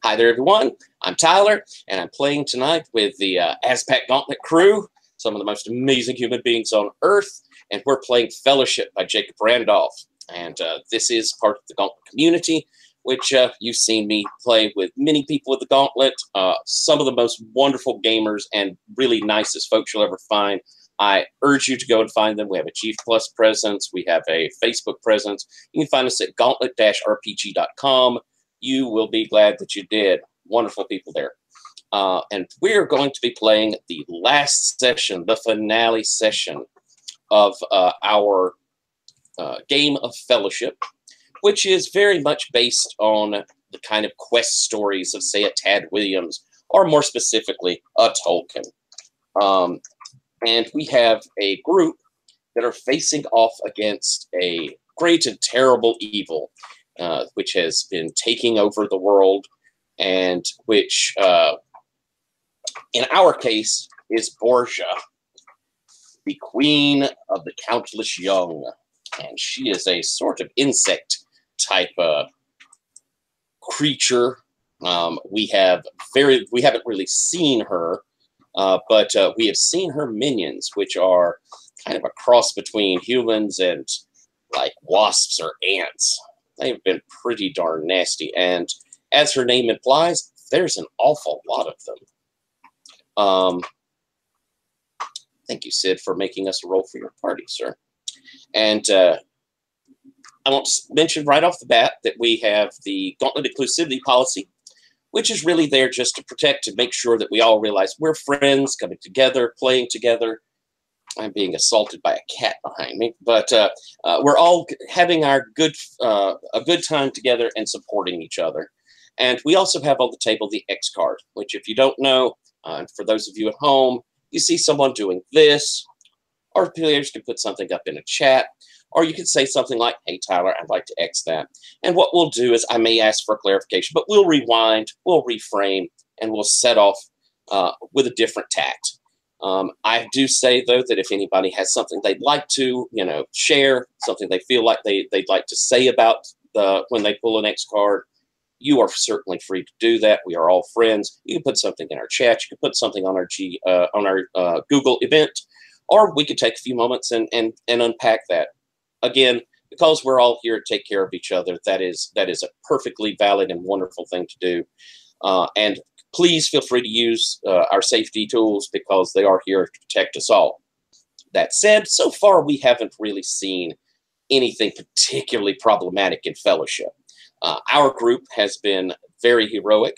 Hi there, everyone. I'm Tyler, and I'm playing tonight with the AsPac Gauntlet crew, some of the most amazing human beings on Earth, and we're playing Fellowship by Jacob Randolph. And this is part of the Gauntlet community, which you've seen me play with many people with the Gauntlet, some of the most wonderful gamers and really nicest folks you'll ever find. I urge you to go and find them. We have a Chief Plus presence. We have a Facebook presence. You can find us at gauntlet-rpg.com. You will be glad that you did. Wonderful people there. And we're going to be playing the last session, the finale session of our game of Fellowship, which is very much based on the kind of quest stories of, say, a Tad Williams, or more specifically, a Tolkien. And we have a group that are facing off against a great and terrible evil, which has been taking over the world, and which, in our case, is Borgia, the queen of the countless young. And she is a sort of insect-type creature. We haven't really seen her, but we have seen her minions, which are kind of a cross between humans and like wasps or ants. They've been pretty darn nasty, and as her name implies, there's an awful lot of them. Thank you, Sid, for making us a roll for your party, sir. And I want to mention right off the bat that we have the Gauntlet inclusivity policy, which is really there just to protect and make sure that we all realize we're friends, coming together, playing together. I'm being assaulted by a cat behind me, but we're all having our a good time together and supporting each other. And we also have on the table the X card, which, if you don't know, for those of you at home, you see someone doing this, or players can put something up in a chat, or you could say something like, "Hey, Tyler, I'd like to X that." And what we'll do is I may ask for clarification, but we'll rewind, we'll reframe, and we'll set off with a different tact. I do say, though, that if anybody has something they'd like to, share, something they feel like they'd like to say about when they pull an X card, you are certainly free to do that. We are all friends. You can put something in our chat. You can put something on our Google event, or we could take a few moments and unpack that. Again, because we're all here to take care of each other, that is a perfectly valid and wonderful thing to do. And please feel free to use our safety tools, because they are here to protect us all. That said, so far we haven't really seen anything particularly problematic in Fellowship. Our group has been very heroic,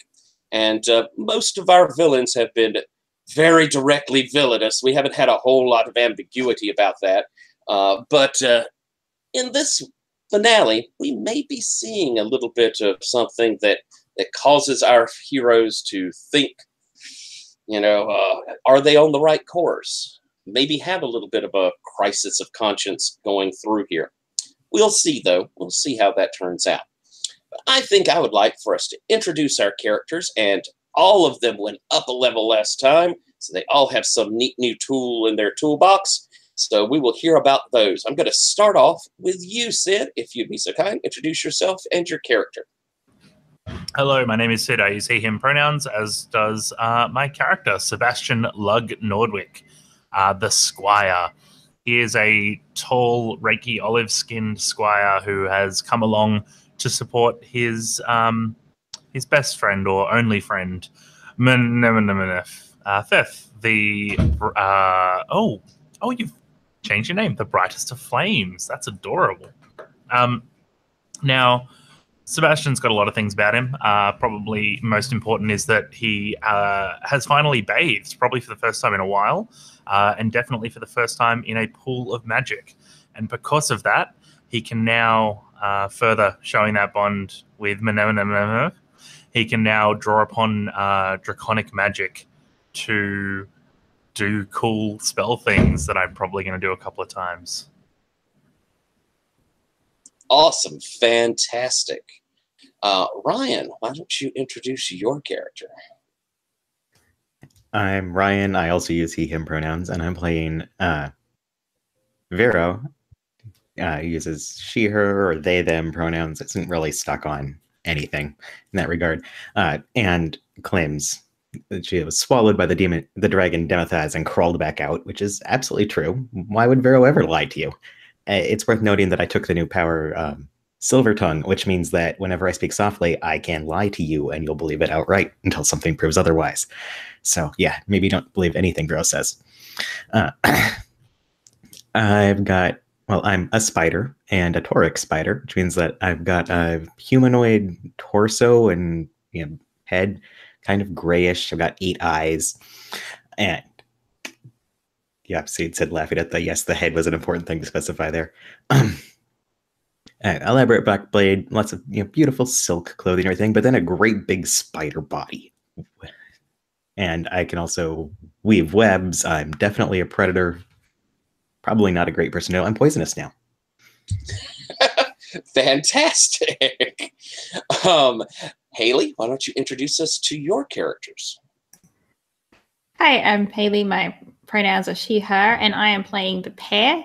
and most of our villains have been very directly villainous. We haven't had a whole lot of ambiguity about that. But in this finale, we may be seeing a little bit of something that causes our heroes to think, are they on the right course? Maybe have a little bit of a crisis of conscience going through here. We'll see, though. We'll see how that turns out. But I think I would like for us to introduce our characters, and all of them went up a level last time, so they all have some neat new tool in their toolbox. So we will hear about those. I'm going to start off with you, Sid, if you'd be so kind. Introduce yourself and your character. Hello, my name is Sid. I use he, him pronouns, as does my character, Sebastian Lug Nordwick, the Squire. He is a tall, raky, olive-skinned squire who has come along to support his best friend, or only friend, Theth, you've changed your name, the Brightest of Flames. That's adorable. Now, Sebastian's got a lot of things about him. Probably most important is that he has finally bathed, probably for the first time in a while, and definitely for the first time in a pool of magic. And because of that, he can now, further showing that bond with Manona, he can now draw upon draconic magic to do cool spell things that I'm probably going to do a couple of times. Awesome. Fantastic. Ryan, why don't you introduce your character? I'm Ryan. I also use he, him pronouns, and I'm playing Vero. Uses she, her, or they, them pronouns. Isn't really stuck on anything in that regard. And claims that she was swallowed by the dragon Demethaz and crawled back out, which is absolutely true. Why would Vero ever lie to you? It's worth noting that I took the new power Silver Tongue, which means that whenever I speak softly, I can lie to you and you'll believe it outright until something proves otherwise. So yeah, maybe don't believe anything Vero says. I'm a spider and a toric spider, which means that I've got a humanoid torso and head, kind of grayish. I've got 8 eyes. And yeah, Seed said laughing at the yes, the head was an important thing to specify there. Elaborate black blade, lots of beautiful silk clothing and everything, but then a great big spider body. And I can also weave webs. I'm definitely a predator. Probably not a great person to know. I'm poisonous now. Fantastic. Haley, why don't you introduce us to your characters? Hi, I'm Haley. My pronouns are she, her, and I am playing the pair,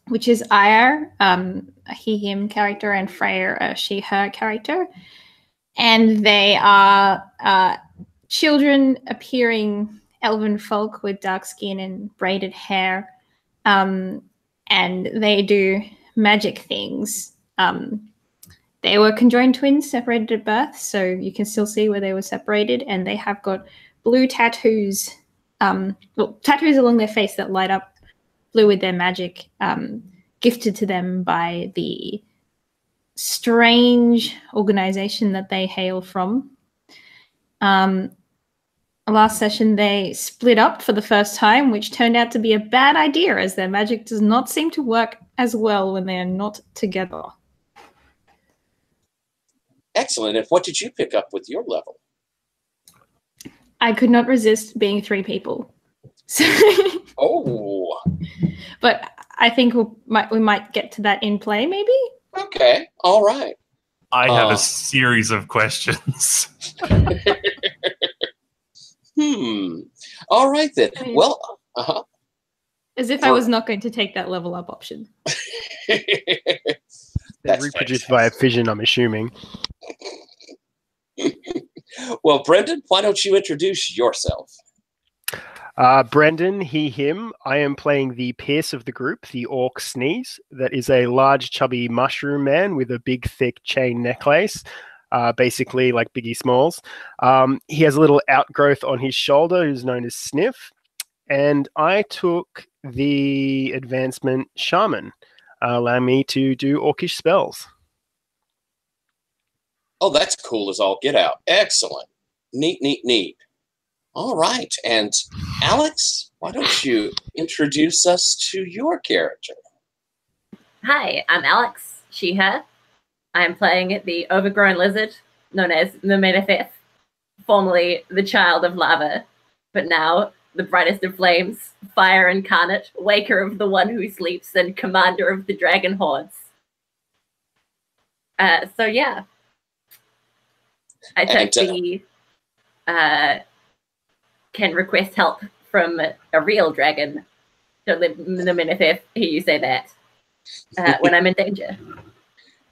which is Aya, a he, him character, and Freya, a she, her character. And they are children appearing elven folk with dark skin and braided hair. And they do magic things. They were conjoined twins separated at birth, so you can still see where they were separated, and they have got blue tattoos, tattoos along their face that light up blue with their magic, gifted to them by the strange organization that they hail from. Last session, they split up for the first time, which turned out to be a bad idea, as their magic does not seem to work as well when they are not together. Excellent. And what did you pick up with your level? I could not resist being 3 people. Oh. But I think we might get to that in play, maybe? Okay. All right. I have a series of questions. All right, then. I mean, Well, as if I was not going to take that level up option. They're reproduced via fission, I'm assuming. Well, Brendan, why don't you introduce yourself? Brendan, he, him. I am playing the Pierce of the group, the Orc Sneeze. That is a large, chubby mushroom man with a big, thick chain necklace, basically like Biggie Smalls. He has a little outgrowth on his shoulder who's known as Sniff. And I took the advancement Shaman, allow me to do Orcish spells. Oh, that's cool as all get out. Excellent. Neat, neat, neat. All right. And Alex, why don't you introduce us to your character? Hi, I'm Alex, she, her. I'm playing the overgrown lizard known as the Menethith, formerly the child of lava, but now the brightest of flames, fire incarnate, waker of the one who sleeps, and commander of the dragon hordes. So yeah. I took the can request help from a real dragon. Don't live in the Menethith, hear you say that, when I'm in danger.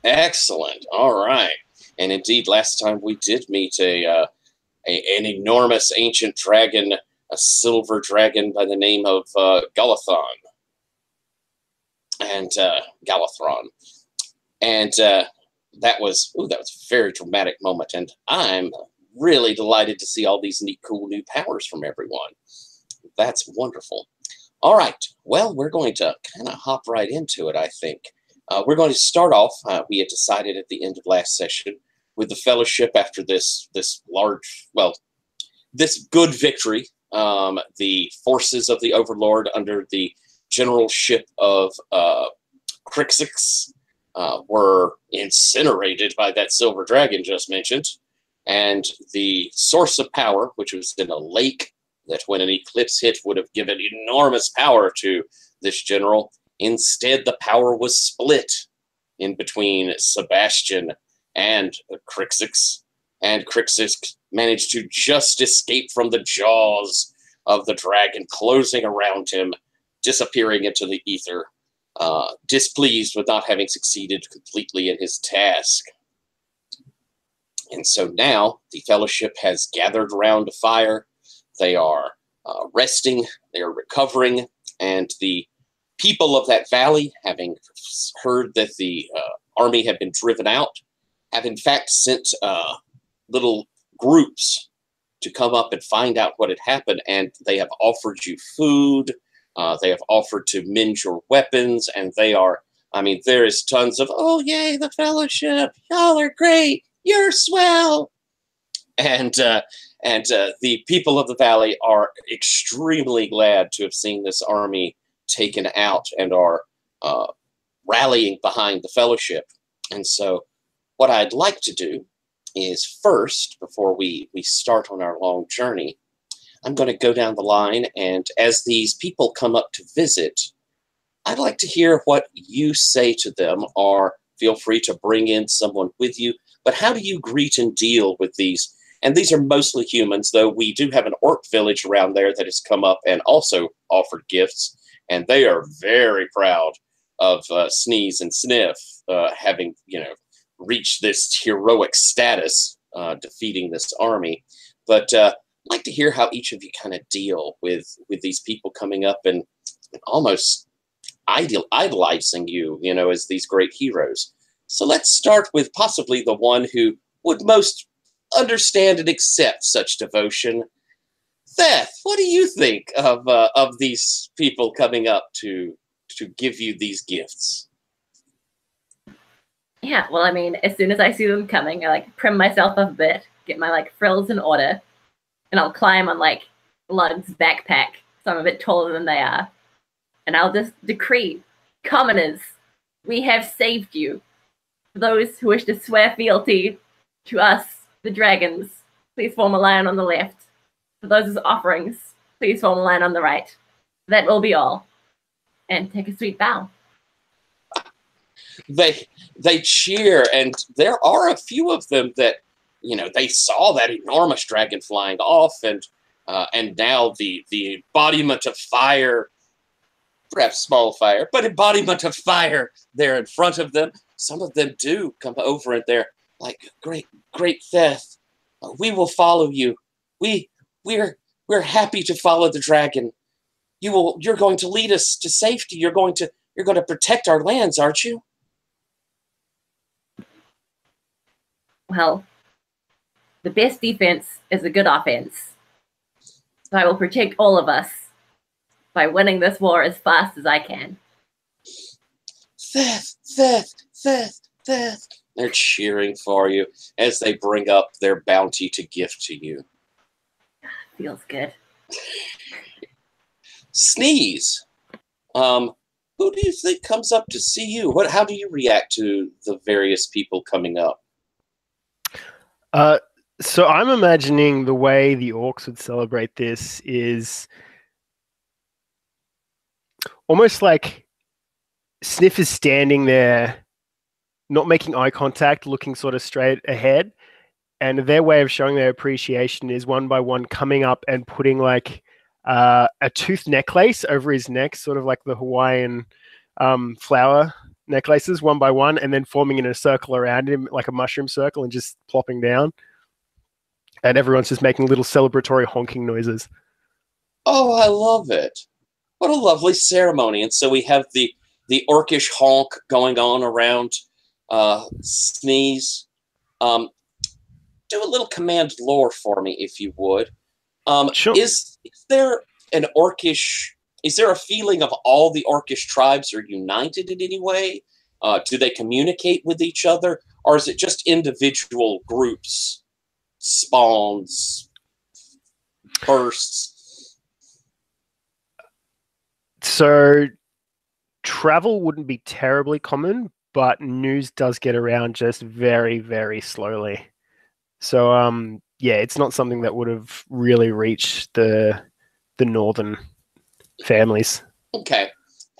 Excellent. All right. And indeed, last time we did meet an enormous ancient dragon, a silver dragon by the name of Galathron. And Galathron. And that was a very dramatic moment. And I'm really delighted to see all these neat, cool new powers from everyone. That's wonderful. All right. Well, we're going to kind of hop right into it, I think. We're going to start off, we had decided at the end of last session, with the Fellowship after this good victory. The forces of the Overlord under the generalship of Crixix were incinerated by that silver dragon just mentioned. And the source of power, which was in a lake that when an eclipse hit would have given enormous power to this general, instead the power was split in between Sebastian and Crixix. And Crixix managed to just escape from the jaws of the dragon, closing around him, disappearing into the ether, displeased with not having succeeded completely in his task. And so now the fellowship has gathered around a fire. They are resting, they are recovering, and the people of that valley, having heard that the army had been driven out, have in fact sent little groups to come up and find out what had happened, and they have offered you food, they have offered to mend your weapons, and they are, I mean, there is tons of, oh, yay, the fellowship, y'all are great, you're swell. And the people of the valley are extremely glad to have seen this army taken out and are rallying behind the fellowship. And so what I'd like to do is first, before we start on our long journey, I'm going to go down the line, and as these people come up to visit, I'd like to hear what you say to them, or feel free to bring in someone with you. But how do you greet and deal with these? And these are mostly humans, though we do have an orc village around there that has come up and also offered gifts, and they are very proud of Sneeze and Sniff having, reached this heroic status, defeating this army. But I'd like to hear how each of you kind of deal with these people coming up and almost idolizing you, as these great heroes. So let's start with possibly the one who would most understand and accept such devotion. Theth, what do you think of these people coming up to give you these gifts? Yeah, well, I mean, as soon as I see them coming, I prim myself up a bit, get my frills in order, and I'll climb on Lug's backpack, so I'm a bit taller than they are, and I'll just decree, commoners, we have saved you. For those who wish to swear fealty to us, the dragons, please form a line on the left. For those as offerings, please form a line on the right. That will be all. And take a sweet bow. They cheer, and there are a few of them that, they saw that enormous dragon flying off, and now the embodiment of fire, perhaps small fire, but embodiment of fire there in front of them. Some of them do come over, and they're like, great Theth, we will follow you. We're happy to follow the dragon. You're going to lead us to safety. You're going to protect our lands, aren't you? Well, the best defense is a good offense. So I will protect all of us by winning this war as fast as I can. Theth. They're cheering for you as they bring up their bounty to gift to you. Feels good. Sneeze. Who do you think comes up to see you? How do you react to the various people coming up? So I'm imagining the way the orcs would celebrate this is almost like Sniff is standing there, not making eye contact, looking sort of straight ahead. And their way of showing their appreciation is one by one coming up and putting a tooth necklace over his neck, sort of like the Hawaiian flower necklaces, one by one, and then forming in a circle around him, like a mushroom circle, and just plopping down. And everyone's just making little celebratory honking noises. Oh, I love it. What a lovely ceremony. And so we have the orcish honk going on around Sneeze. Do a little command lore for me, if you would. Sure. Is there a feeling of all the orcish tribes are united in any way? Do they communicate with each other? Or is it just individual groups, spawns, bursts? So travel wouldn't be terribly common, but news does get around just very, very slowly. So, yeah, it's not something that would have really reached the northern families. Okay,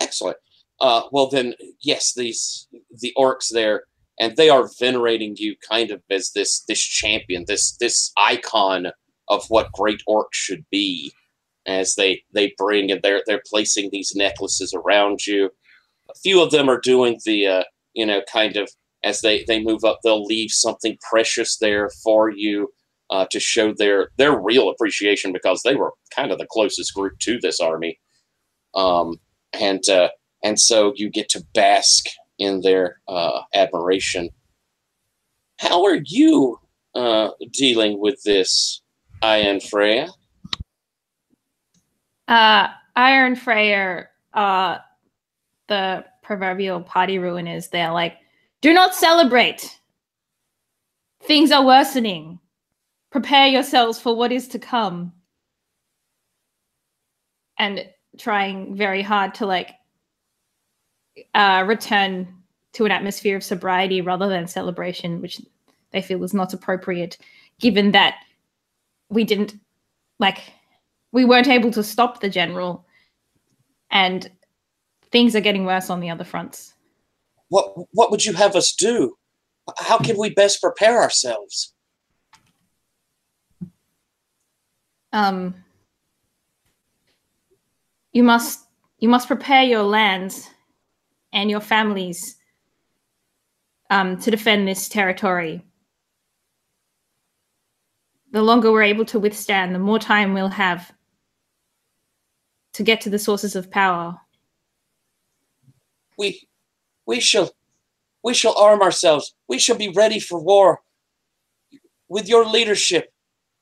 excellent. Well then, yes, the orcs there, and they are venerating you kind of as this champion, this icon of what great orcs should be, as they bring, and they're placing these necklaces around you. A few of them are doing the kind of as they move up, they'll leave something precious there for you to show their real appreciation, because they were kind of the closest group to this army. And so you get to bask in their admiration. How are you dealing with this, Iron Freya? Iron Freya, the proverbial party ruiners, they're like, do not celebrate. Things are worsening. Prepare yourselves for what is to come. And trying very hard to like return to an atmosphere of sobriety rather than celebration, which they feel was not appropriate, given that we weren't able to stop the general, and things are getting worse on the other fronts. What would you have us do? How can we best prepare ourselves? You must prepare your lands and your families to defend this territory. The longer we're able to withstand, the more time we'll have to get to the sources of power. We shall arm ourselves. We shall be ready for war. With your leadership,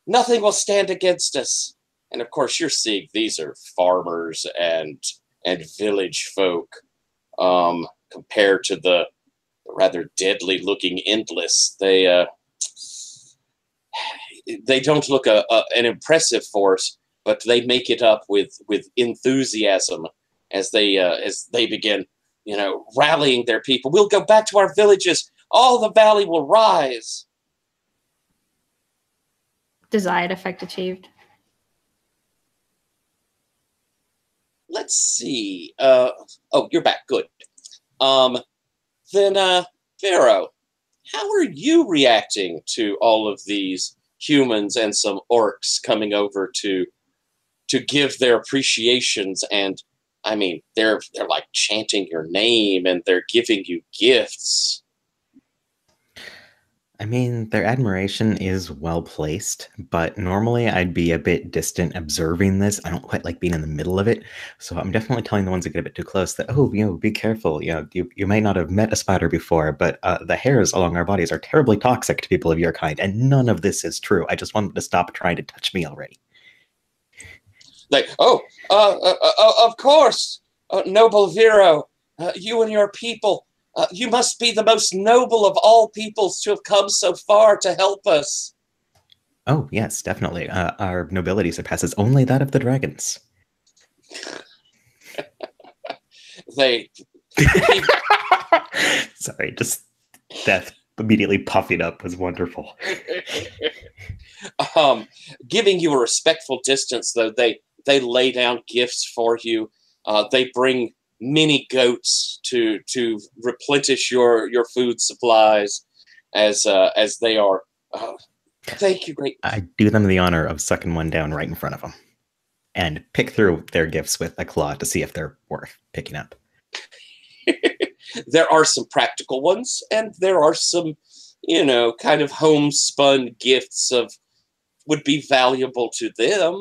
nothing will stand against us. And of course, you're seeing these are farmers and village folk, compared to the rather deadly-looking Endless. They don't look an impressive force, but they make it up with enthusiasm as they begin, rallying their people. We'll go back to our villages. All the valley will rise. Desired effect achieved. Let's see. Oh, you're back. Good. Then, Pharaoh, how are you reacting to all of these humans and some orcs coming over to give their appreciations? And I mean, they're like chanting your name and they're giving you gifts. I mean, their admiration is well placed, but normally I'd be a bit distant observing this. I don't quite like being in the middle of it. So I'm definitely telling the ones that get a bit too close that, be careful. You may not have met a spider before, but the hairs along our bodies are terribly toxic to people of your kind. And none of this is true. I just wanted to stop trying to touch me already. Like, of course, noble Vero, you and your people. You must be the most noble of all peoples to have come so far to help us. Oh, yes, definitely. Our nobility surpasses only that of the dragons. Sorry, just Death immediately puffing up was wonderful. Giving you a respectful distance, though, they lay down gifts for you. They bring many goats to replenish your food supplies as they are. Thank you, great. I do them the honor of sucking one down right in front of them and pick through their gifts with a claw to see if they're worth picking up. There are some practical ones, and there are some, kind of homespun gifts would be valuable to them.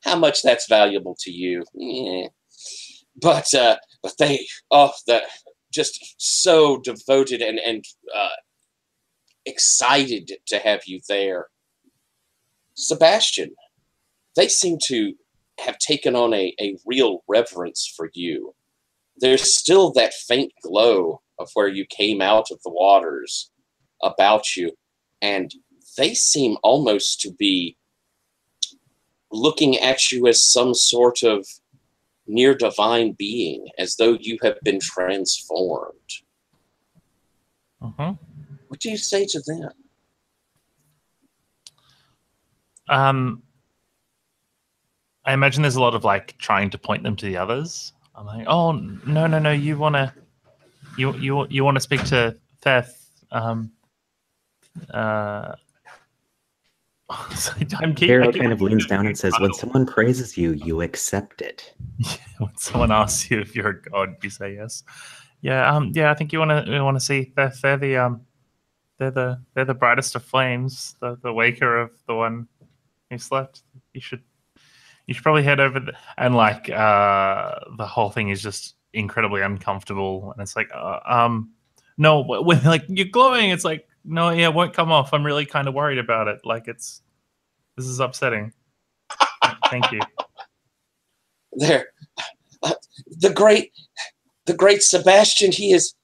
How much that's valuable to you, yeah. But they, that just so devoted and excited to have you there. Sebastian, they seem to have taken on a real reverence for you. There's still that faint glow of where you came out of the waters about you, and they seem almost to be looking at you as some sort of near divine being, as though you have been transformed. Uh-huh. What do you say to them? I imagine there's a lot of trying to point them to the others. I'm like, oh no, you wanna speak to Theth. Pharaoh kind of leans down and says, when someone praises you, you accept it. When someone asks you if you're a god, you say yes. Yeah. I think you want to see they're the brightest of flames, the waker of the one who slept. You should probably head over and like the whole thing is just incredibly uncomfortable, and it's like no, when like you're glowing, it's like no, yeah, it won't come off. I'm really kind of worried about it. Like this is upsetting. Thank you. There, the great Sebastian. He is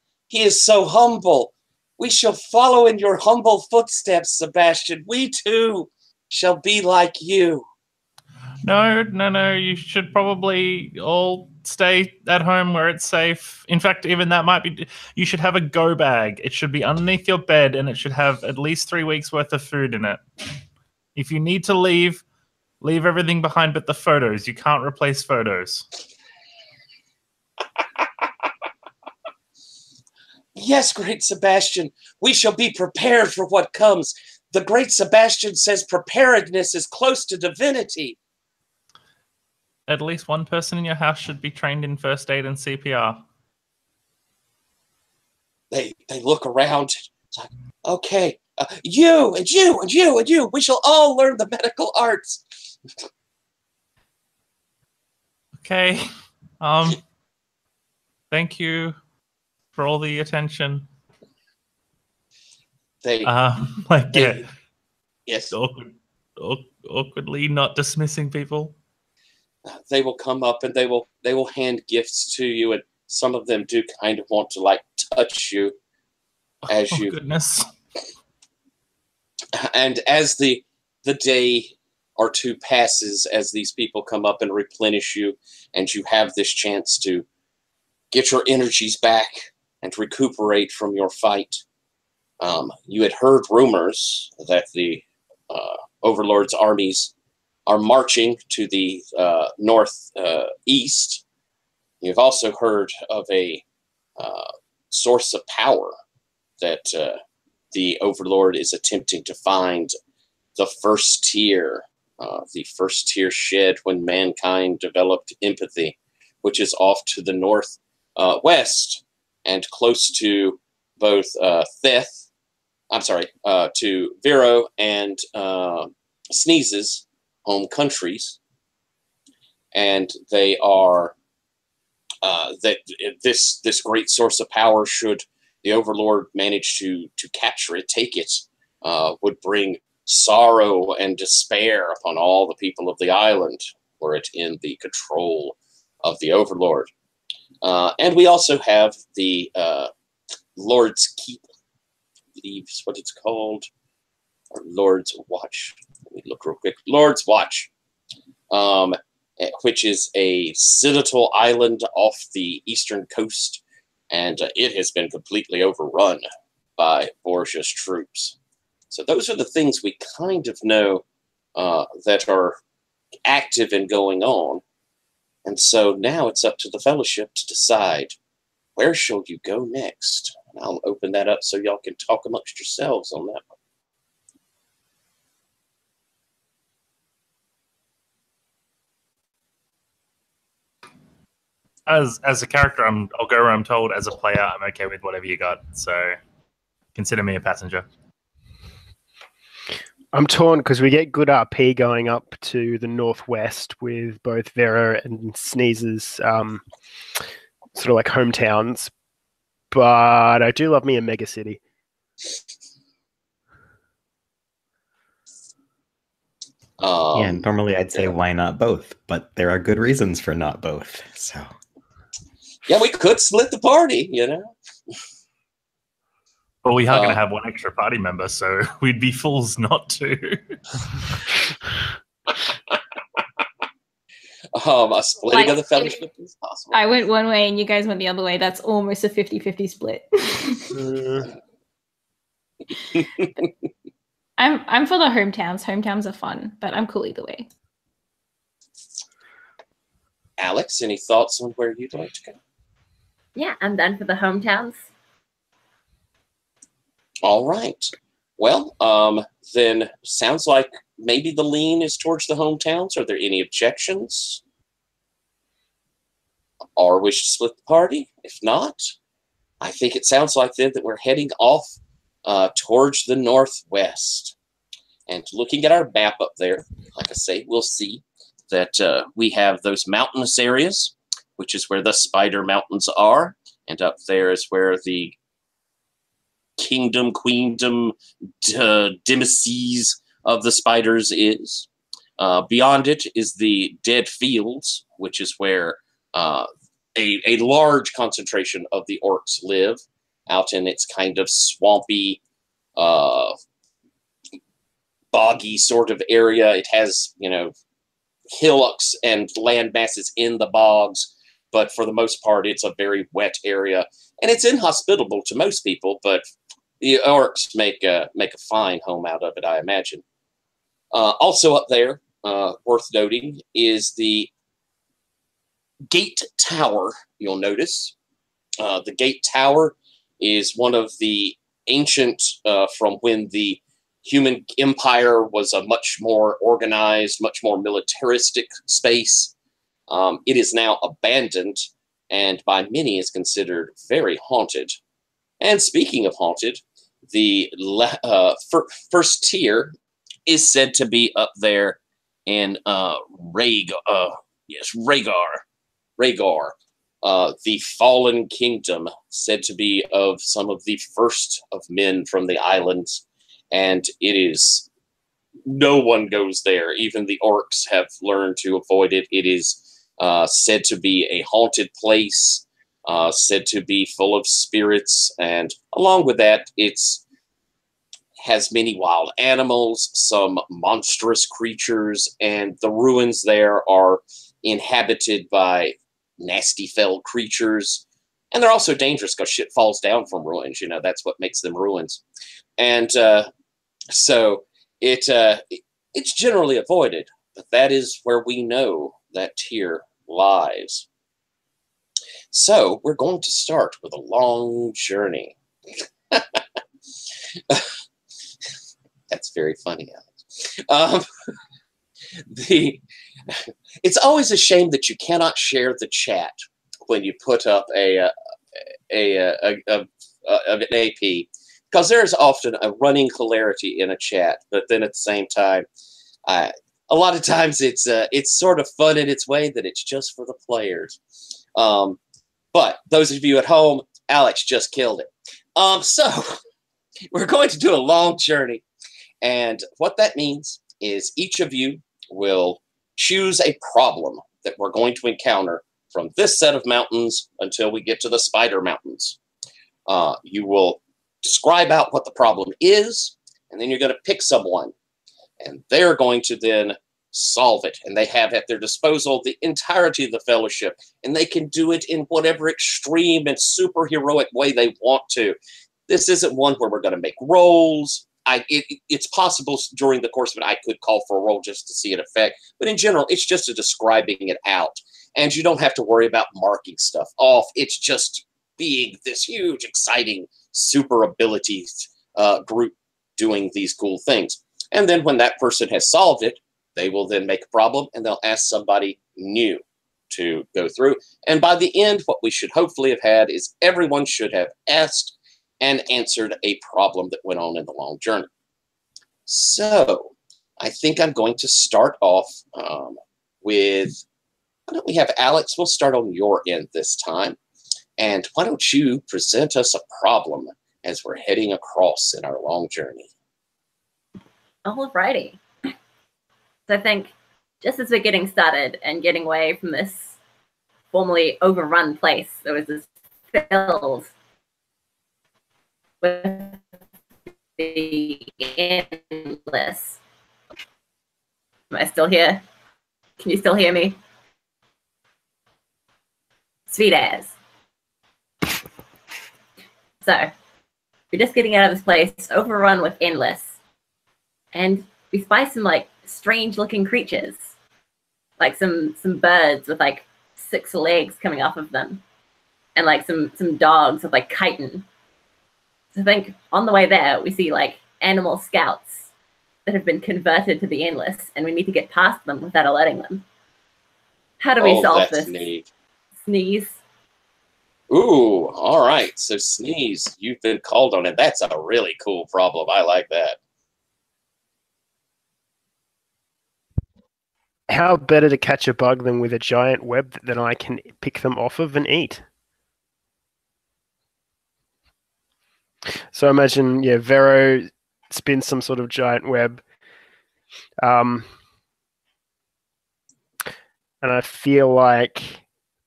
so humble. We shall follow in your humble footsteps, Sebastian. We too shall be like you. No. You should probably all stay at home where it's safe. In fact, even that might be. You should have a go bag. It should be underneath your bed, and it should have at least 3 weeks worth of food in it. If you need to leave everything behind but the photos. You can't replace photos. Yes, great Sebastian. We shall be prepared for what comes. The great Sebastian says preparedness is close to divinity. At least one person in your house should be trained in first aid and CPR. They look around. It's like, okay, you and you and you and you. We shall all learn the medical arts. Okay. Thank you for all the attention. Yes. Awkwardly not dismissing people. They will come up and they will hand gifts to you, and some of them do kind of want to like touch you as you. Goodness. And as the day or two passes, as these people come up and replenish you, and you have this chance to get your energies back and recuperate from your fight. You had heard rumors that the Overlord's armies are marching to the north east. You've also heard of a source of power that the Overlord is attempting to find. The first tier shed when mankind developed empathy, which is off to the north west and close to both to Vero and Sneeze's home countries. And they are that this great source of power, should the Overlord manage to capture it, take it, would bring sorrow and despair upon all the people of the island were it in the control of the Overlord. And we also have the Lord's Keep, I believe is what it's called, or Lord's Watch. Let me look real quick. Lord's Watch, which is a citadel island off the eastern coast, and it has been completely overrun by Borgia's troops. So those are the things we kind of know that are active and going on. And so now it's up to the Fellowship to decide, where shall you go next? And I'll open that up so y'all can talk amongst yourselves on that one. As a character, I'll go where I'm told. As a player, I'm okay with whatever you got. So consider me a passenger. I'm torn because we get good RP going up to the northwest with both Vera and Sneeze's sort of like hometowns. But I do love me a mega city. Yeah, normally I'd say why not both, but there are good reasons for not both. So yeah, we could split the party, you know. Well, we are going to have one extra party member, so we'd be fools not to. A splitting of the Fellowship is possible. I went one way and you guys went the other way. That's almost a 50-50 split. I'm for the hometowns. Hometowns are fun, but I'm cool either way. Alex, any thoughts on where you'd like to go? Yeah, I'm done for the hometowns. All right. Well, then sounds like maybe the lean is towards the hometowns. Are there any objections? Or wish to split the party? If not, I think it sounds like then that we're heading off towards the northwest. And looking at our map up there, like I say, we'll see that we have those mountainous areas, which is where the Spider Mountains are. And up there is where the queendom, demises of the spiders is. Beyond it is the Dead Fields, which is where a large concentration of the orcs live, out in its kind of swampy, boggy sort of area. It has, hillocks and land masses in the bogs, but for the most part, it's a very wet area, and it's inhospitable to most people, but the orcs make a fine home out of it, I imagine. Also up there, worth noting, is the Gate Tower, you'll notice. The Gate Tower is one of the ancient, from when the human empire was a much more organized, much more militaristic space. It is now abandoned, and by many is considered very haunted. And speaking of haunted, the first tier is said to be up there in Rhaegar, the fallen kingdom, said to be of some of the first of men from the islands, and it is, no one goes there. Even the orcs have learned to avoid it. It is said to be a haunted place, said to be full of spirits, and along with that, it's has many wild animals, some monstrous creatures, and the ruins there are inhabited by nasty fell creatures, and they're also dangerous because shit falls down from ruins. That's what makes them ruins, and so it's generally avoided. But that is where we know that tier lies. So we're going to start with a long journey. That's very funny, Alex. It's always a shame that you cannot share the chat when you put up an AP, because there's often a running hilarity in a chat, but then at the same time, a lot of times it's sort of fun in its way that it's just for the players. But those of you at home, Alex just killed it. So we're going to do a long journey. And what that means is each of you will choose a problem that we're going to encounter from this set of mountains until we get to the Spider Mountains. You will describe out what the problem is, and then you're going to pick someone, and they're going to then solve it. And they have at their disposal the entirety of the fellowship, and they can do it in whatever extreme and superheroic way they want to. This isn't one where we're going to make rolls. It's possible during the course of it I could call for a roll just to see an effect, but in general, it's just a describing it out, and you don't have to worry about marking stuff off. It's just being this huge, exciting, super abilities group doing these cool things. And then when that person has solved it, they will then make a problem, and they'll ask somebody new to go through. And by the end, what we should hopefully have had is everyone should have asked and answered a problem that went on in the long journey. So I think I'm going to start off with, why don't we have Alex? We'll start on your end this time. And why don't you present us a problem as we're heading across in our long journey? Alrighty. So I think just as we're getting started and getting away from this formerly overrun place, there was this filled with the endless. Am I still here? Can you still hear me? Sweet as. So we're just getting out of this place, overrun with endless, and we spy some strange looking creatures, like some birds with 6 legs coming off of them, and some dogs with chitin. So I think on the way there, we see animal scouts that have been converted to the endless, and we need to get past them without alerting them. How do we solve this? Neat. Sneeze. Ooh, all right. So Sneeze, you've been called on it. That's a really cool problem. I like that. How better to catch a bug than with a giant web that then I can pick them off of and eat? So imagine, yeah, Vero spins some sort of giant web. And I feel like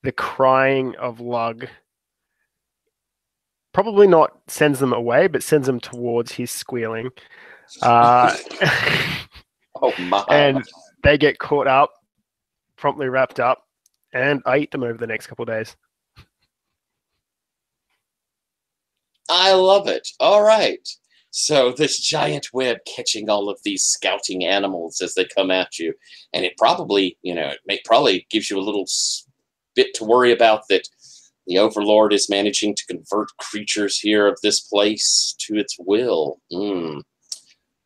the crying of Lug probably not sends them away, but sends them towards his squealing. Oh my. And they get caught up, promptly wrapped up, and I eat them over the next couple of days. I love it. All right. So this giant web catching all of these scouting animals as they come at you, and it probably, it probably gives you a little bit to worry about that the Overlord is managing to convert creatures here of this place to its will.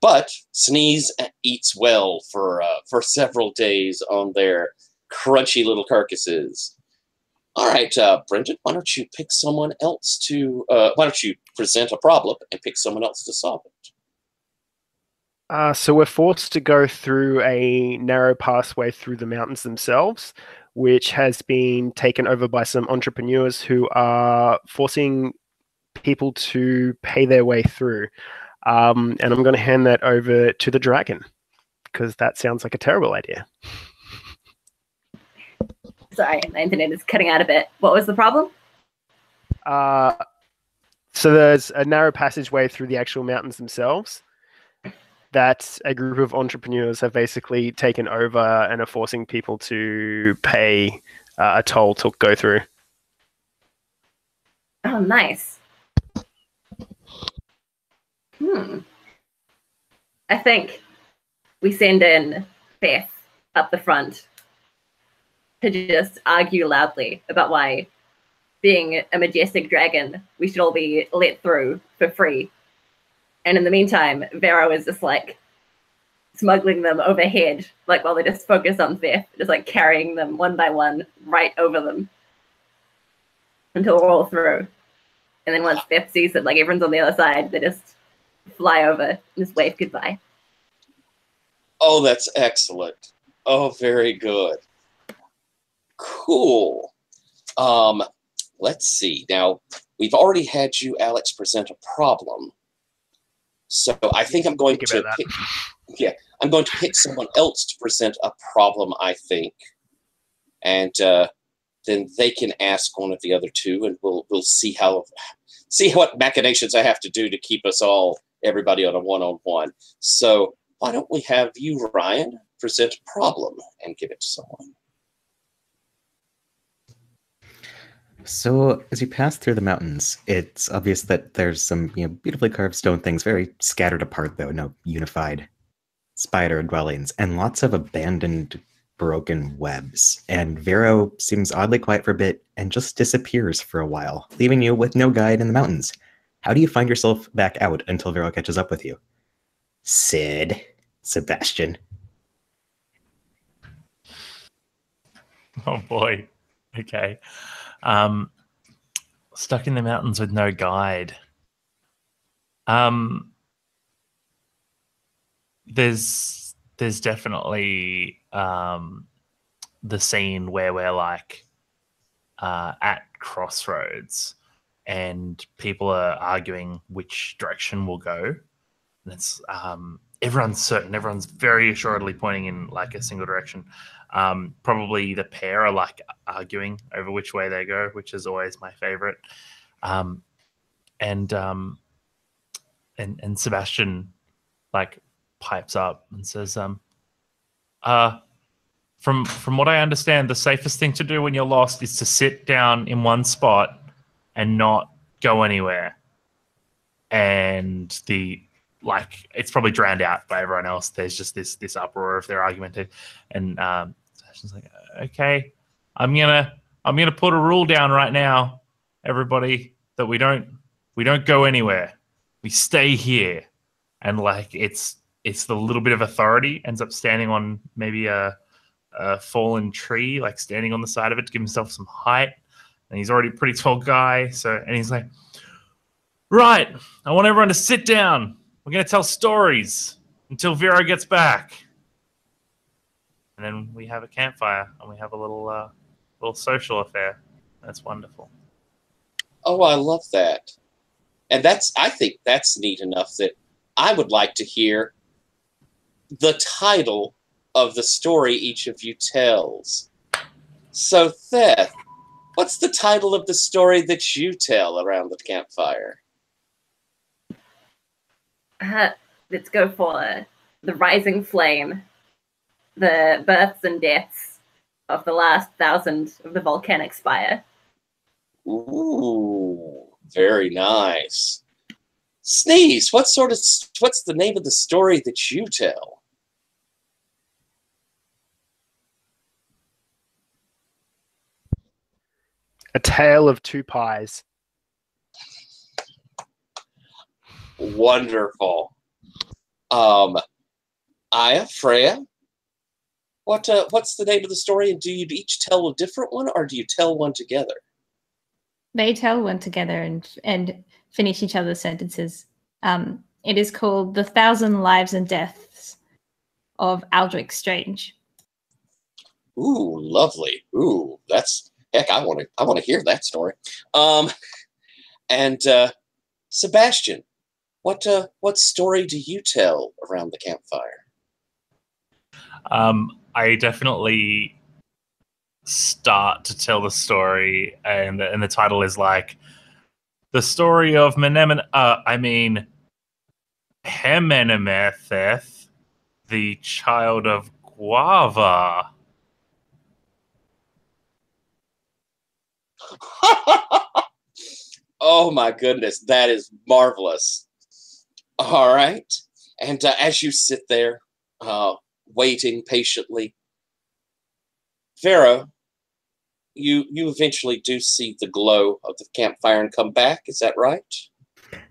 But Sneeze eats well for several days on their crunchy little carcasses. All right, Brendan, why don't you pick someone else to, why don't you present a problem and pick someone else to solve it? So we're forced to go through a narrow pathway through the mountains themselves, which has been taken over by some entrepreneurs who are forcing people to pay their way through. And I'm going to hand that over to the dragon, because that sounds like a terrible idea. Sorry, my internet is cutting out a bit. What was the problem? So there's a narrow passageway through the actual mountains themselves that a group of entrepreneurs have basically taken over and are forcing people to pay a toll to go through. Oh, nice. I think we send in Beth up the front to just argue loudly about why, being a majestic dragon, we should all be let through for free. And in the meantime, Vero is just like smuggling them overhead, like while they just focus on Beth, just like carrying them one by one right over them until we're all through. And then once Beth sees that like everyone's on the other side, they just fly over and just wave goodbye. Oh, that's excellent. Oh, very good. Cool. Let's see. Now, we've already had you, Alex, present a problem. So I think I'm going to pick, I'm going to pick someone else to present a problem, I think. And then they can ask one of the other two, and we'll see what machinations I have to do to keep everybody on a one-on-one. So why don't we have you, Ryan, present a problem and give it to someone? So as you pass through the mountains, it's obvious that there's some beautifully carved stone things, very scattered apart though, no unified spider dwellings, and lots of abandoned broken webs. And Vero seems oddly quiet for a bit and just disappears for a while, leaving you with no guide in the mountains. How do you find yourself back out until Vero catches up with you? Sebastian. Oh boy. Okay. Stuck in the mountains with no guide. There's definitely the scene where we're like at crossroads and people are arguing which direction we'll go. And it's everyone's certain, everyone's very assuredly pointing in like a single direction. Probably the pair are like arguing over which way they go, which is always my favorite. And Sebastian like pipes up and says, from what I understand, the safest thing to do when you're lost is to sit down in one spot and not go anywhere. And it's probably drowned out by everyone else. There's just this uproar of their argument. And Sebastian's like, okay, I'm gonna put a rule down right now, everybody, that we don't go anywhere. We stay here. And like it's the little bit of authority ends up standing on maybe a fallen tree, like standing on the side of it to give himself some height. and he's already a pretty tall guy. And he's like, right, I want everyone to sit down. We're going to tell stories until Vero gets back. And then we have a campfire, and we have a little social affair. That's wonderful. Oh, I love that. And I think that's neat enough that I would like to hear the title of the story each of you tells. So, Theth, what's the title of the story that you tell around the campfire? Let's go for The Rising Flame, the births and deaths of the last 1,000 of the volcanic spire. Ooh, very nice. Sneeze, what's the name of the story that you tell? A Tale of Two Pies. Wonderful. Aya, Freya, what's the name of the story, and do you each tell a different one, or do you tell one together? They tell one together and finish each other's sentences. It is called The 1,000 Lives and Deaths of Aldrich Strange. Ooh, lovely. Ooh, heck, I want to hear that story. And Sebastian, what story do you tell around the campfire? I definitely start to tell the story, and the title is like the story of Hemenemetheth, the child of Guava. Oh my goodness, that is marvelous. All right. And as you sit there, waiting patiently, Vero, you eventually do see the glow of the campfire and come back. Is that right?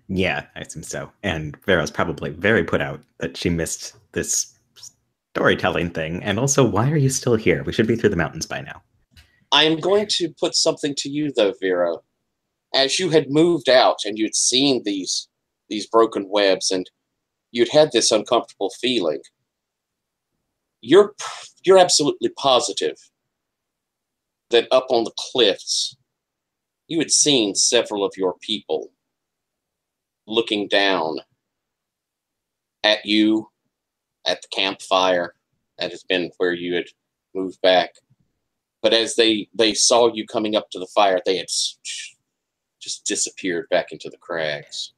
Yeah, I assume so. And Vero's probably very put out that she missed this storytelling thing. And also, why are you still here? We should be through the mountains by now. I am going to put something to you, though, Vero. As you had moved out and you'd seen these broken webs and you'd had this uncomfortable feeling, you're absolutely positive that up on the cliffs you had seen several of your people looking down at you at the campfire. That has been where you had moved back. But as they saw you coming up to the fire, they had just disappeared back into the crags.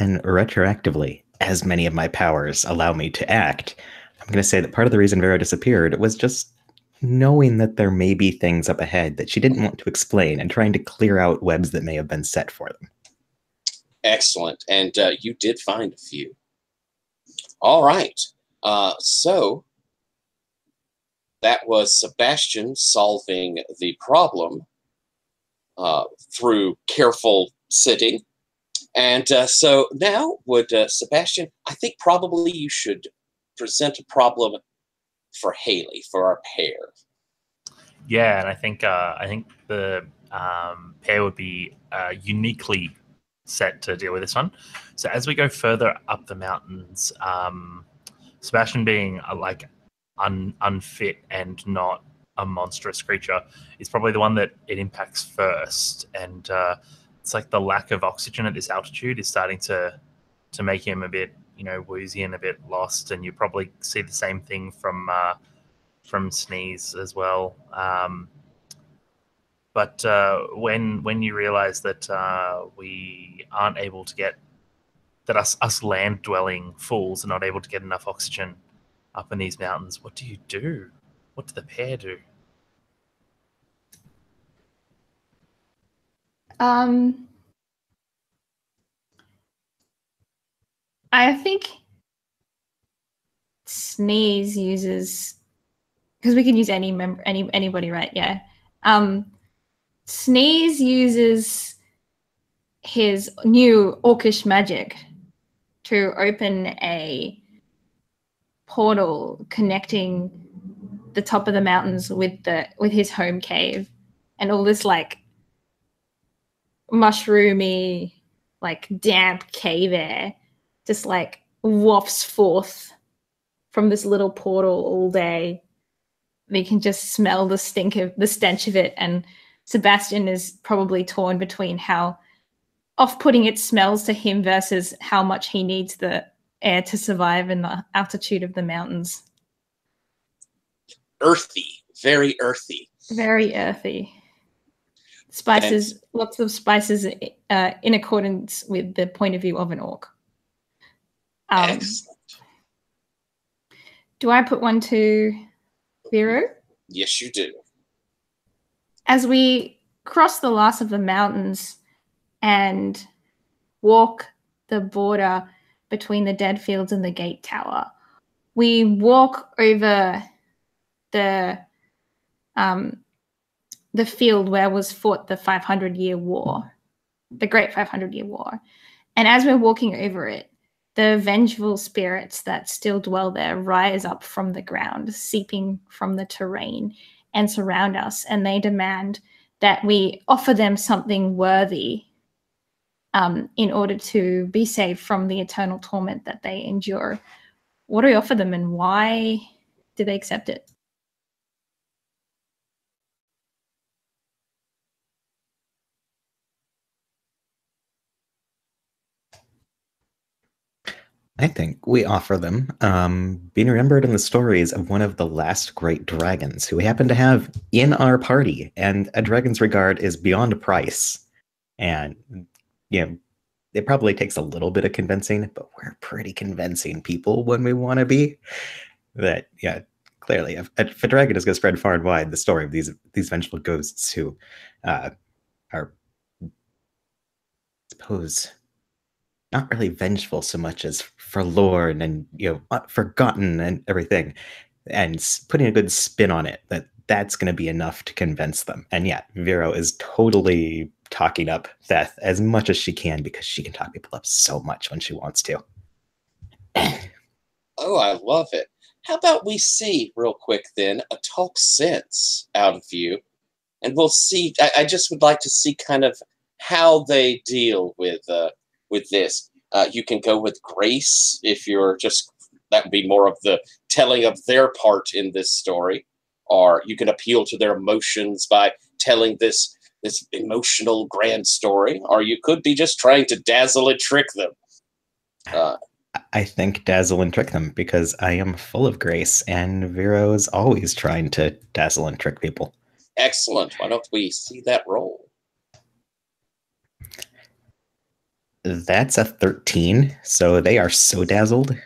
And retroactively, as many of my powers allow me to act, I'm going to say that part of the reason Vero disappeared was just knowing that there may be things up ahead that she didn't want to explain and trying to clear out webs that may have been set for them. Excellent. And you did find a few. All right. So that was Sebastian solving the problem through careful sitting. And so now would Sebastian, I think probably you should present a problem for Haley, for our pair. Yeah, and I think the pair would be uniquely set to deal with this one. So as we go further up the mountains, Sebastian being unfit and not a monstrous creature is probably the one that it impacts first. And it's like the lack of oxygen at this altitude is starting to make him a bit, woozy and a bit lost. And you probably see the same thing from Sneeze as well. But when you realize that we aren't able to get, that us land-dwelling fools are not able to get enough oxygen up in these mountains, what do you do? What do the pair do? I think Sneeze uses, because we can use anybody, right? Yeah. Sneeze uses his new orcish magic to open a portal connecting the top of the mountains with his home cave, and all this mushroomy, like damp cave air just like wafts forth from this little portal all day. You can just smell the stench of it, and Sebastian is probably torn between how off-putting it smells to him versus how much he needs the air to survive in the altitude of the mountains. Earthy, very earthy. Very earthy. Spices, lots of spices in accordance with the point of view of an orc. Excellent. Do I put one to Vero? Yes, you do. As we cross the last of the mountains and walk the border between the dead fields and the gate tower, we walk over the field where was fought the 500-year war, the Great 500-Year War. And as we're walking over it, the vengeful spirits that still dwell there rise up from the ground, seeping from the terrain, and surround us. And they demand that we offer them something worthy in order to be saved from the eternal torment that they endure. What do we offer them, and why do they accept it? I think we offer them being remembered in the stories of one of the last great dragons who we happen to have in our party, and a dragon's regard is beyond a price. And it probably takes a little bit of convincing, but we're pretty convincing people when we want to be. That clearly, if a dragon is going to spread far and wide the story of these vengeful ghosts who are, I suppose, not really vengeful so much as forlorn and forgotten and everything, and putting a good spin on it, that's going to be enough to convince them. And Vero is totally talking up Theth as much as she can, because she can talk people up so much when she wants to. Oh, I love it. How about we see real quick then a talk sense out of you, and we'll see. I just would like to see kind of how they deal with this. You can go with grace if you're just, that would be more of the telling of their part in this story, or you can appeal to their emotions by telling this emotional grand story, or you could be just trying to dazzle and trick them. I think dazzle and trick them, because I am full of grace, and Vero is always trying to dazzle and trick people. Excellent. Why don't we see that roll? That's a 13, so they are so dazzled.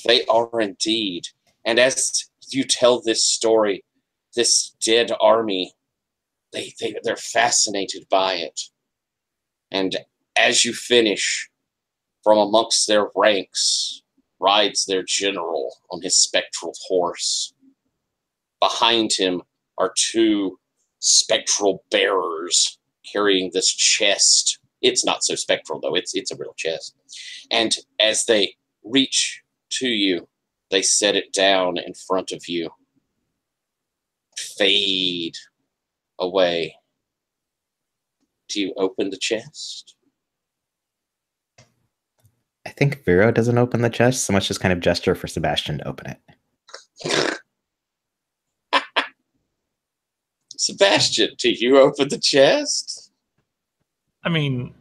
They are indeed. And as you tell this story, this dead army, they're fascinated by it. And as you finish, from amongst their ranks rides their general on his spectral horse. Behind him are two spectral bearers carrying this chest. It's not so spectral, though. It's a real chest. And as they reach to you, they set it down in front of you. Fade away. Do you open the chest? I think Vero doesn't open the chest so much as kind of gesture for Sebastian to open it. Sebastian, do you open the chest? I mean,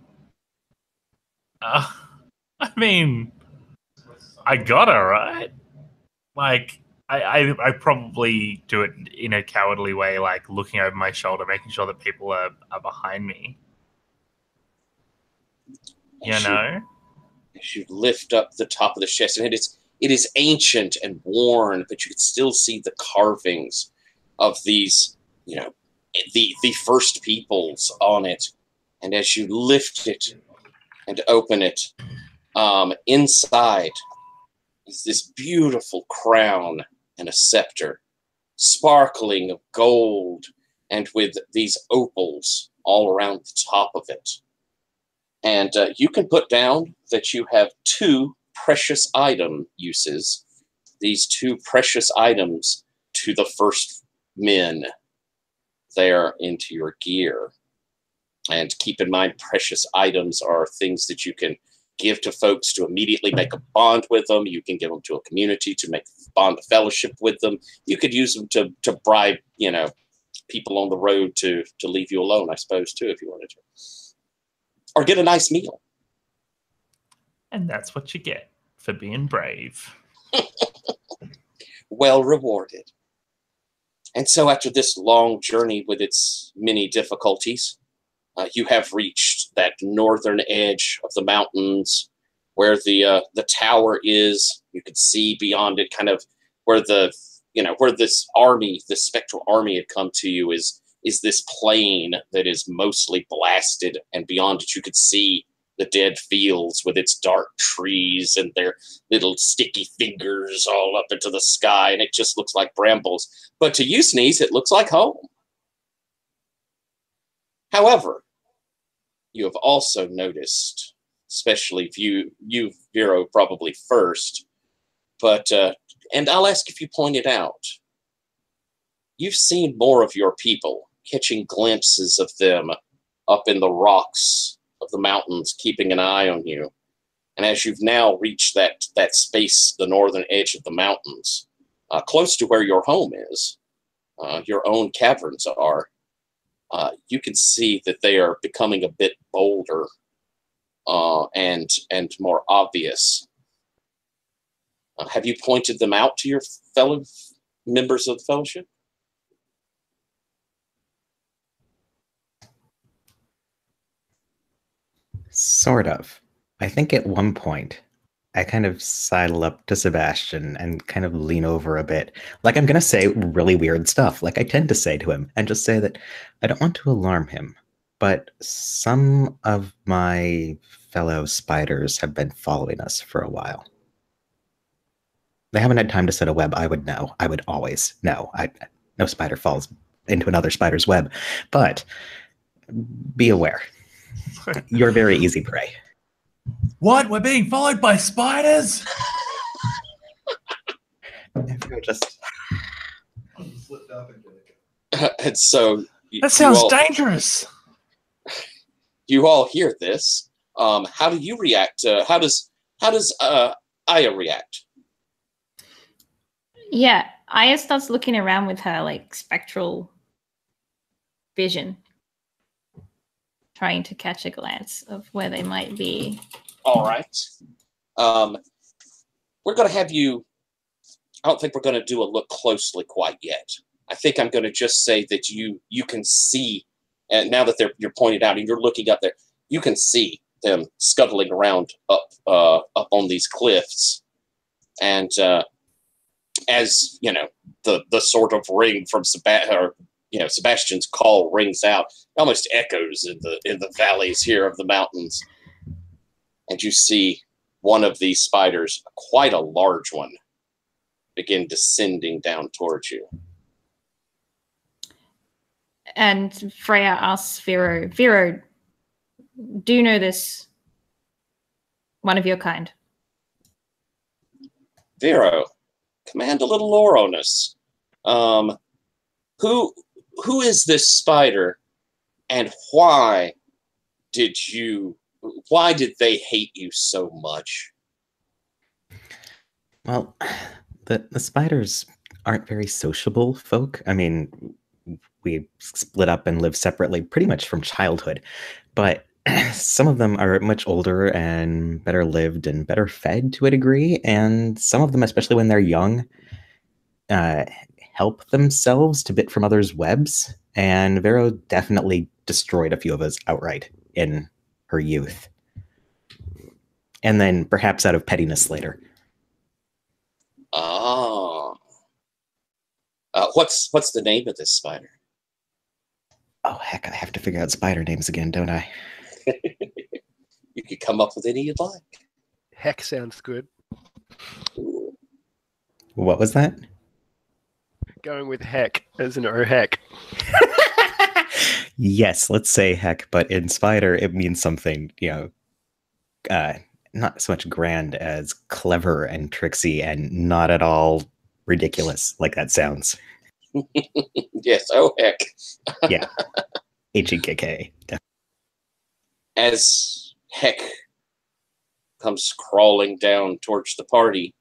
I got her, right? Like, I probably do it in a cowardly way, like looking over my shoulder, making sure that people are behind me. As you lift up the top of the chest, and it is ancient and worn, but you can still see the carvings of these, the first peoples on it. And as you lift it and open it, inside is this beautiful crown and a scepter, sparkling of gold, and with these opals all around the top of it. And you can put down that you have two precious item uses. These two precious items to the first men there into your gear. And keep in mind, precious items are things that you can give to folks to immediately make a bond with them. You can give them to a community to make a bond of fellowship with them. You could use them to bribe, people on the road to leave you alone, I suppose, too, if you wanted to. Or get a nice meal. And that's what you get for being brave. Well rewarded. And so after this long journey with its many difficulties, you have reached that northern edge of the mountains where the tower is. You can see beyond it kind of where where this army, this spectral army had come to you is this plain that is mostly blasted, and beyond it you could see the dead fields with its dark trees and their little sticky fingers all up into the sky, and it just looks like brambles. But to you, Sneeze, it looks like home. However, you have also noticed, especially you, Vero, probably first, but, and I'll ask if you point it out, you've seen more of your people, catching glimpses of them up in the rocks of the mountains, keeping an eye on you. And as you've now reached that space, the northern edge of the mountains, close to where your home is, your own caverns are, you can see that they are becoming a bit bolder and more obvious. Have you pointed them out to your fellow members of the Fellowship? Sort of. I think at one point, I kind of sidle up to Sebastian and kind of lean over a bit. Like I'm going to say really weird stuff, like I tend to say to him, and just say that I don't want to alarm him, but some of my fellow spiders have been following us for a while. They haven't had time to set a web. I would know. I would always know. No spider falls into another spider's web, but be aware. You're very easy prey. What? We're being followed by spiders? Just and so that sounds dangerous. You all hear this. How do you react? How does Aya react? Yeah, Aya starts looking around with her like spectral vision, trying to catch a glance of where they might be. All right. We're going to have you... I don't think we're going to do a look closely quite yet. I think I'm going to just say that you can see, and now that you're pointed out and you're looking up there, you can see them scuttling around up on these cliffs. And as, the sort of ring from Sebastian's call rings out, it almost echoes in the valleys here of the mountains. And you see one of these spiders, quite a large one, begin descending down towards you. And Freya asks Vero, do you know this one of your kind? Vero, command a little lore on us. Who is this spider, and why did they hate you so much? Well, the spiders aren't very sociable folk. I mean, we split up and live separately pretty much from childhood, but some of them are much older and better lived and better fed to a degree, and some of them, especially when they're young, help themselves to bit from others' webs, and Vero definitely destroyed a few of us outright in her youth. And then perhaps out of pettiness later. Oh. What's the name of this spider? Oh, heck, I have to figure out spider names again, don't I? You could come up with any you'd like. Heck sounds good. Ooh. What was that? Going with heck as an oh heck. Yes, let's say heck, but in spider it means something, not so much grand as clever and tricksy and not at all ridiculous like that sounds. Yes, oh heck. Yeah. HEKK. as Heck comes crawling down towards the party,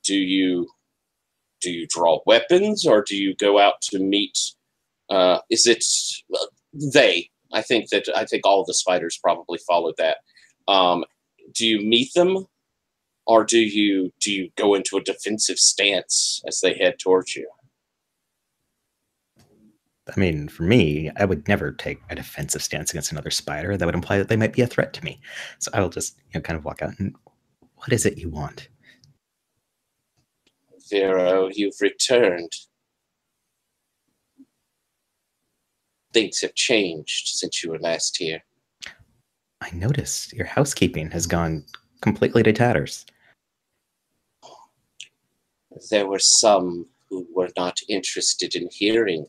do you draw weapons, or do you go out to meet? Is it they? I think all the spiders probably followed that. Do you meet them, or do you go into a defensive stance as they head towards you? I mean, for me, I would never take a defensive stance against another spider. That would imply that they might be a threat to me. So I will just, kind of walk out and, what is it you want? Vero, you've returned. Things have changed since you were last here. I noticed your housekeeping has gone completely to tatters. There were some who were not interested in hearing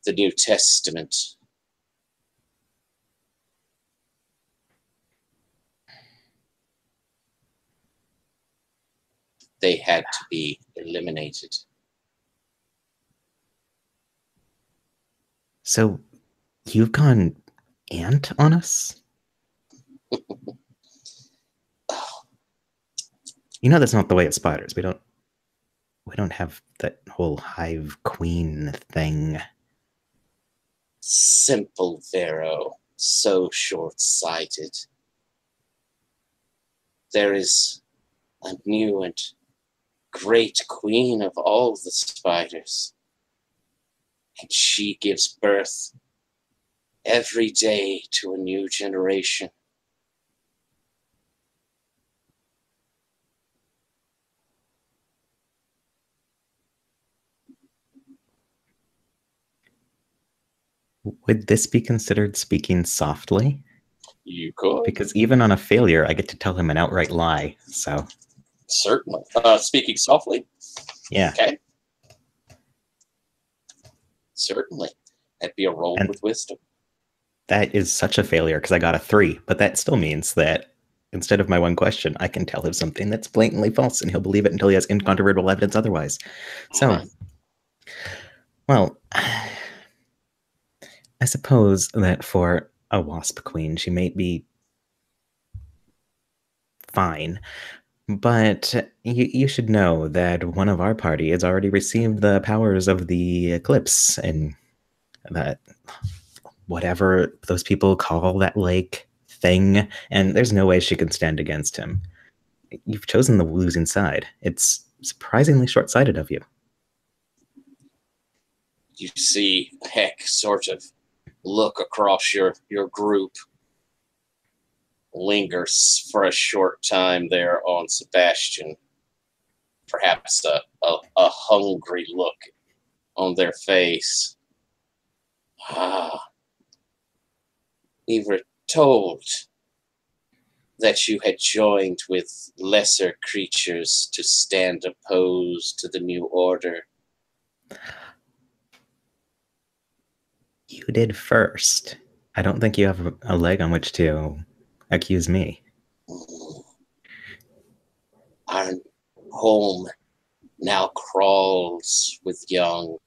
the New Testament. They had to be eliminated. So, you've gone ant on us? That's not the way of spiders. We don't have that whole hive queen thing. Simple, Vero. So short-sighted. There is a new and great queen of all the spiders. And she gives birth every day to a new generation. Would this be considered speaking softly? You could. Because even on a failure, I get to tell him an outright lie, so... Certainly. Speaking softly? Yeah. Okay. Certainly. That'd be a roll with wisdom. That is such a failure, because I got a 3, but that still means that instead of my one question, I can tell him something that's blatantly false, and he'll believe it until he has incontrovertible evidence otherwise. So, well... I suppose that for a wasp queen, she may be fine, but you should know that one of our party has already received the powers of the eclipse, and that whatever those people call that thing, and there's no way she can stand against him. You've chosen the losing side. It's surprisingly short-sighted of you. You see Heck sort of look across your group, lingers for a short time there on Sebastian, perhaps a hungry look on their face. We were told that you had joined with lesser creatures to stand opposed to the new order. You did first. I don't think you have a leg on which to accuse me. Our home now crawls with young.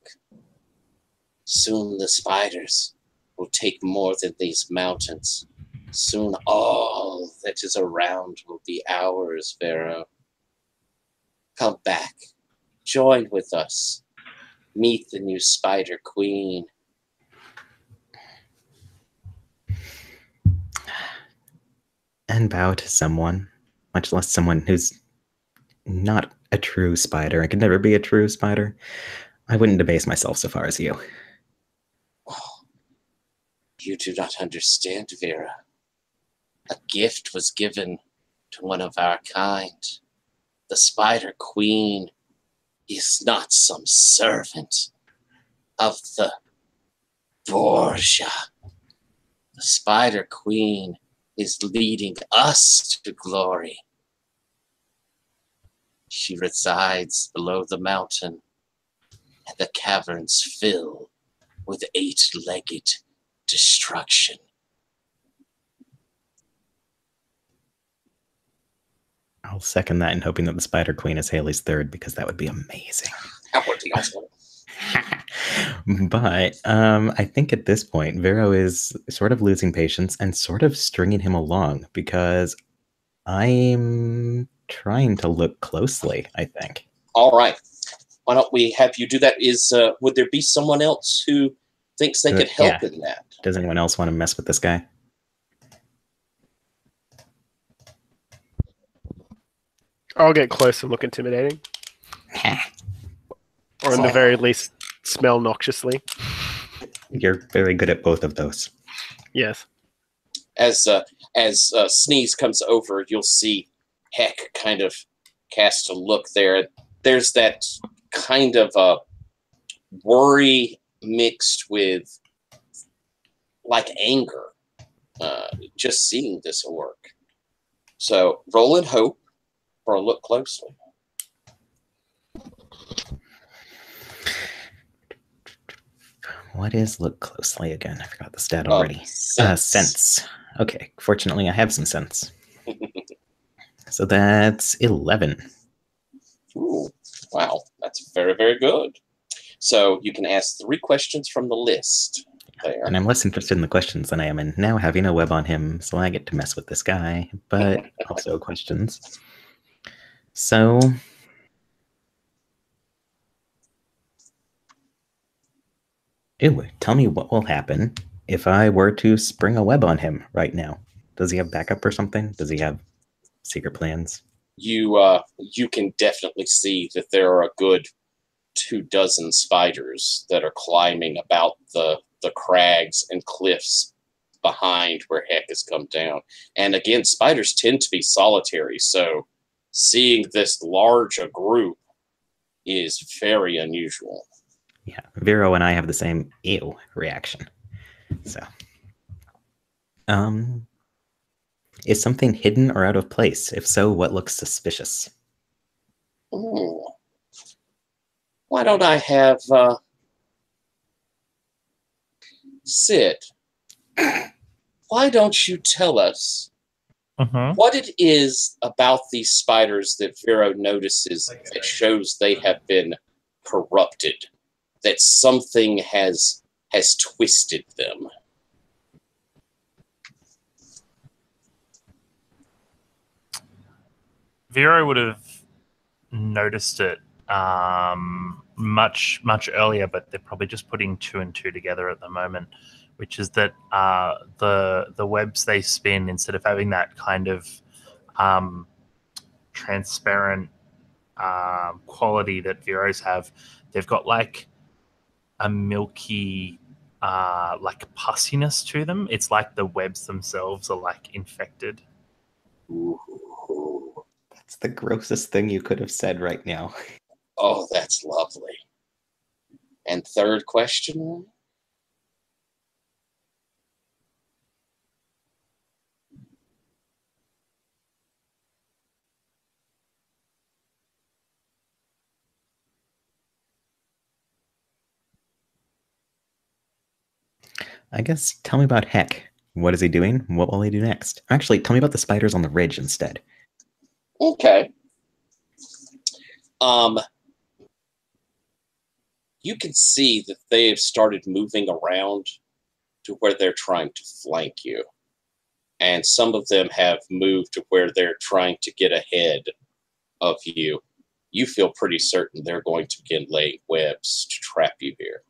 Soon the spiders will take more than these mountains. Soon all that is around will be ours, Vero. Come back. Join with us. Meet the new spider queen. And bow to someone, much less someone who's not a true spider and can never be a true spider. I wouldn't debase myself so far as you. Oh, you do not understand, Vera. A gift was given to one of our kind. The Spider Queen is not some servant of the Borgia. The Spider Queen is leading us to glory. She resides below the mountain, and the caverns fill with 8-legged destruction. I'll second that in hoping that the Spider Queen is Haley's third, because that would be amazing. That would be awesome. But I think at this point, Vero is sort of losing patience and sort of stringing him along because I'm trying to look closely, I think. All right. Why don't we have you do that? Would there be someone else who thinks they could help Yeah. in that? Does anyone else want to mess with this guy? I'll get close and look intimidating. Or in the very least, smell noxiously. You're very good at both of those. Yes. As Sneeze comes over, you'll see Heck kind of cast a look there. There's that kind of worry mixed with like anger, just seeing this work. So roll in hope for a look closely. What is look closely again? I forgot the stat already. Sense. Sense. Okay, fortunately I have some sense. So that's 11. Ooh, wow, that's very, very good. So you can ask 3 questions from the list there. And I'm less interested in the questions than I am in now having a web on him, so I get to mess with this guy, but also questions. So... Ew, tell me what will happen if I were to spring a web on him right now. Does he have backup or something? Does he have secret plans? You can definitely see that there are a good 24 spiders that are climbing about the crags and cliffs behind where Heck has come down. And again, spiders tend to be solitary, so seeing this large a group is very unusual. Yeah, Vero and I have the same ew reaction. So, is something hidden or out of place? If so, what looks suspicious? Ooh. Why don't I have Sid? Why don't you tell us what it is about these spiders that Vero notices that shows they have been corrupted, that something has twisted them? Vero would have noticed it much earlier, but they're probably just putting 2 and 2 together at the moment, which is that the webs they spin, instead of having that kind of transparent quality that Veros have, they've got like a milky like pussiness to them. It's like the webs themselves are like infected. Ooh. That's the grossest thing you could have said right now. Oh, that's lovely. And third question? I guess tell me about Heck. What is he doing? What will he do next? Actually, tell me about the spiders on the ridge instead. Okay. You can see that they have started moving around to where they're trying to flank you. And some of them have moved to where they're trying to get ahead of you. You feel pretty certain they're going to begin laying webs to trap you here.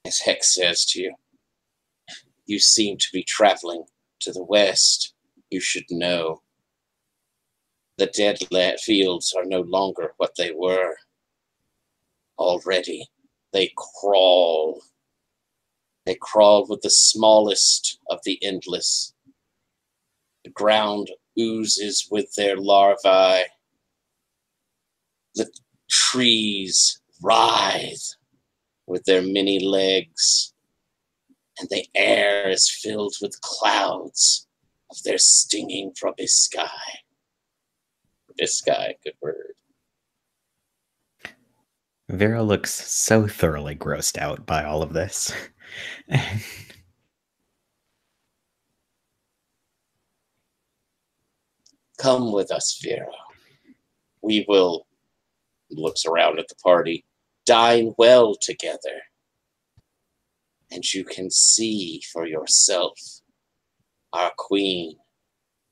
As Heck says to you, you seem to be traveling to the west. You should know. The dead fields are no longer what they were. Already, they crawl. They crawl with the smallest of the endless. The ground oozes with their larvae. The trees writhe with their many legs. And the air is filled with clouds of their stinging proboscis. Proboscis, good word. Vera looks so thoroughly grossed out by all of this. Come with us, Vera. We will, looks around at the party, dine well together. And you can see for yourself our queen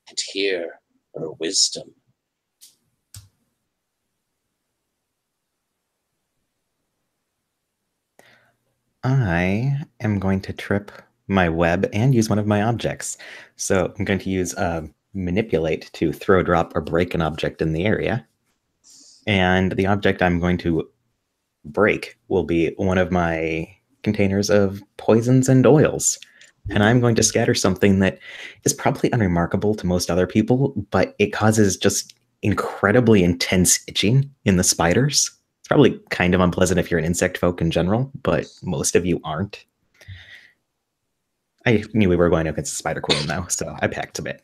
and hear her wisdom. I am going to trip my web and use one of my objects. So I'm going to use manipulate to throw, drop, or break an object in the area. And the object I'm going to break will be one of my containers of poisons and oils. And I'm going to scatter something that is probably unremarkable to most other people, but it causes just incredibly intense itching in the spiders. It's probably kind of unpleasant if you're an insect folk in general, but most of you aren't. I knew we were going up against the Spider Queen, though, so I packed a bit.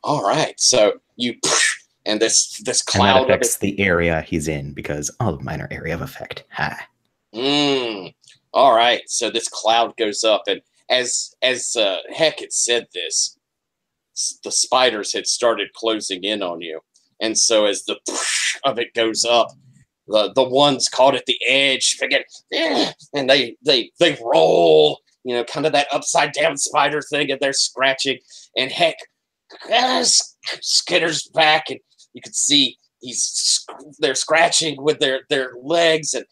All right, so you... And this cloud... And that affects the area he's in, because all of mine are area of effect. Ha. All right, so this cloud goes up, and as Heck had said this, the spiders had started closing in on you. And so as the of it goes up, the ones caught at the edge forget, and they roll, you know, kind of that upside down spider thing, and they're scratching, and Heck skitters back, and you can see they're scratching with their legs, and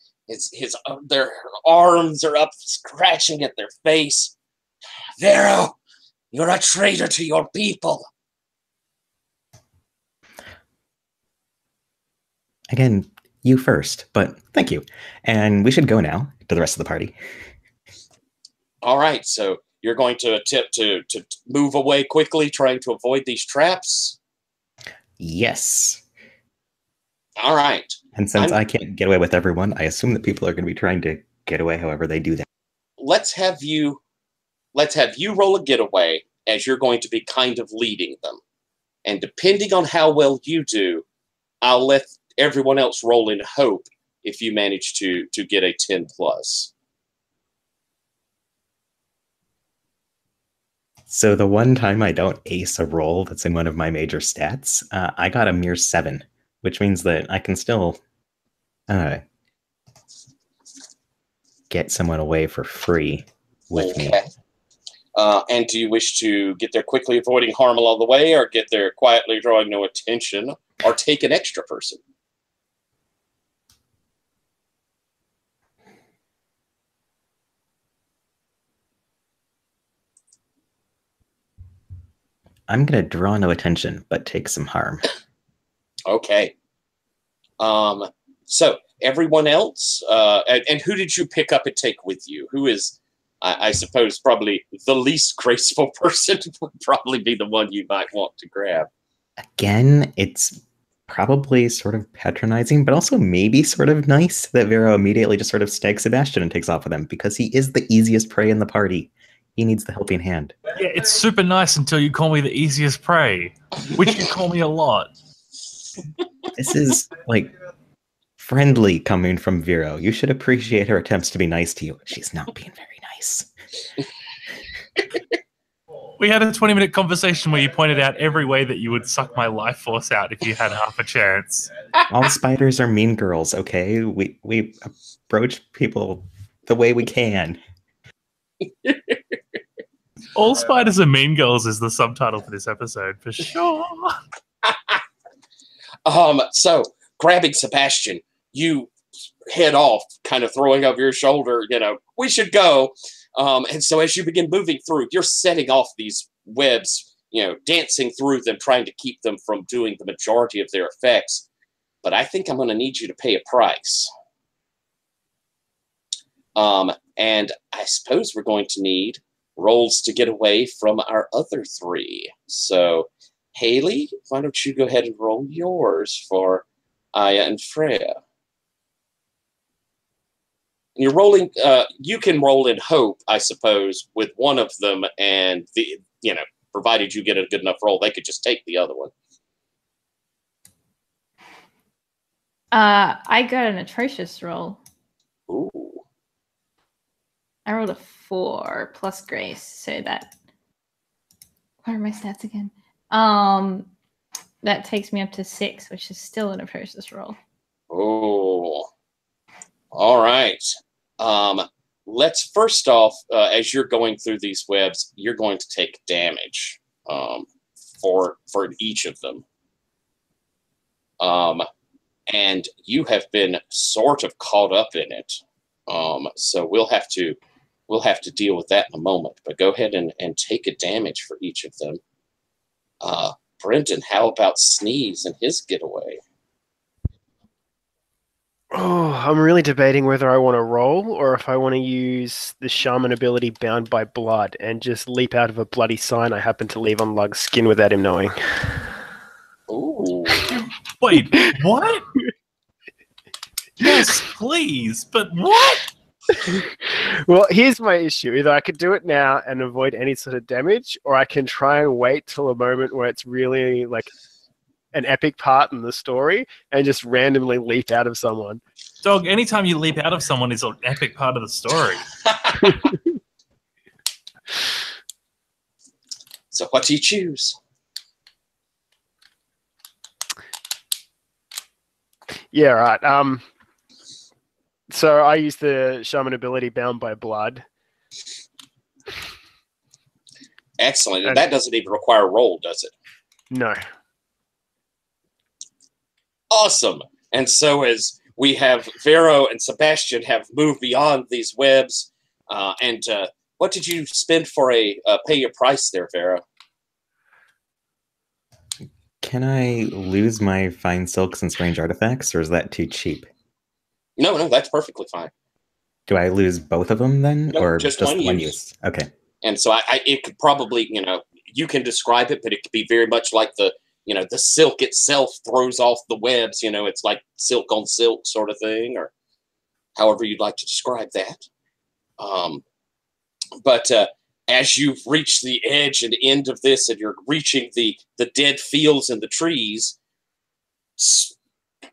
their arms are up scratching at their face. Vero, you're a traitor to your people. Again, you first, but thank you. And we should go now to the rest of the party. All right, so you're going to attempt to move away quickly, trying to avoid these traps? Yes. All right. And since I can't get away with everyone, I assume that people are going to be trying to get away however they do that. Let's have you roll a getaway, as you're going to be kind of leading them. And depending on how well you do, I'll let everyone else roll in hope if you manage to get a 10+. So the one time I don't ace a roll that's in one of my major stats, I got a mere 7, which means that I can still get someone away for free with me. And do you wish to get there quickly, avoiding harm along the way, or get there quietly, drawing no attention, or take an extra person? I'm going to draw no attention, but take some harm. Okay. So everyone else, and who did you pick up and take with you? Who is, I suppose, probably the least graceful person would probably be the one you might want to grab. Again, it's probably sort of patronizing, but also maybe sort of nice that Vero immediately just sort of stags Sebastian and takes off with him, because he is the easiest prey in the party. He needs the helping hand. Yeah, it's super nice until you call me the easiest prey, which you call me a lot. This is, like, friendly coming from Vero. You should appreciate her attempts to be nice to you. She's not being very nice. We had a 20-minute conversation where you pointed out every way that you would suck my life force out if you had half a chance. All spiders are mean girls, okay? We approach people the way we can. All spiders are mean girls is the subtitle for this episode, for sure. So, grabbing Sebastian, you head off, kind of throwing over your shoulder, you know, we should go. And so as you begin moving through, you're setting off these webs, you know, dancing through them, trying to keep them from doing the majority of their effects. But I think I'm going to need you to pay a price. And I suppose we're going to need rolls to get away from our other 3. So, Haley, why don't you go ahead and roll yours for Aya and Freya? You're rolling. You can roll in hope, I suppose, with one of them, and provided you get a good enough roll, they could just take the other one. I got an atrocious roll. Ooh. I rolled a 4 plus grace, so that. What are my stats again? That takes me up to 6, which is still an atrocious roll. Oh, all right. Let's first off, as you're going through these webs, you're going to take damage for each of them. And you have been sort of caught up in it. So we'll have to deal with that in a moment. But go ahead and take a damage for each of them. Brendan, how about Sneeze and his getaway? Oh, I'm really debating whether I want to roll or if I want to use the shaman ability Bound by Blood and just leap out of a bloody sign I happen to leave on Lug's skin without him knowing. Ooh. Wait, what? Yes, please, but what? Well, here's my issue. Either I could do it now and avoid any sort of damage, or I can try and wait till a moment where it's really like an epic part in the story and just randomly leap out of someone. Dog, anytime you leap out of someone is an epic part of the story. So what do you choose? Yeah, right. So I use the shaman ability Bound by Blood. Excellent. And that doesn't even require a roll, does it? No. Awesome. And so as we have Vero and Sebastian have moved beyond these webs, and what did you spend for a pay your price there, Vero? Can I lose my fine silks and strange artifacts, or is that too cheap? No, that's perfectly fine. Do I lose both of them then, No, or just one one use? Okay. And so it could probably, you can describe it, but it could be very much like the silk itself throws off the webs. It's like silk on silk sort of thing, or however you'd like to describe that. But as you've reached the edge and end of this, and you're reaching the dead fields and the trees,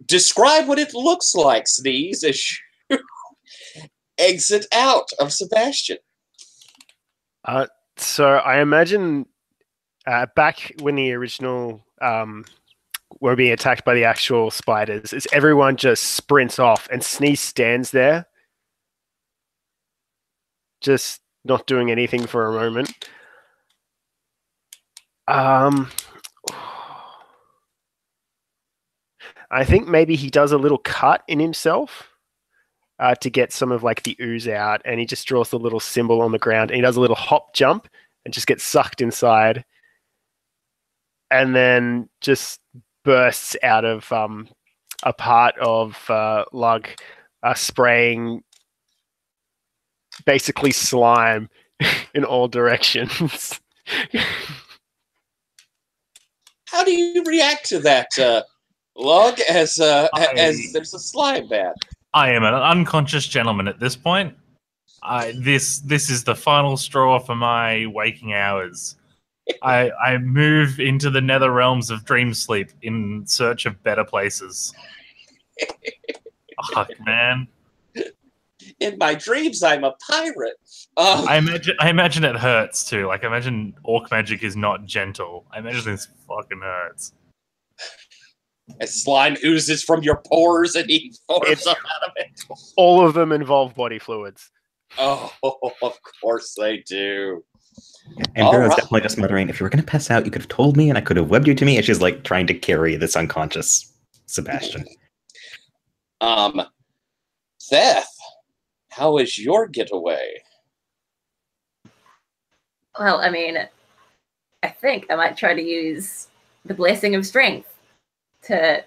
describe what it looks like, Sneeze, as you exit out of Sebastian. So I imagine back when the original were being attacked by the actual spiders, is everyone just sprints off and Sneeze stands there, just not doing anything for a moment. I think maybe he does a little cut in himself to get some of like the ooze out, and he just draws the little symbol on the ground, and he does a little hop jump and just gets sucked inside, and then just bursts out of a part of Lug spraying basically slime in all directions. How do you react to that, Lug, as there's a slime bat? I am an unconscious gentleman at this point. This is the final straw for my waking hours. I move into the nether realms of dream sleep in search of better places. Fuck, man. In my dreams, I'm a pirate. I imagine it hurts too. Like, I imagine orc magic is not gentle. I imagine this fucking hurts. As slime oozes from your pores and he forms up out of it. All of them involve body fluids. Oh, of course they do. And Vero's definitely just muttering, if you were going to pass out, you could have told me and I could have webbed you to me. And she's like trying to carry this unconscious Sebastian. Seth, how is your getaway? Well, I mean, I think I might try to use the Blessing of Strength to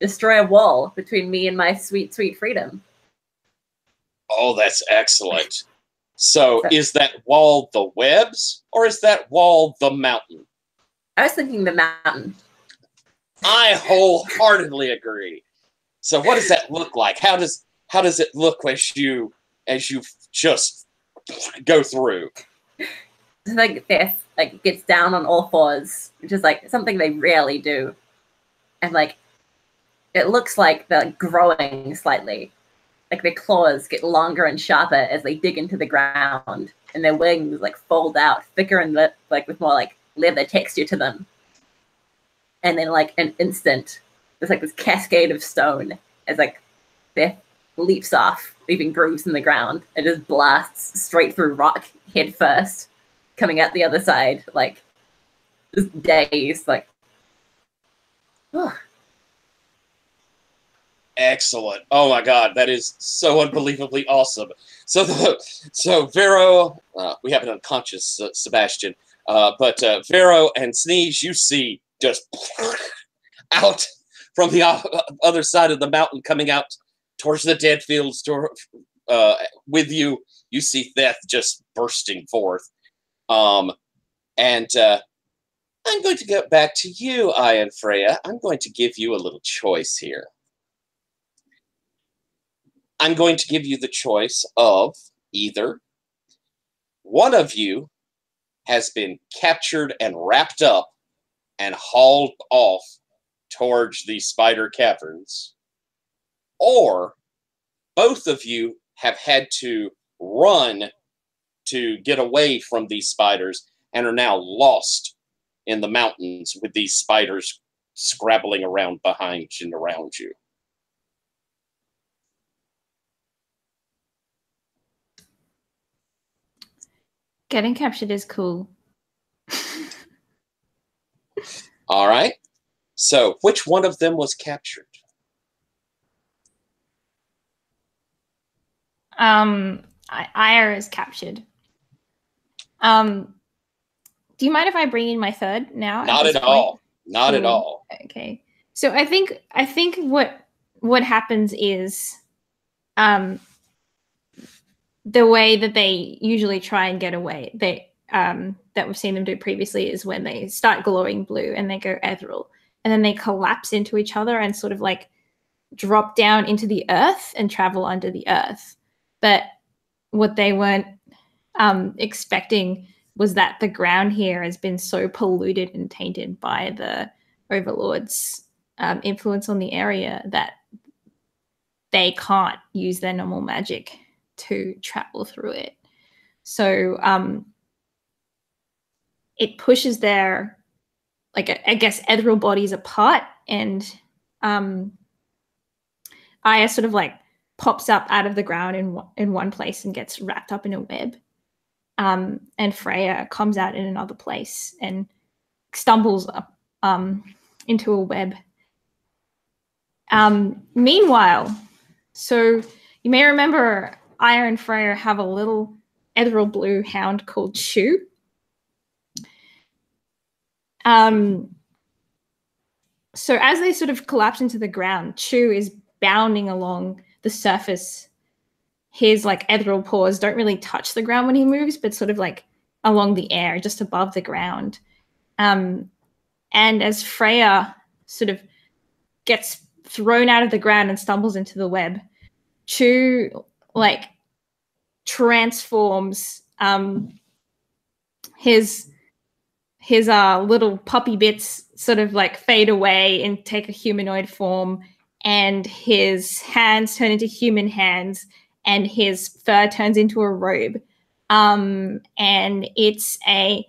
destroy a wall between me and my sweet, sweet freedom. Oh, that's excellent. So is that wall the webs, or is that wall the mountain? I was thinking the mountain. I wholeheartedly agree. So what does that look like? How does it look as you just go through? It's like Beth gets down on all fours, which is like something they rarely do. And like it looks like they're growing slightly. Like their claws get longer and sharper as they dig into the ground, and their wings like fold out thicker and with more like leather texture to them. and then like an instant, there's like this cascade of stone as like Beth leaps off, leaving grooves in the ground, and just blasts straight through rock head first, coming out the other side, like just dazed, like. Ugh. Excellent. Oh my God, that is so unbelievably awesome. So Vero, we have an unconscious Sebastian, but Vero and Sneeze, you see just out from the other side of the mountain, coming out towards the dead fields. With you, you see Theth just bursting forth. And I'm going to get back to you, Aya and Freya. I'm going to give you a little choice here. I'm going to give you the choice of either one of you has been captured and wrapped up and hauled off towards the spider caverns, or both of you have had to run to get away from these spiders and are now lost in the mountains with these spiders scrabbling around behind and around you. Getting captured is cool. All right. So, which one of them was captured? Aya is captured. Do you mind if I bring in my third now? Not at all. Not at all. Okay. So I think what happens is the way that they usually try and get away, that we've seen them do previously, is when they start glowing blue and they go ethereal, and then they collapse into each other and sort of like drop down into the earth and travel under the earth. But what they weren't expecting was that the ground here has been so polluted and tainted by the Overlord's influence on the area that they can't use their normal magic to travel through it. So it pushes their, like, I guess, ethereal bodies apart, and Aya sort of like pops up out of the ground in one place and gets wrapped up in a web. And Freya comes out in another place and stumbles up into a web. Meanwhile, so you may remember Aya and Freya have a little ethereal blue hound called Chew. So as they sort of collapse into the ground, Chew is bounding along the surface. His like ethereal paws don't really touch the ground when he moves, but sort of like along the air, just above the ground. And as Freya sort of gets thrown out of the ground and stumbles into the web, Chew like transforms his little puppy bits sort of like fade away and take a humanoid form, and his hands turn into human hands, and his fur turns into a robe. And it's a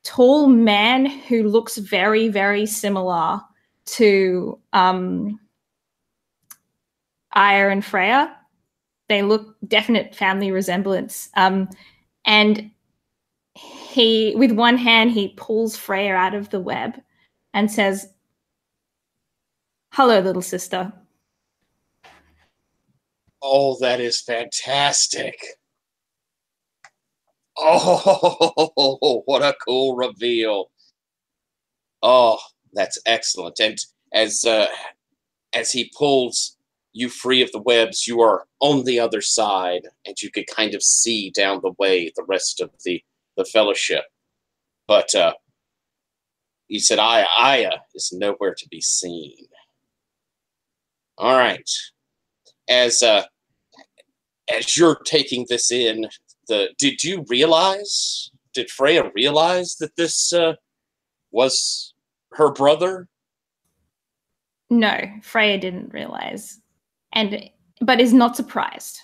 tall man who looks very, very similar to Aya and Freya. They look definite family resemblance. And he, with one hand, he pulls Freya out of the web and says, "Hello, little sister." Oh, that is fantastic. Oh, what a cool reveal. Oh, that's excellent. And as he pulls you free of the webs, you are on the other side, and you could kind of see down the way the rest of the fellowship. But he said, Aya is nowhere to be seen. All right. As you're taking this in, did Freya realize that this was her brother? No, Freya didn't realize, but is not surprised.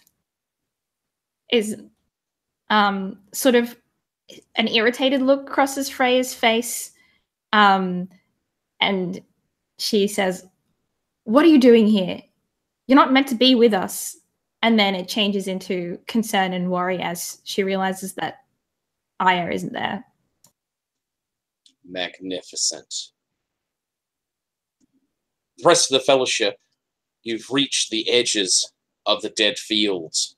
Is sort of an irritated look crosses Freya's face, And she says, "What are you doing here? You're not meant to be with us." And then it changes into concern and worry as she realizes that Aya isn't there. Magnificent. The rest of the Fellowship, you've reached the edges of the dead fields,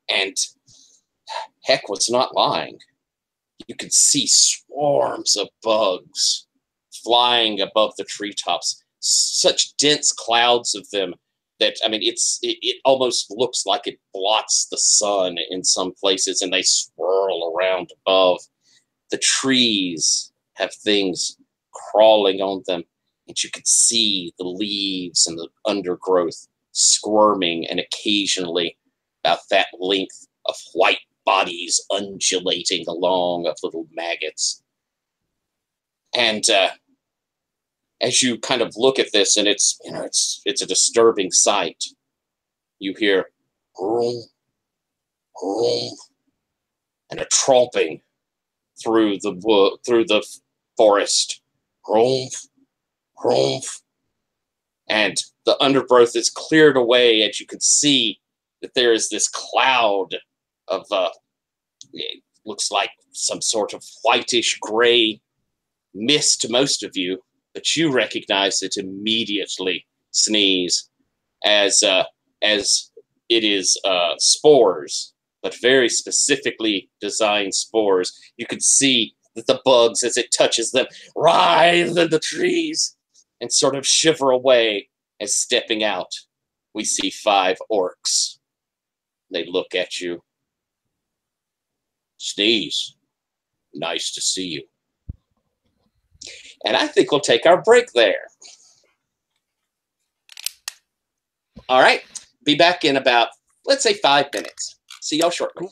and Heck was not lying. You could see swarms of bugs flying above the treetops, such dense clouds of them that, I mean, it almost looks like it blots the sun in some places, and they swirl around above. The trees have things crawling on them, and you could see the leaves and the undergrowth squirming, and occasionally about that length of white bodies undulating along of little maggots. And as you kind of look at this, and it's a disturbing sight, you hear vroom, vroom, and a tromping through the forest, vroom, vroom, and the undergrowth is cleared away, and you can see that there is this cloud of it looks like some sort of whitish gray mist to most of you, but you recognize it immediately, Sneeze, as it is spores, but very specifically designed spores. You can see that the bugs, as it touches them, writhe in the trees and sort of shiver away as stepping out. We see 5 orcs. They look at you. Sneeze, nice to see you. And I think we'll take our break there. All right. Be back in about, let's say, 5 minutes. See y'all shortly.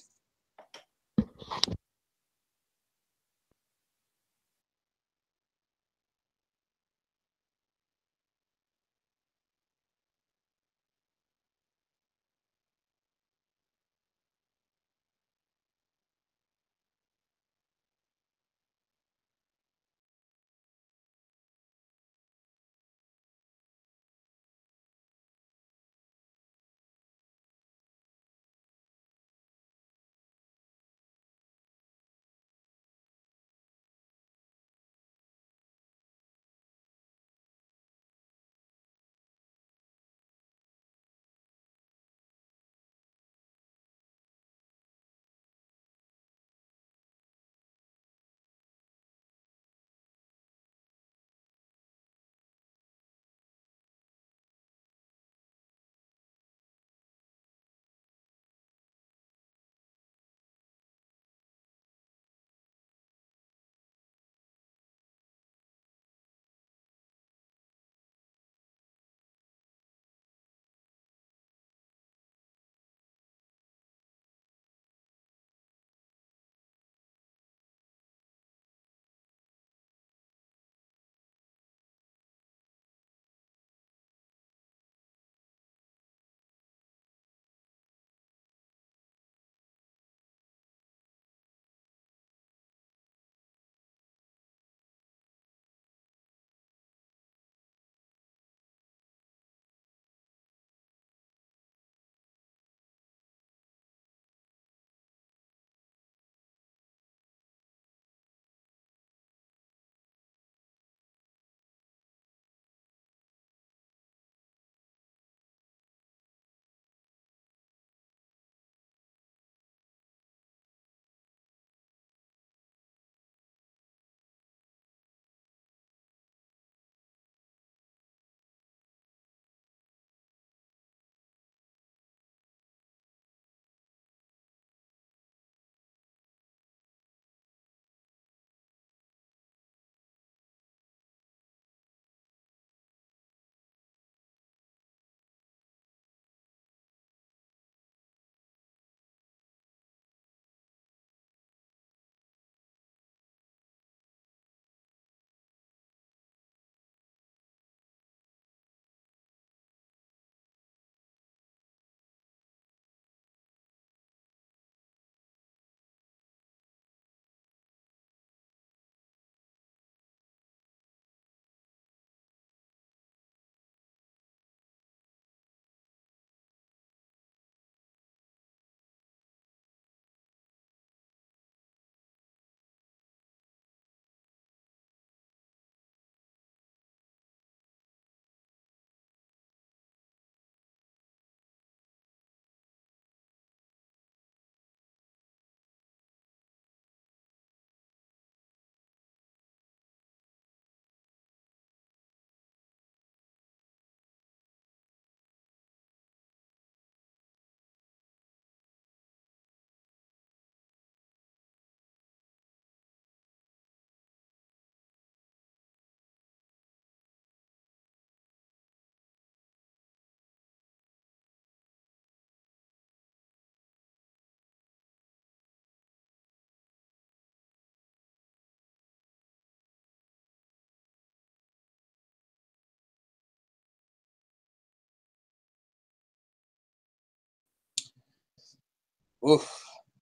Oof,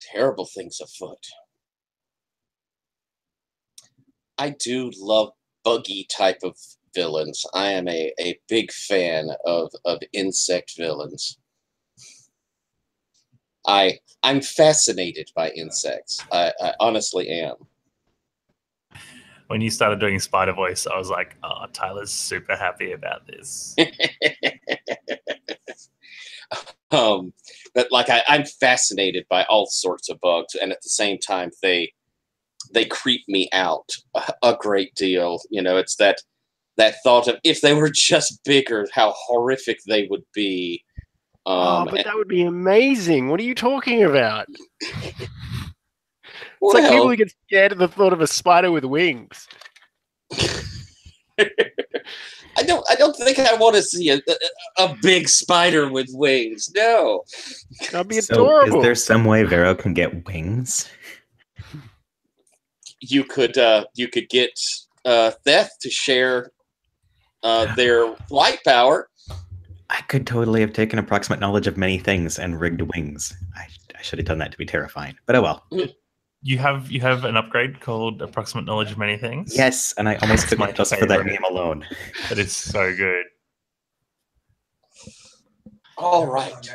terrible things afoot. I do love buggy type of villains. I am a big fan of insect villains. I'm fascinated by insects. I honestly am. When you started doing spider voice, I was like, oh, Tyler's super happy about this. But like I'm fascinated by all sorts of bugs, and at the same time they creep me out a great deal. You know, it's that thought of if they were just bigger, how horrific they would be. But that would be amazing. What are you talking about? Well, It's like people who get scared at the thought of a spider with wings. I don't think I want to see a big spider with wings. No. That'd be So adorable. is there some way Vero can get wings? You could get Theft to share their flight power. I could totally have taken approximate knowledge of many things and rigged wings. I should have done that to be terrifying, but oh well. You have an upgrade called Approximate Knowledge of Many Things? Yes, and I almost took it just for that name alone. That is so good. All right.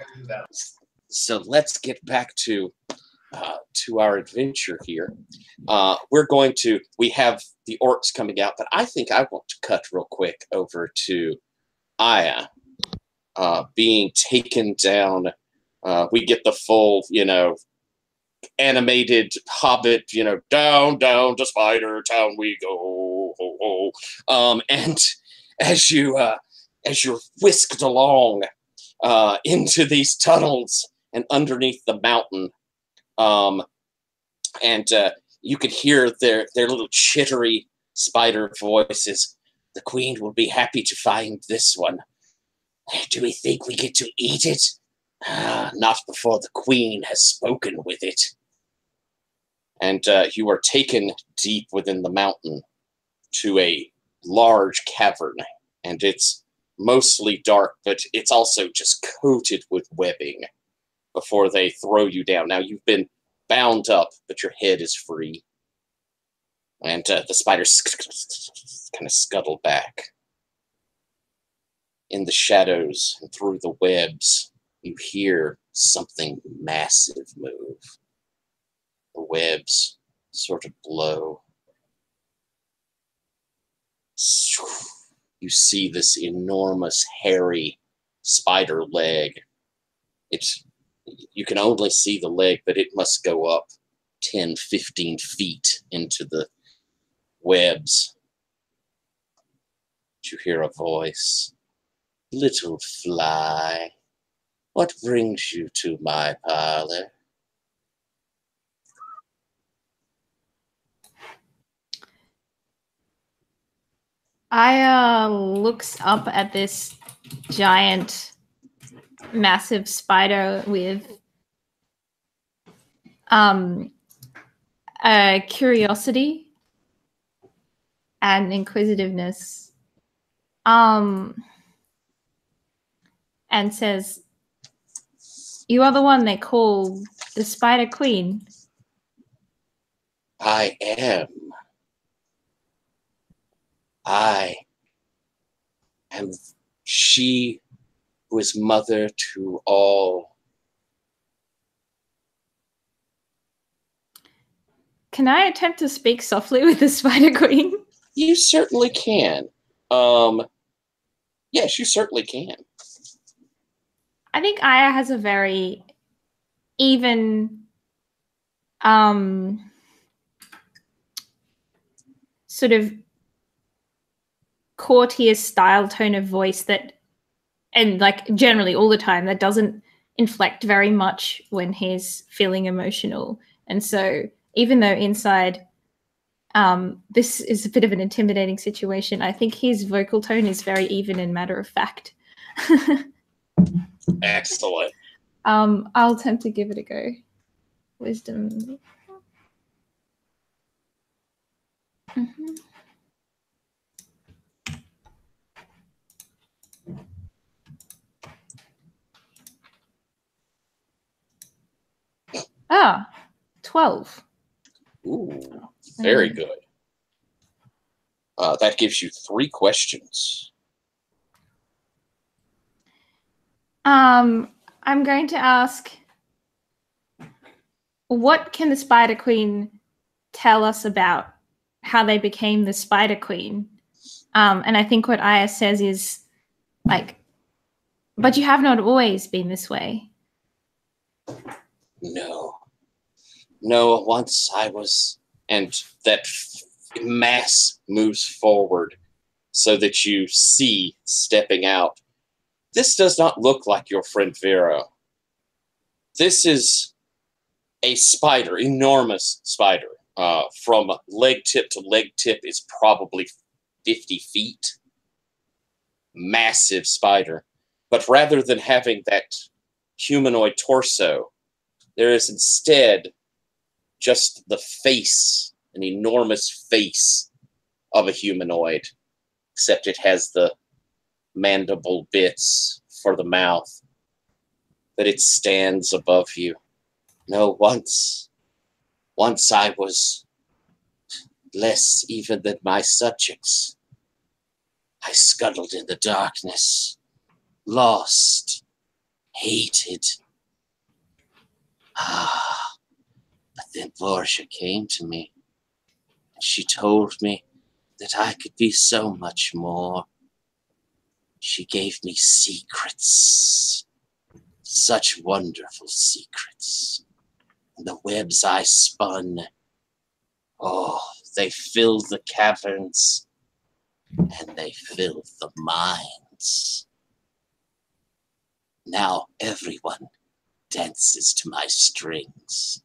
So let's get back to our adventure here. We have the orcs coming out, but I think I want to cut real quick over to Aya being taken down. We get the full, animated Hobbit, down to Spider Town we go. And as you're whisked along into these tunnels and underneath the mountain, and you could hear their little chittery spider voices. The queen will be happy to find this one. Do we think we get to eat it? Not before the queen has spoken with it. And you are taken deep within the mountain to a large cavern, and it's mostly dark, but it's also just coated with webbing before they throw you down. Now, you've been bound up, but your head is free. And the spiders kind of scuttle back. In the shadows and through the webs, you hear something massive move. The webs sort of blow. You see this enormous, hairy spider leg. You can only see the leg, but it must go up 10, 15 feet into the webs. You hear a voice. Little fly, what brings you to my parlor? Aya looks up at this giant, massive spider with curiosity and inquisitiveness, and says, "You are the one they call the Spider Queen." I am. I am she who is mother to all. Can I attempt to speak softly with the Spider Queen? You certainly can. Yes, you certainly can. I think Aya has a very even sort of courtier style tone of voice that, and like generally all the time, that doesn't inflect very much when he's feeling emotional. And so even though inside this is a bit of an intimidating situation, I think his vocal tone is very even and matter of fact. Excellent. I'll attempt to give it a go. Wisdom. Mm-hmm. Ah, 12. Ooh, very Mm. good. That gives you 3 questions. I'm going to ask, what can the Spider Queen tell us about how they became the Spider Queen? And I think what Aya says is, like, but you have not always been this way. No, once I was, and that mass moves forward so that you see stepping out. This does not look like your friend Vera. This is a spider, enormous spider. From leg tip to leg tip is probably 50 feet. Massive spider. But rather than having that humanoid torso, there is instead just the face, an enormous face of a humanoid, except it has the mandible bits for the mouth, that it stands above you. No, once I was less even than my subjects. I scuttled in the darkness, lost, hated. But then Borgia came to me, and she told me that I could be so much more. She gave me secrets, such wonderful secrets. And the webs I spun, oh, they filled the caverns, and they filled the mines. Now everyone dances to my strings.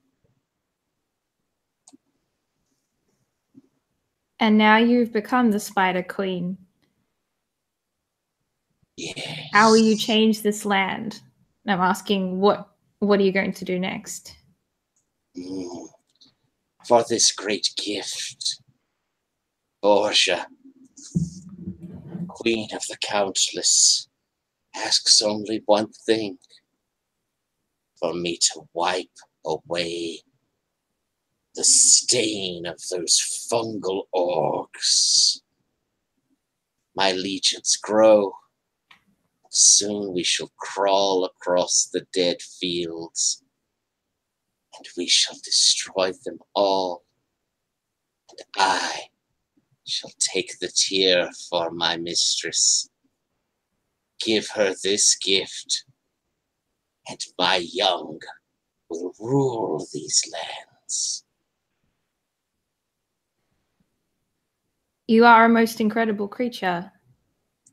And now you've become the Spider Queen. Yes. How will you change this land? And I'm asking, what are you going to do next? For this great gift, Borgia, Queen of the Countless, asks only one thing: for me to wipe away the stain of those fungal orcs. My legions grow. Soon we shall crawl across the dead fields, and we shall destroy them all. And I shall take the tear for my mistress, give her this gift, and my young will rule these lands. You are a most incredible creature.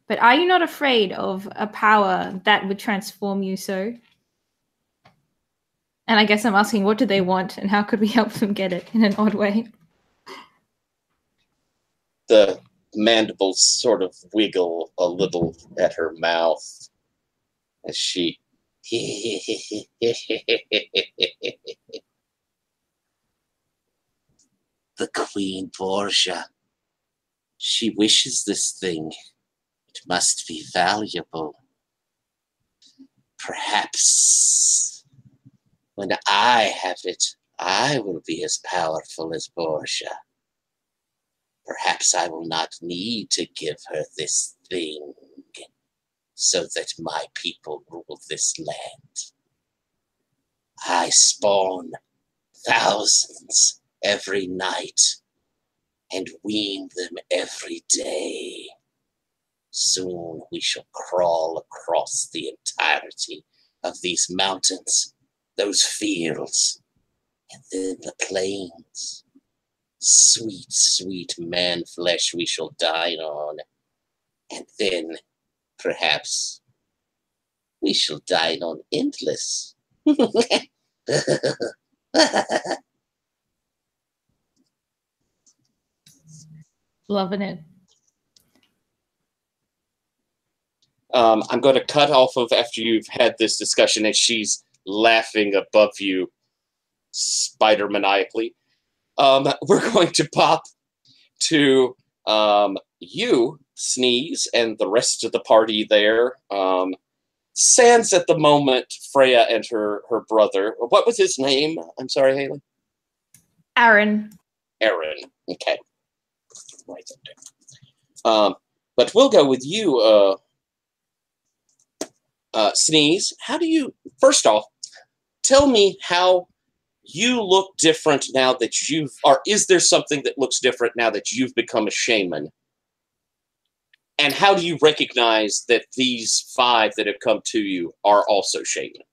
But are you not afraid of a power that would transform you so? And I guess I'm asking, what do they want, and how could we help them get it in an odd way? The mandibles sort of wiggle a little at her mouth as she the Queen Borgia. She wishes this thing. It must be valuable. Perhaps when I have it, I will be as powerful as Borgia. Perhaps I will not need to give her this thing, so that my people rule this land. I spawn thousands every night and wean them every day. Soon we shall crawl across the entirety of these mountains, those fields, and then the plains. Sweet, sweet man flesh we shall dine on, and then, perhaps, we shall dine on endless. Loving it. I'm going to cut off of after you've had this discussion, and she's laughing above you, spider maniacally. We're going to pop to you, Sneeze, and the rest of the party there. Sans at the moment, Freya and her brother. What was his name? I'm sorry, Haley. Aaron. Aaron. Okay. Write that down. But we'll go with you, Sneeze. How do you? First off, tell me how you look different now that you've, or is there something that looks different now that you've become a shaman? And how do you recognize that these 5 that have come to you are also shaman?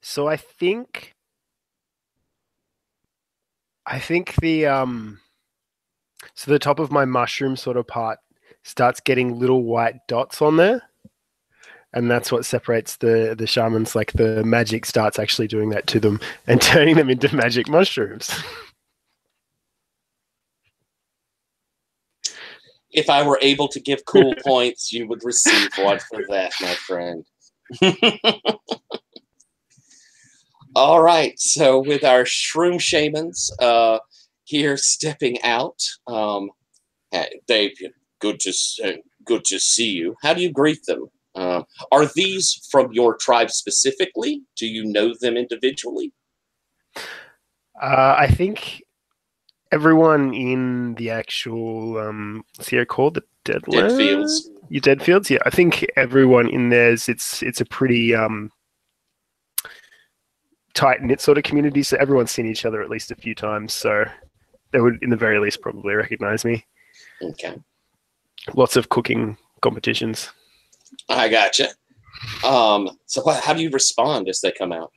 So I think the so the top of my mushroom sort of part starts getting little white dots on there. And that's what separates the shamans. Like the magic starts actually doing that to them and turning them into magic mushrooms. If I were able to give cool points, you would receive one for that, my friend. All right, so with our shroom shamans here stepping out, Dave, good to see you. How do you greet them? Are these from your tribe specifically? Do you know them individually? I think everyone in the actual, what's it called? The Deadfields. Your Deadfields, yeah. I think everyone in there's it's a pretty tight-knit sort of community, so everyone's seen each other at least a few times, so they would, in the very least, probably recognize me. Okay. Lots of cooking competitions. I gotcha. So how do you respond as they come out?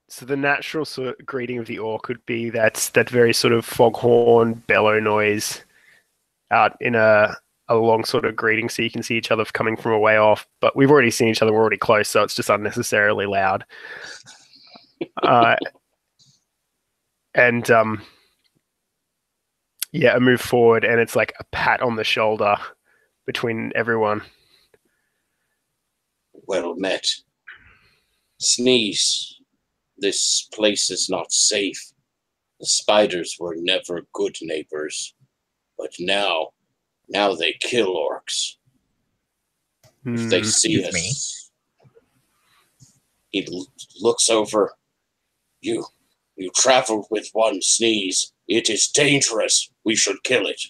So the natural sort of greeting of the orc would be that very sort of foghorn bellow noise out in a long sort of greeting, so you can see each other coming from a way off. But we've already seen each other; we're already close, so it's just unnecessarily loud. Yeah, a move forward, and it's like a pat on the shoulder between everyone. Well met. Sneeze. This place is not safe. The spiders were never good neighbors, but now they kill orcs. If they see us, he looks over. You travel with one, Sneeze. It is dangerous. We should kill it.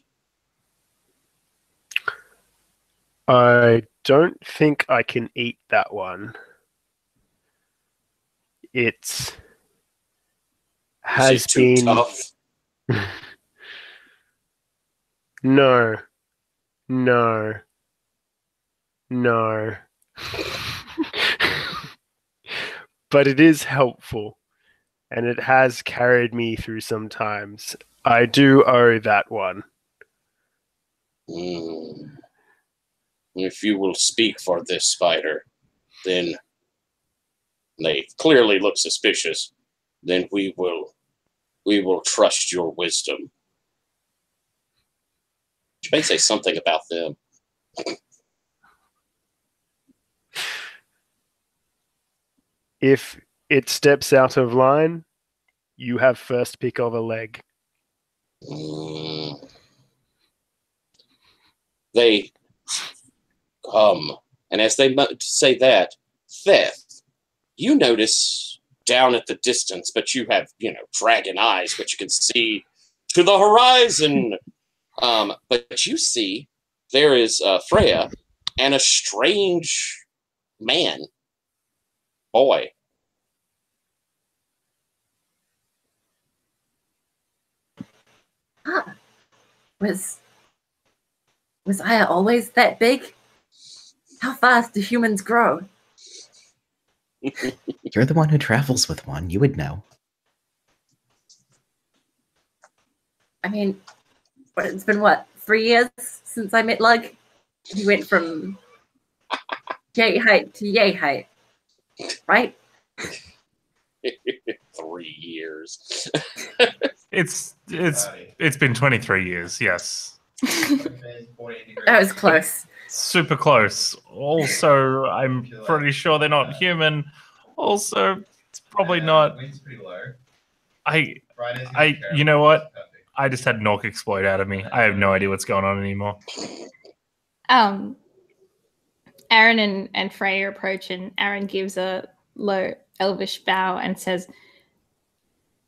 I don't think I can eat that one. It has been tough. No. But it is helpful, and it has carried me through some times. I do owe that one. If you will speak for this spider, then they clearly look suspicious. Then we will trust your wisdom. You may say something about them. If it steps out of line, you have first pick of a leg. They come, and as they say that, Theth, you notice down at the distance, but you have, dragon eyes, which you can see to the horizon. But you see there is Freya and a strange boy. Was Aya always that big? How fast do humans grow? You're the one who travels with one. You would know. I mean, it's been, 3 years since I met Lug? He went from yay height to yay height, right? 3 years. It's been 23 years, yes. That was close. Super close. Also, I'm pretty sure they're not human. Also, it's probably not. Wind's pretty low. You know what? I just had an orc explode out of me. I have no idea what's going on anymore. Aaron and Freya approach, and Aaron gives a low elvish bow and says,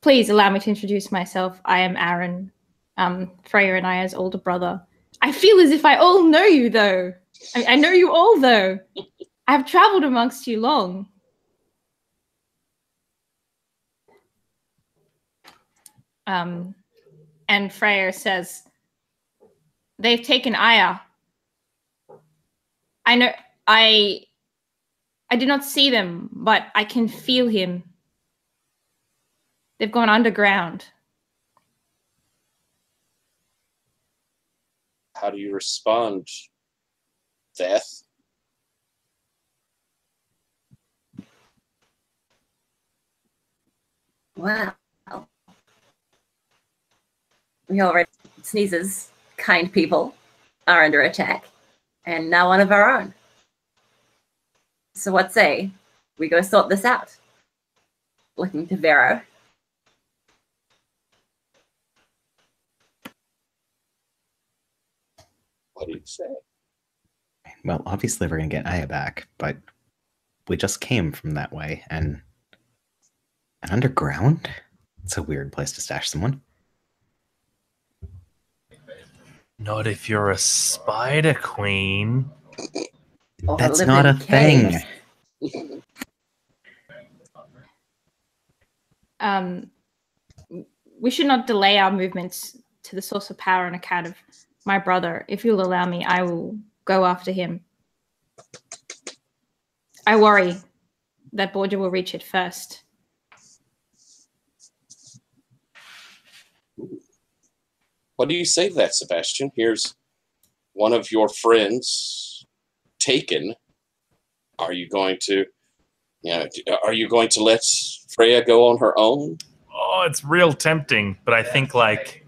"Please allow me to introduce myself. I am Aaron, Freya and I's older brother. I feel as if I all know you, though. I know you all, though. I have traveled amongst you long." And Freya says, "They've taken Aya. I know I did not see them, but I can feel him. They've gone underground." How do you respond, Death? Wow. We already Sneezes, kind people, are under attack, and now one of our own. So what say we go sort this out? Looking to Vero. What do you say? Well, obviously we're going to get Aya back, but we just came from that way, and underground? It's a weird place to stash someone. Not if you're a spider queen. Or That's live not in a thing. caves. We should not delay our movements to the source of power on account of my brother. If you'll allow me, I will go after him. I worry that Borgia will reach it first. What do you say to that, Sebastian? Here's one of your friends taken. Are you going to, are you going to let Freya go on her own? Oh, it's real tempting, but I think like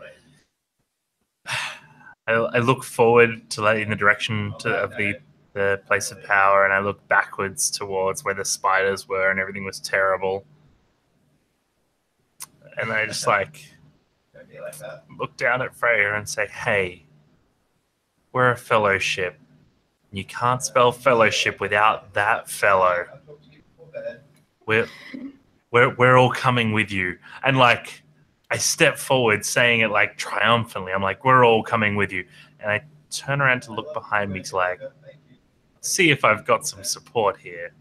I look forward to in the direction of the place of power, and I look backwards towards where the spiders were, and everything was terrible. And I just look down at Freya and say, "Hey, we're a fellowship. You can't spell fellowship without that fellow. We're all coming with you." And I step forward saying it triumphantly. I'm like, "We're all coming with you." And I turn around to look behind me to see if I've got some support here.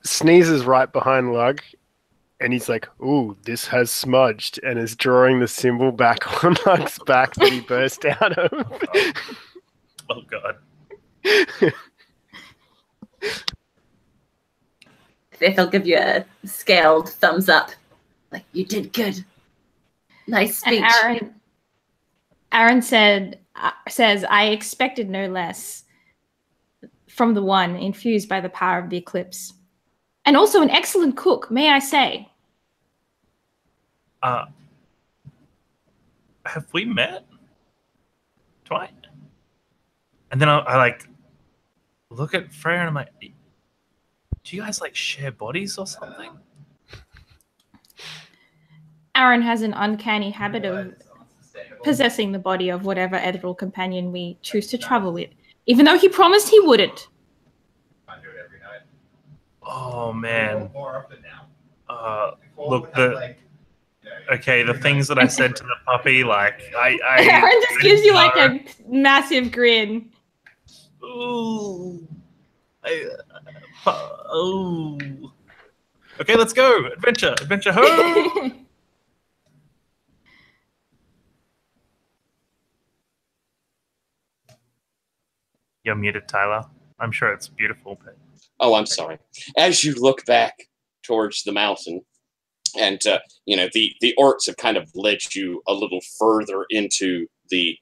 Sneeze is right behind Lug, and he's like, "Ooh, this has smudged," and is drawing the symbol back on Lug's back that he burst out of. Oh God. If he'll give you a scaled thumbs up. Like, you did good. Nice speech. And Aaron says, "I expected no less from the one infused by the power of the eclipse. And also an excellent cook, may I say." Have we met? Twice? And then I look at Freya and I'm like, "Do you guys share bodies or something?" Aaron has an uncanny habit of possessing the body of whatever ethereal companion we choose to travel with, even though he promised he wouldn't. Oh man. Look, the things that I said to the puppy, Aaron just gives you a massive grin. Ooh. Okay, let's go. Adventure, ho! You're muted, Tyler. I'm sure it's beautiful, but... Oh, I'm sorry. As you look back towards the mountain, and the orcs have kind of led you a little further into the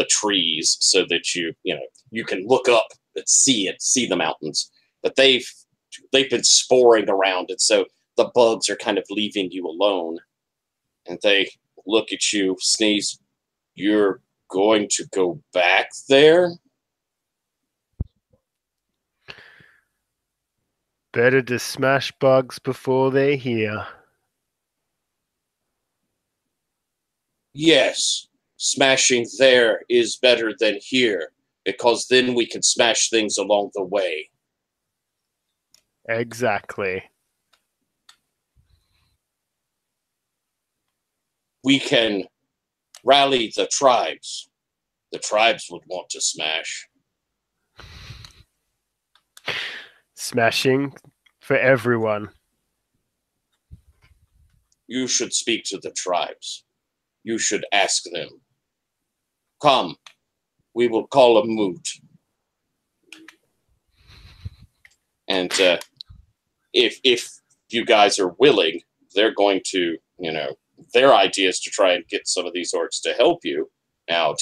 trees, so that you can look up and see the mountains. But they've been sporing around, and so the bugs are kind of leaving you alone. And they look at you, Sneeze. You're going to go back there? Better to smash bugs before they're here. Yes, smashing there is better than here, because then we can smash things along the way. Exactly. We can rally the tribes. The tribes would want to smash. Smashing for everyone. You should speak to the tribes. You should ask them. Come, we will call a moot. And if you guys are willing, they're going to, their idea is to try and get some of these orcs to help you. Now,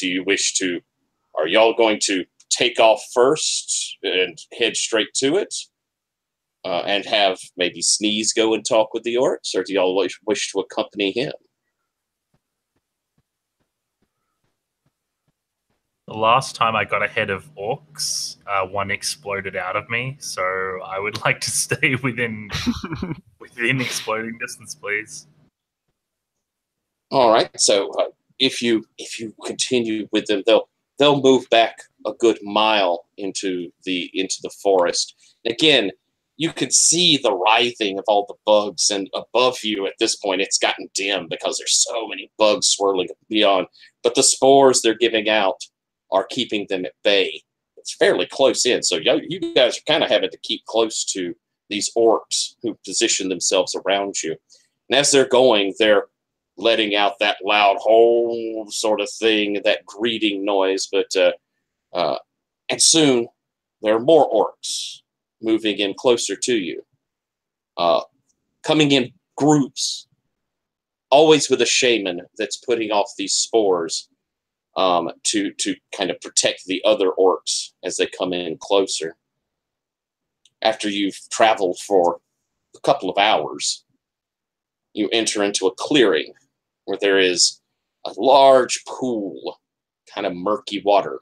are y'all going to take off first and head straight to it? And have maybe Sneeze go and talk with the orcs? Or do y'all wish to accompany him? The last time I got ahead of orcs, one exploded out of me, so I would like to stay within exploding distance, please. All right. So if you continue with them, they'll move back a good mile into the forest. Again, you could see the writhing of all the bugs, and above you at this point, it's gotten dim because there's so many bugs swirling beyond. But the spores they're giving out are keeping them at bay. It's fairly close in, so you guys are kind of having to keep close to these orcs who position themselves around you. And as they're going, they're letting out that loud "ho" sort of thing, that greeting noise. But and soon there are more orcs moving in closer to you, coming in groups, always with a shaman that's putting off these spores to kind of protect the other orcs as they come in closer. After you've traveled for a couple of hours, you enter into a clearing where there is a large pool, kind of murky water.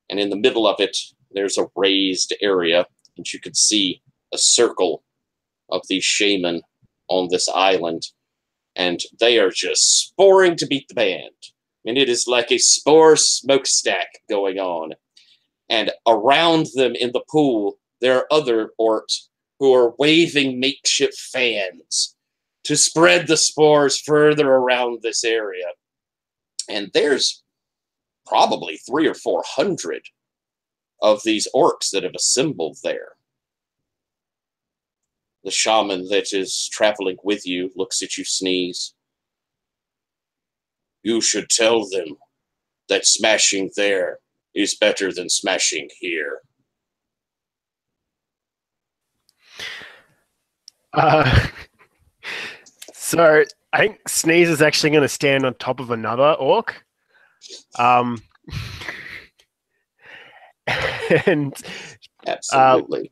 And in the middle of it, there's a raised area, and you can see a circle of these shaman on this island. And they are just sporing to beat the band. And it is like a spore smokestack going on. And around them in the pool, there are other orcs who are waving makeshift fans to spread the spores further around this area. And there's probably 300 or 400 of these orcs that have assembled there. The shaman that is traveling with you looks at you, Sneeze. You should tell them that smashing there is better than smashing here. So I think Sneeze is actually going to stand on top of another orc. And absolutely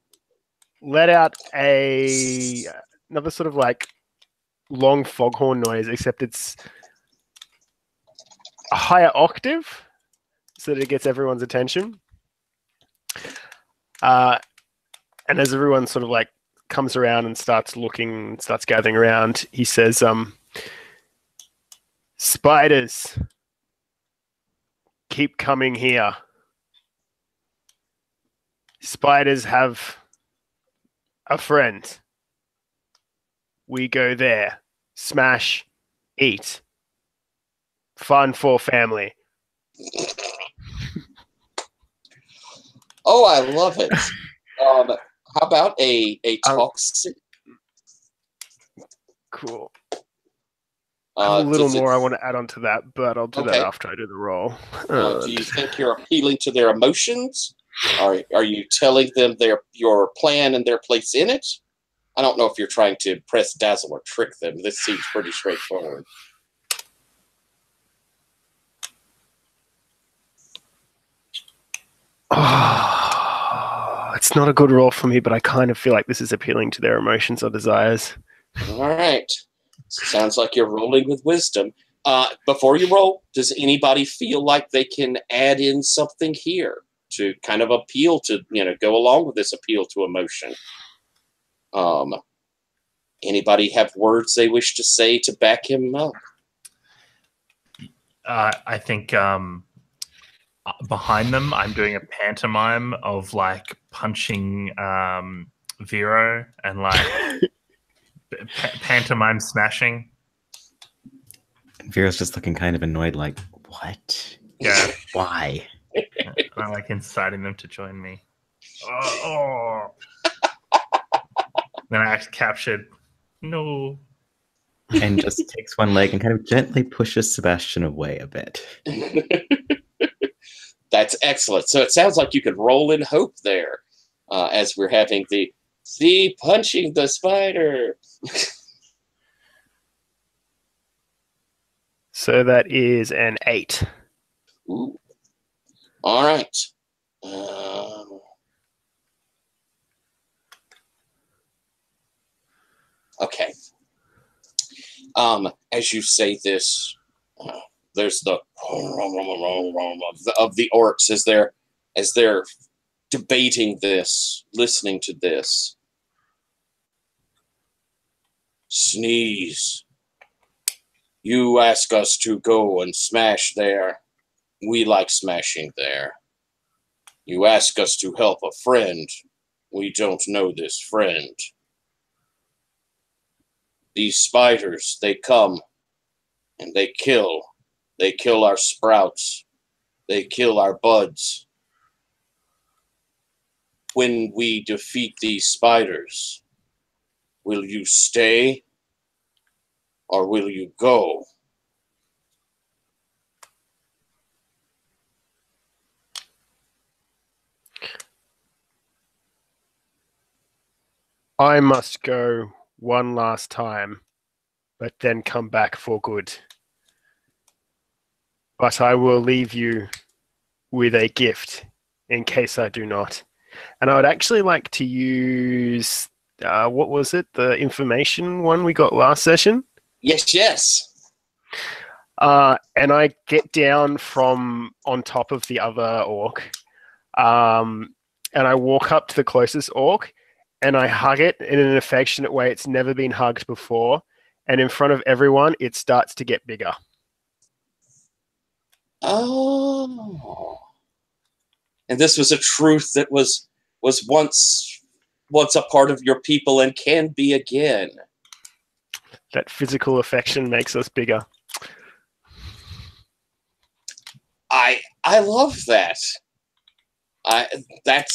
let out another sort of like long foghorn noise, except it's a higher octave so that it gets everyone's attention. And as everyone sort of like comes around and starts looking, starts gathering around, he says, spiders, keep coming here. Spiders have a friend. We go there. Smash, eat. Fun for family. Oh, I love it. How about a toxic? Cool. A little more I want to add on to that, but I'll do that after I do the roll. Do you think you're appealing to their emotions? Are you telling them your plan and their place in it? I don't know if you're trying to impress, dazzle, or trick them. This seems pretty straightforward. Oh, it's not a good roll for me, but I kind of feel like this is appealing to their emotions or desires. All right. Sounds like you're rolling with wisdom. Before you roll, does anybody feel like they can add in something here to kind of appeal to, go along with this appeal to emotion? Anybody have words they wish to say to back him up? I think behind them, I'm doing a pantomime of like punching Vero and like pantomime smashing. Vero's just looking kind of annoyed, like, what? Yeah. Why? I'm like inciting them to join me. Oh. Then I act captured. No. And just takes one leg and kind of gently pushes Sebastian away a bit. That's excellent. So it sounds like you could roll in hope there as we're having the punching the spider. So that is an 8. Ooh. All right. Okay. As you say this, there's the of the orcs as they're debating this, listening to this. Sneeze. You ask us to go and smash there. We like smashing there. You ask us to help a friend. We don't know this friend. These spiders, they come and they kill. They kill our sprouts. They kill our buds. When we defeat these spiders, will you stay or will you go? I must go one last time, but then come back for good. But I will leave you with a gift in case I do not. And I would actually like to use, what was it? The information one we got last session? Yes. And I get down from on top of the other orc, and I walk up to the closest orc, and I hug it in an affectionate way it's never been hugged before. And in front of everyone, it starts to get bigger. Oh. And this was a truth that was once a part of your people and can be again. That physical affection makes us bigger. I love that. That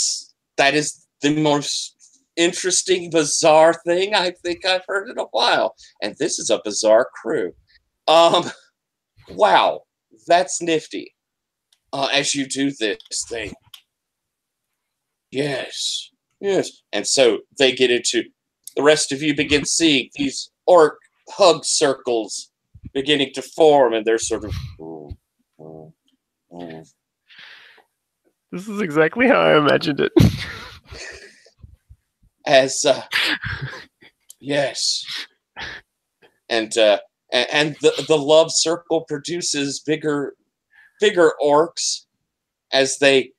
is the most interesting, bizarre thing I think I've heard in a while. And this is a bizarre crew. Wow, that's nifty. As you do this thing. Yes. And so they get into, the rest of you begin seeing these orc hug circles beginning to form, and they're sort of... This is exactly how I imagined it. Yes. And the love circle produces bigger orcs as they,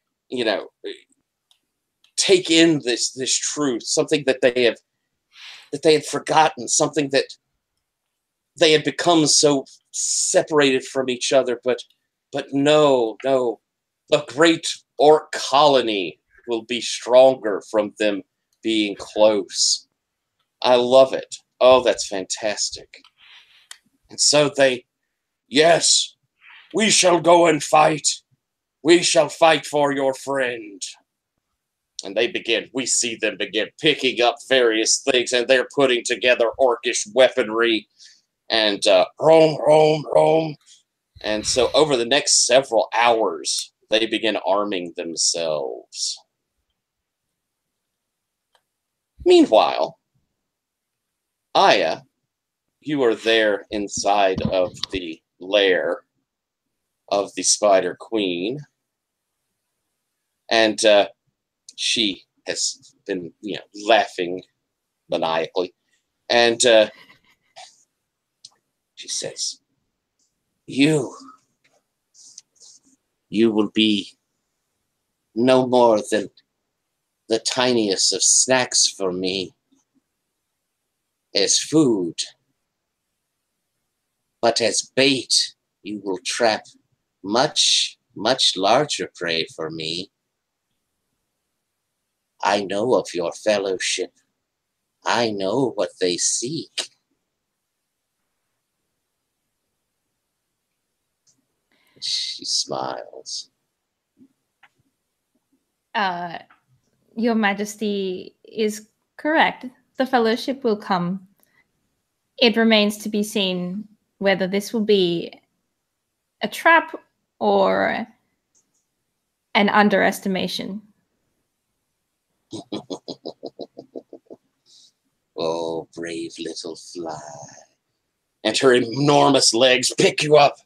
take in this truth, something that they had forgotten, something that they had become so separated from each other, but no, a great orc colony will be stronger from them being close. I love it. Oh, that's fantastic. And so yes, we shall go and fight. We shall fight for your friend. And we see them begin picking up various things, and they're putting together orcish weaponry, and roam. And so over the next several hours, they begin arming themselves. Meanwhile, Aya, you are there inside of the lair of the Spider Queen, and she has been, laughing maniacally, and she says, You will be no more than the tiniest of snacks for me as food, but as bait, you will trap much, much larger prey for me. I know of your fellowship. I know what they seek. She smiles. Your Majesty is correct. The Fellowship will come. It remains to be seen whether this will be a trap or an underestimation. Oh, brave little fly. And her enormous legs pick you up,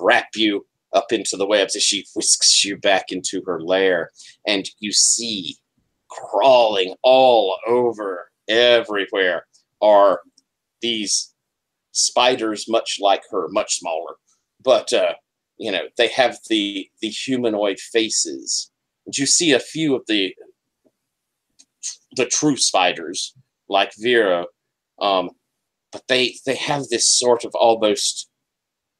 wrap you up into the webs as she whisks you back into her lair. And you see, crawling all over, everywhere, are these spiders, much like her, much smaller. But, they have the humanoid faces. And you see a few of the true spiders, like Vera, but they have this sort of almost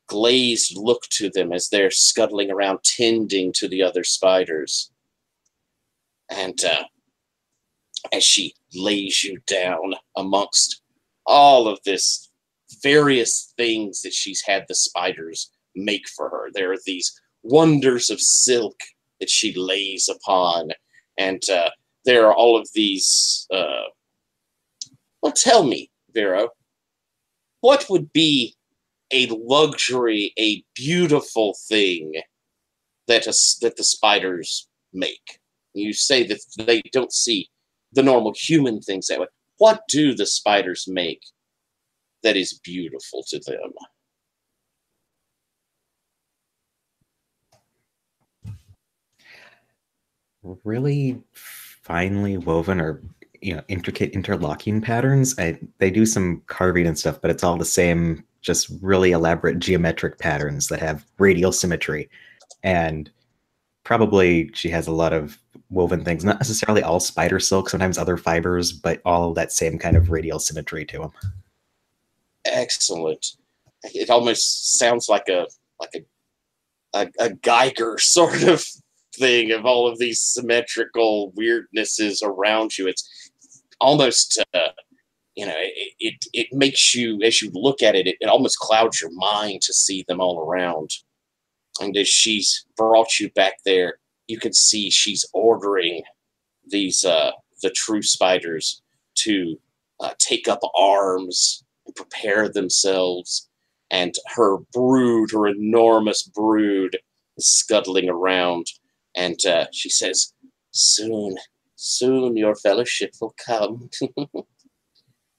glazed look to them as they're scuttling around, tending to the other spiders. And as she lays you down amongst all of this various things that she's had the spiders make for her, there are these wonders of silk that she lays upon, and there are all of these. Well, tell me, Vero, what would be a luxury, a beautiful thing that the spiders make? You say that they don't see the normal human things that way. What do the spiders make that is beautiful to them? Really finely woven or intricate interlocking patterns. They do some carving and stuff, but it's all the same, just really elaborate geometric patterns that have radial symmetry. And probably she has a lot of woven things, not necessarily all spider silk, sometimes other fibers, but all that same kind of radial symmetry to them. Excellent. It almost sounds like a Geiger sort of thing of all of these symmetrical weirdnesses around you. It's almost, it makes you, as you look at it, it almost clouds your mind to see them all around. And as she's brought you back there, you can see she's ordering these, the true spiders to take up arms and prepare themselves. And her brood, her enormous brood, is scuttling around. And she says, soon your fellowship will come.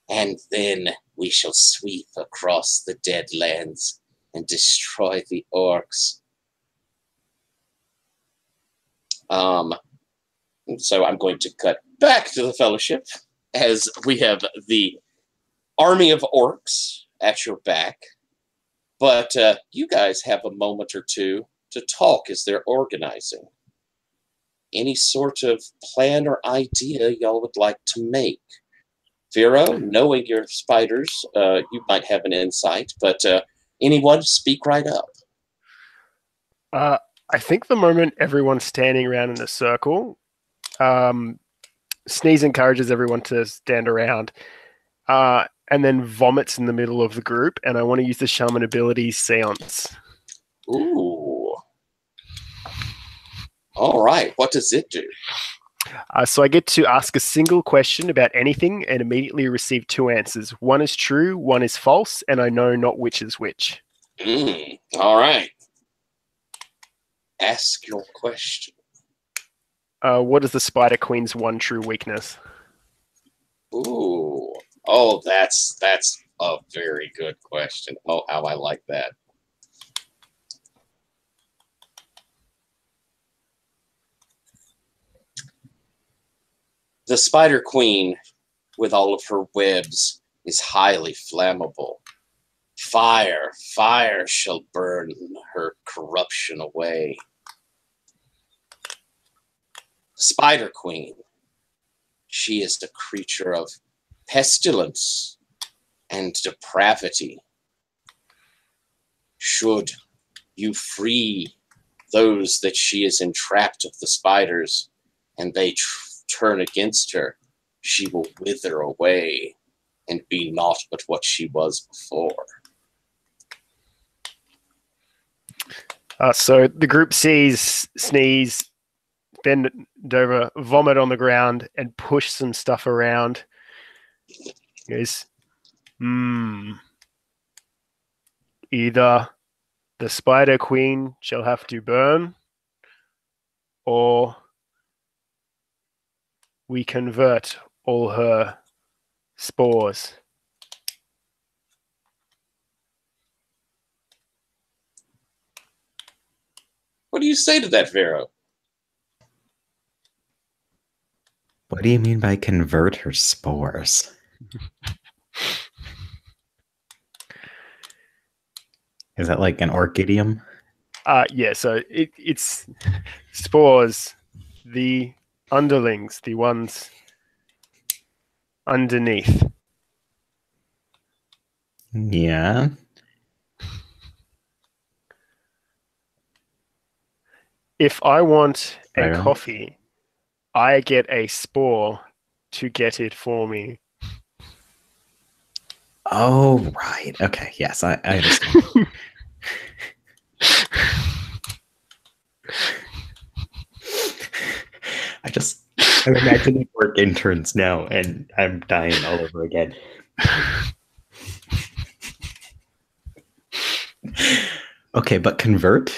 And then we shall sweep across the Deadlands and destroy the Orcs. So I'm going to cut back to the Fellowship as we have the army of Orcs at your back. But you guys have a moment or two to talk as they're organizing. Any sort of plan or idea y'all would like to make? Vero, knowing your spiders, you might have an insight, but anyone, speak right up. I think the moment everyone's standing around in a circle, Sneeze encourages everyone to stand around, and then vomits in the middle of the group, and I want to use the shaman ability Seance. Ooh. All right, what does it do? So I get to ask a single question about anything and immediately receive two answers. One is true, one is false, and I know not which is which. All right. Ask your question. What is the Spider Queen's one true weakness? Ooh. Oh, that's a very good question. Oh, how I like that. The Spider Queen, with all of her webs, is highly flammable. Fire shall burn her corruption away. Spider Queen, she is the creature of pestilence and depravity. Should you free those that she is entrapped of the spiders, and they turn against her, she will wither away and be naught but what she was before. So the group sees Sneeze bend over, vomit on the ground, and push some stuff around. He goes, either the Spider Queen shall have to burn, or we convert all her spores. What do you say to that, Vero? What do you mean by convert her spores? Is that like an orc idiom? Yeah, so it's spores, the underlings, the ones underneath. Yeah. If I want a Right. coffee, I get a spore to get it for me. Oh, right. Okay. Yes, I understand. I'm imagining work interns now, and I'm dying all over again. Okay, but convert?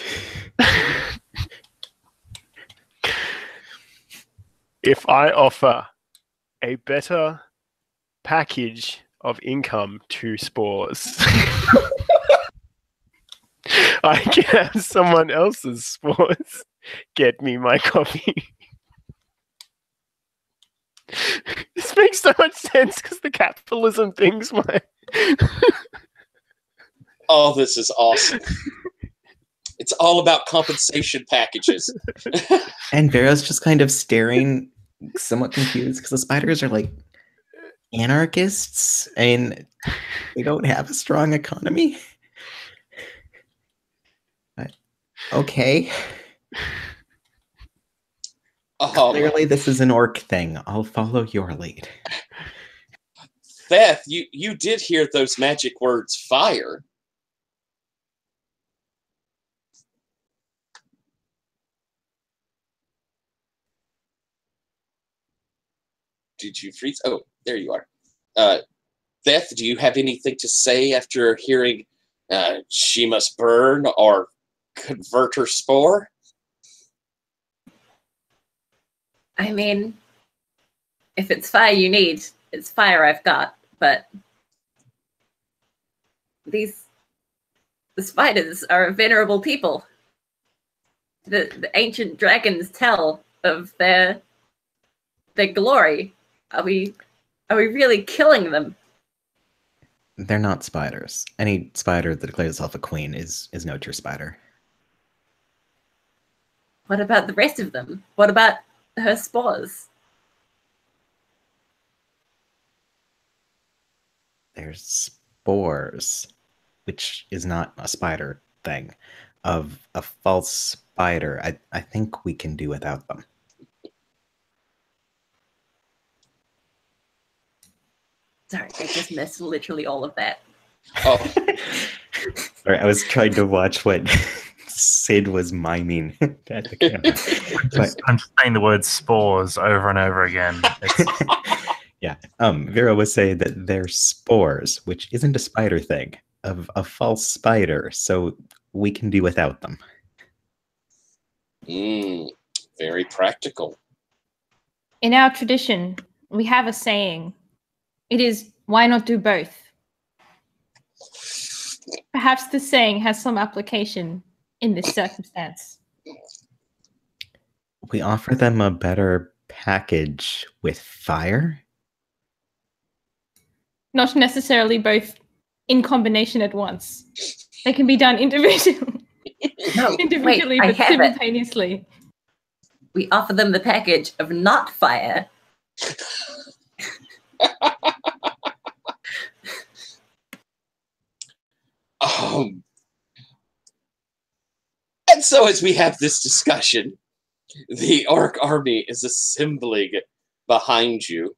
If I offer a better package of income to spores, I can have someone else's spores get me my coffee. This makes so much sense because the capitalism thing's my... Oh, this is awesome. It's all about compensation packages. And Vero's just kind of staring, somewhat confused, because the spiders are like anarchists, and they don't have a strong economy. But, okay. Clearly, this is an orc thing. I'll follow your lead. Beth, you did hear those magic words, fire. Did you freeze? Oh, there you are. Beth, do you have anything to say after hearing she must burn or convert her spore? I mean, if it's fire you need, it's fire I've got, but the spiders are a venerable people. The ancient dragons tell of their glory. Are we really killing them? They're not spiders. Any spider that declares itself a queen is no true spider. What about the rest of them? What about her spores? There's spores, which is not a spider thing, of a false spider. I think we can do without them. Sorry, I just missed literally all of that. Oh. Sorry, I was trying to watch what Sid was miming at the camera. I'm just saying the word spores over and over again. Yeah. Vera was saying that they're spores, which isn't a spider thing, of a false spider, so we can do without them. Very practical. In our tradition, we have a saying. It is, why not do both? Perhaps this saying has some application in this circumstance. We offer them a better package with fire? Not necessarily both in combination at once. They can be done individually, I but have it. simultaneously. We offer them the package of not fire. And so as we have this discussion, the orc army is assembling behind you,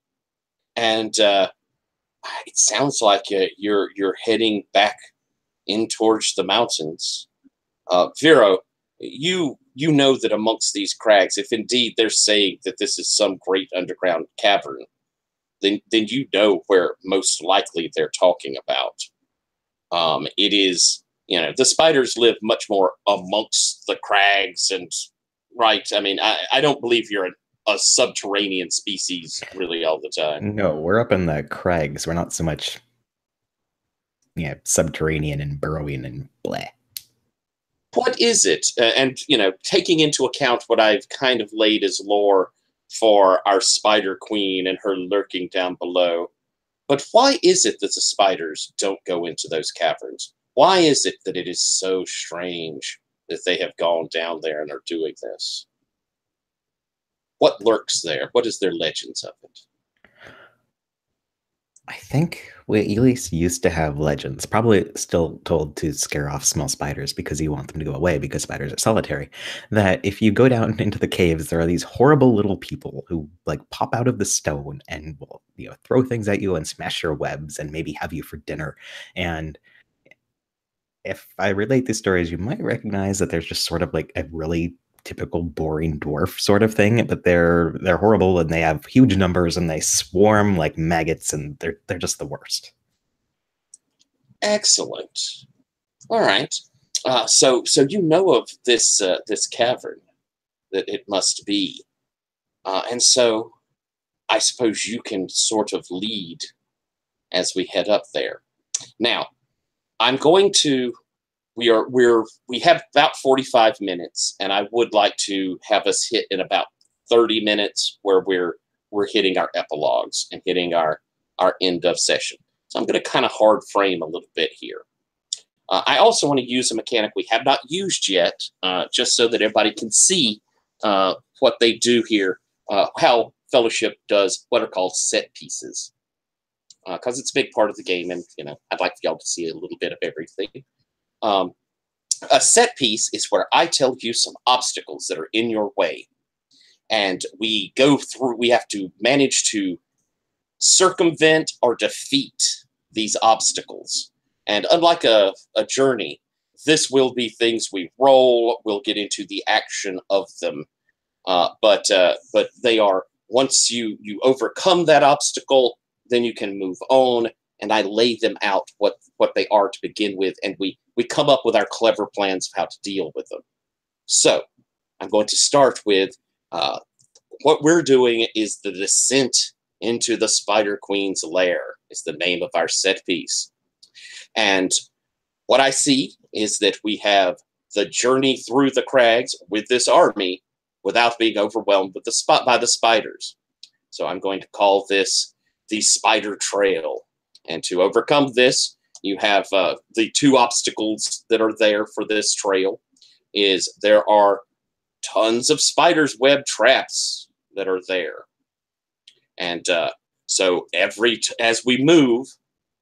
and it sounds like you're heading back in towards the mountains. Vero, you know that amongst these crags, if indeed they're saying that this is some great underground cavern, then you know where most likely they're talking about. It is, the spiders live much more amongst the crags, and right. I mean, I don't believe you're a subterranean species really all the time. No, we're up in the crags. We're not so much, subterranean and burrowing and blah. What is it? And, taking into account what I've kind of laid as lore for our spider queen and her lurking down below, but why is it that the spiders don't go into those caverns? Why is it that it is so strange that they have gone down there and are doing this? What lurks there? What is their legends of it? I think we at least used to have legends, probably still told to scare off small spiders because you want them to go away because spiders are solitary, that if you go down into the caves, there are these horrible little people who pop out of the stone and will throw things at you and smash your webs and maybe have you for dinner. And if I relate these stories, you might recognize that there's just sort of a really typical boring dwarf sort of thing, but they're horrible and they have huge numbers and they swarm like maggots and they're just the worst. Excellent. All right. So you know of this cavern that it must be, and so I suppose you can sort of lead as we head up there. Now, I'm going to. We have about 45 minutes, and I would like to have us hit in about 30 minutes where we're hitting our epilogues and hitting our end of session. So I'm going to kind of hard frame a little bit here. I also want to use a mechanic we have not used yet, just so that everybody can see what they do here, how Fellowship does what are called set pieces, because it's a big part of the game, and I'd like for y'all to see a little bit of everything. A set piece is where I tell you some obstacles that are in your way, and we have to manage to circumvent or defeat these obstacles. And unlike a journey, this will be things we roll. We'll get into the action of them, but they are, once you overcome that obstacle, then you can move on. And I lay them out what they are to begin with, and we come up with our clever plans of how to deal with them. So I'm going to start with what we're doing is the descent into the Spider Queen's lair is the name of our set piece. And what I see is that we have the journey through the crags with this army without being overwhelmed by the spiders. So I'm going to call this the Spider Trail. And to overcome this, you have the two obstacles that are there for this trail. Is there are tons of spiders' web traps that are there. And so as we move,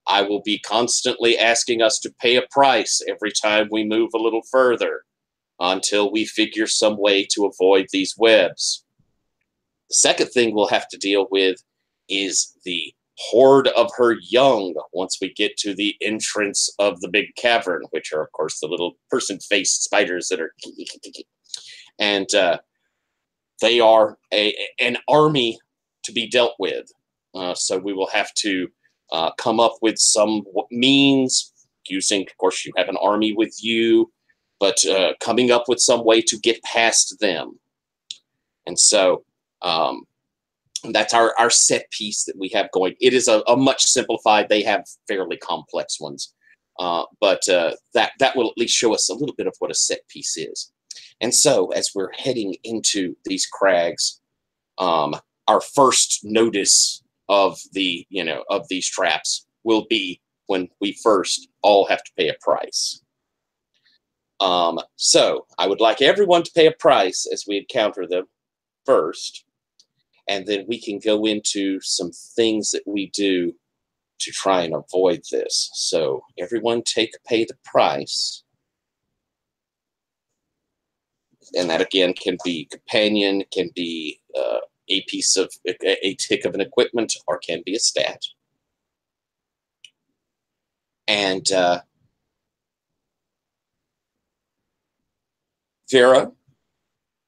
I will be constantly asking us to pay a price every time we move a little further until we figure some way to avoid these webs. The second thing we'll have to deal with is the horde of her young once we get to the entrance of the big cavern, which are, of course, the little person-faced spiders that are... And they are an army to be dealt with. So we will have to come up with some means using, of course, you have an army with you, but coming up with some way to get past them. And so that's our set piece that we have going. It is a much simplified, they have fairly complex ones. But that will at least show us a little bit of what a set piece is. And so as we're heading into these crags, our first notice of of these traps will be when we first all have to pay a price. So I would like everyone to pay a price as we encounter them first, and then we can go into some things that we do to try and avoid this. So everyone pay the price. And that again can be companion, can be a piece of a tick of an equipment, or can be a stat. And Vera,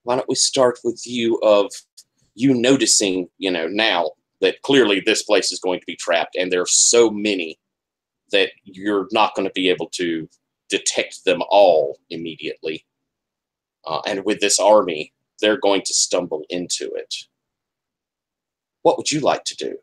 why don't we start with you noticing, now that clearly this place is going to be trapped, and there are so many that you're not going to be able to detect them all immediately. And with this army, they're going to stumble into it. What would you like to do?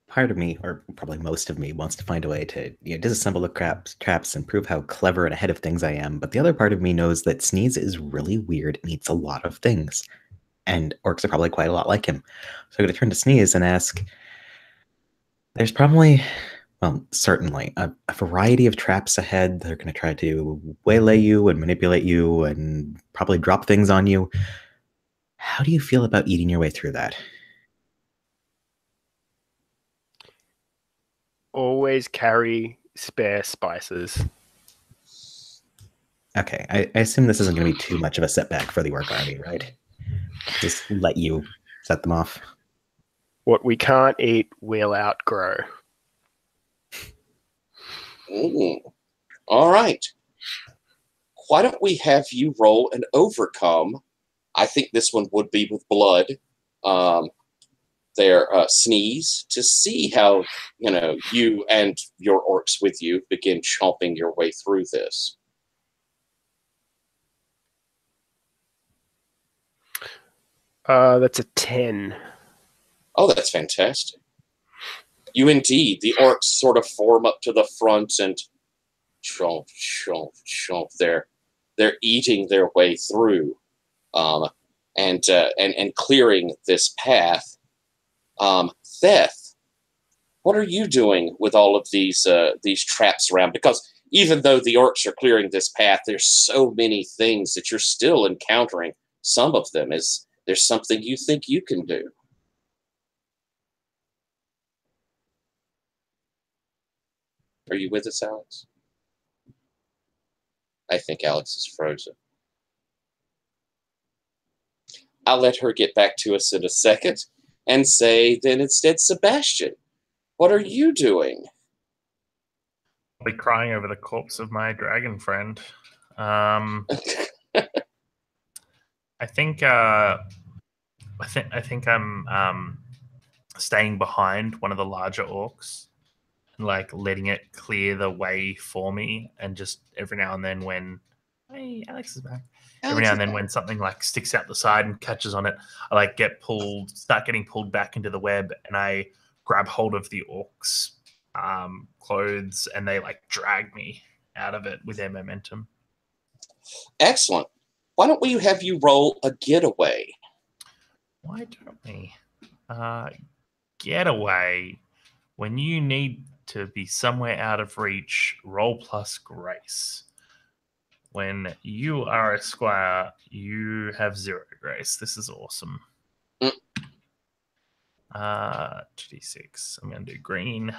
Part of me, or probably most of me, wants to find a way to disassemble the traps and prove how clever and ahead of things I am. But the other part of me knows that Sneeze is really weird and eats a lot of things. And orcs are probably quite a lot like him. So I'm going to turn to Sneeze and ask, there's probably, well, certainly, a variety of traps ahead. They're going to try to waylay you and manipulate you and probably drop things on you. How do you feel about eating your way through that? Always carry spare spices. Okay, I assume this isn't going to be too much of a setback for the orc army, right? Just let you set them off. What we can't eat, we'll outgrow. All right. Why don't we have you roll an overcome? I think this one would be with blood. Their Sneeze, to see how you and your orcs with you begin chomping your way through this. That's a 10. Oh, that's fantastic. You indeed, the orcs sort of form up to the front and chomp, chomp, chomp. They're eating their way through, and clearing this path. Theth, what are you doing with all of these traps around? Because even though the orcs are clearing this path, there's so many things that you're still encountering. Some of them is there's something you think you can do. Are you with us, Alex? I think Alex is frozen. I'll let her get back to us in a second and say, then instead, Sebastian, what are you doing? I'll be crying over the corpse of my dragon friend. I think I'm staying behind one of the larger orcs, and like letting it clear the way for me, and just every now and then when Alex is back. Every now and then when something like sticks out the side and catches on it, I like start getting pulled back into the web, and I grab hold of the orcs' clothes, and they like drag me out of it with their momentum. Excellent. Why don't we have you roll a getaway? Why don't we? Getaway. When you need to be somewhere out of reach, roll plus grace. When you are a squire, you have 0 grace. This is awesome. 2d6. I'm going to do green.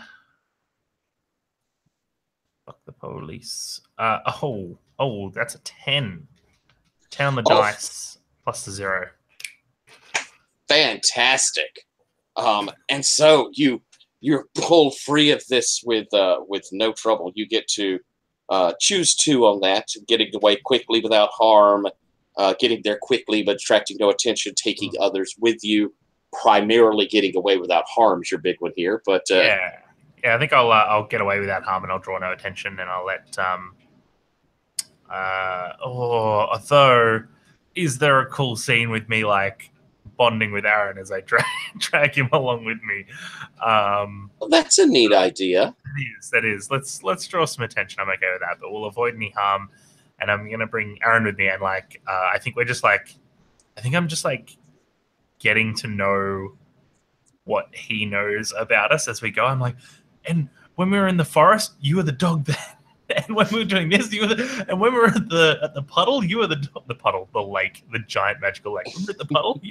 Fuck the police. Oh, that's a 10. 10 on the dice, plus the 0. Fantastic. And so you're pulled free of this with no trouble. You get to choose 2 on that, getting away quickly without harm, getting there quickly but attracting no attention, taking others with you, primarily getting away without harm is your big one here. But yeah, I think I'll get away without harm, and I'll draw no attention, and I'll let although, is there a cool scene with me like bonding with Aaron as I drag him along with me? Well, that's a neat idea. That is. Let's draw some attention. I'm okay with that, but we'll avoid any harm. And I'm gonna bring Aaron with me, and like I think I'm just like getting to know what he knows about us as we go. I'm like, and when we were in the forest, you were the dog then. And when we were doing this, you were and when we were at the puddle, you were the puddle, the lake, the giant magical lake. Remember at the puddle?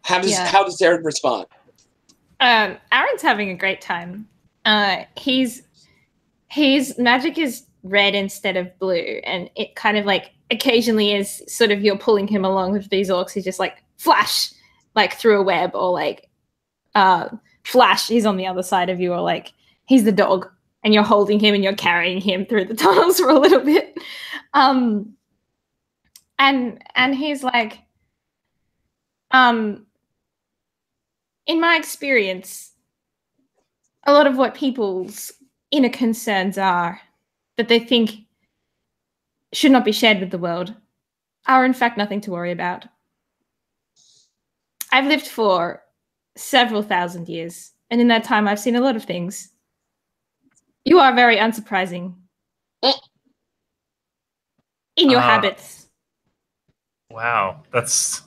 How does Aaron respond? Aaron's having a great time. His magic is red instead of blue, and it kind of like occasionally is sort of you're pulling him along with these orcs. He's just like flash, like through a web, or like flash. He's on the other side of you, or like he's the dog, and you're holding him and you're carrying him through the tunnels for a little bit. And he's like, in my experience, a lot of what people's inner concerns are that they think should not be shared with the world are in fact nothing to worry about. I've lived for several thousand years, and in that time I've seen a lot of things. You are very unsurprising in your habits. Wow, that's...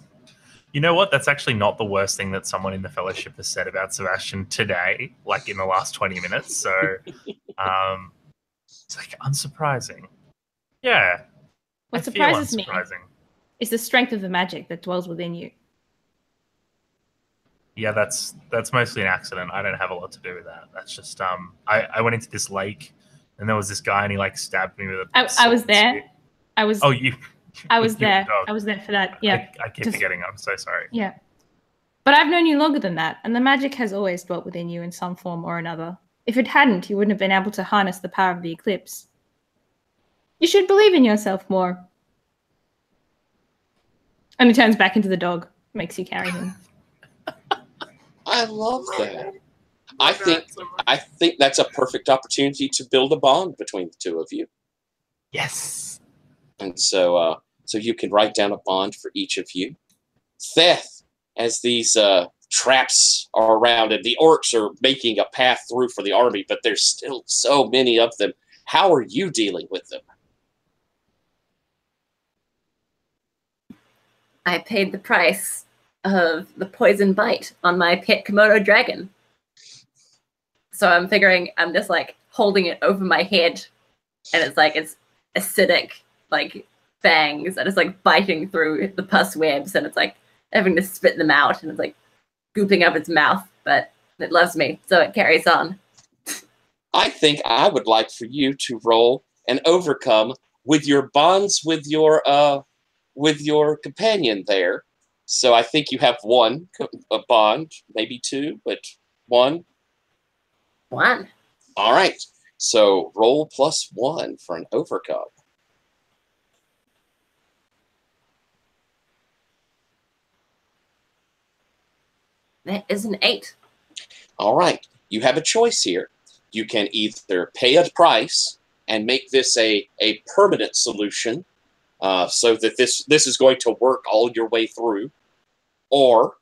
You know what? That's actually not the worst thing that someone in the Fellowship has said about Sebastian today, like in the last 20 minutes. So it's like unsurprising. Yeah. What surprises me is the strength of the magic that dwells within you. Yeah, that's mostly an accident. I don't have a lot to do with that. That's just I went into this lake and there was this guy and he like stabbed me with a I was there. I was there. I was there for that. Yeah. I keep forgetting. I'm so sorry. Yeah. But I've known you longer than that, and the magic has always dwelt within you in some form or another. If it hadn't, you wouldn't have been able to harness the power of the eclipse. You should believe in yourself more. And he turns back into the dog, makes you carry him. I love that. I think that's a perfect opportunity to build a bond between the two of you. Yes. And so you can write down a bond for each of you. Theth, as these traps are around and the orcs are making a path through for the army, but there's still so many of them. How are you dealing with them? I paid the price of the poison bite on my pet Komodo dragon. So I'm figuring I'm just like holding it over my head, and it's like it's acidic, like fangs that is like biting through the pus webs, and it's like having to spit them out, and it's like gooping up its mouth, but it loves me, so it carries on. I think I would like for you to roll and overcome with your bonds with your companion there. So I think you have one a bond, maybe two, but one. One. All right. So roll +1 for an overcome. That is an 8. All right. You have a choice here. You can either pay a price and make this a permanent solution, so that this is going to work all your way through, or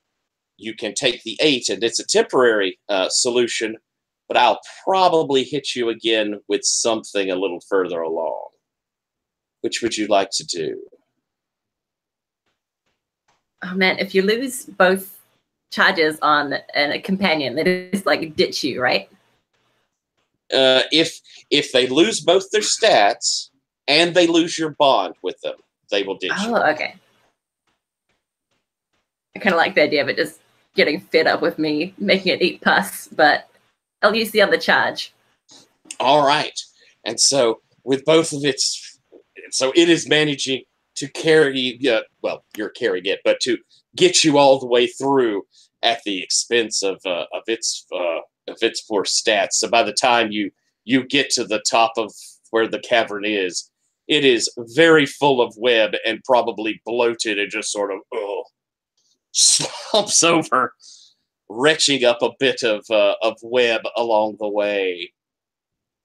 you can take the 8 and it's a temporary solution, but I'll probably hit you again with something a little further along. Which would you like to do? Oh man, if you lose both charges on a companion, they just like ditch you, right? If they lose both their stats and they lose your bond with them, they will ditch you. Oh, okay. I kind of like the idea of it just getting fed up with me, making it eat pus, but I'll use the other charge. All right. And so with both of its, so it is managing to carry, well, you're carrying it, but to get you all the way through at the expense of its poor stats. So by the time you get to the top of where the cavern is, it is very full of web and probably bloated and just sort of slumps over, retching up a bit of web along the way.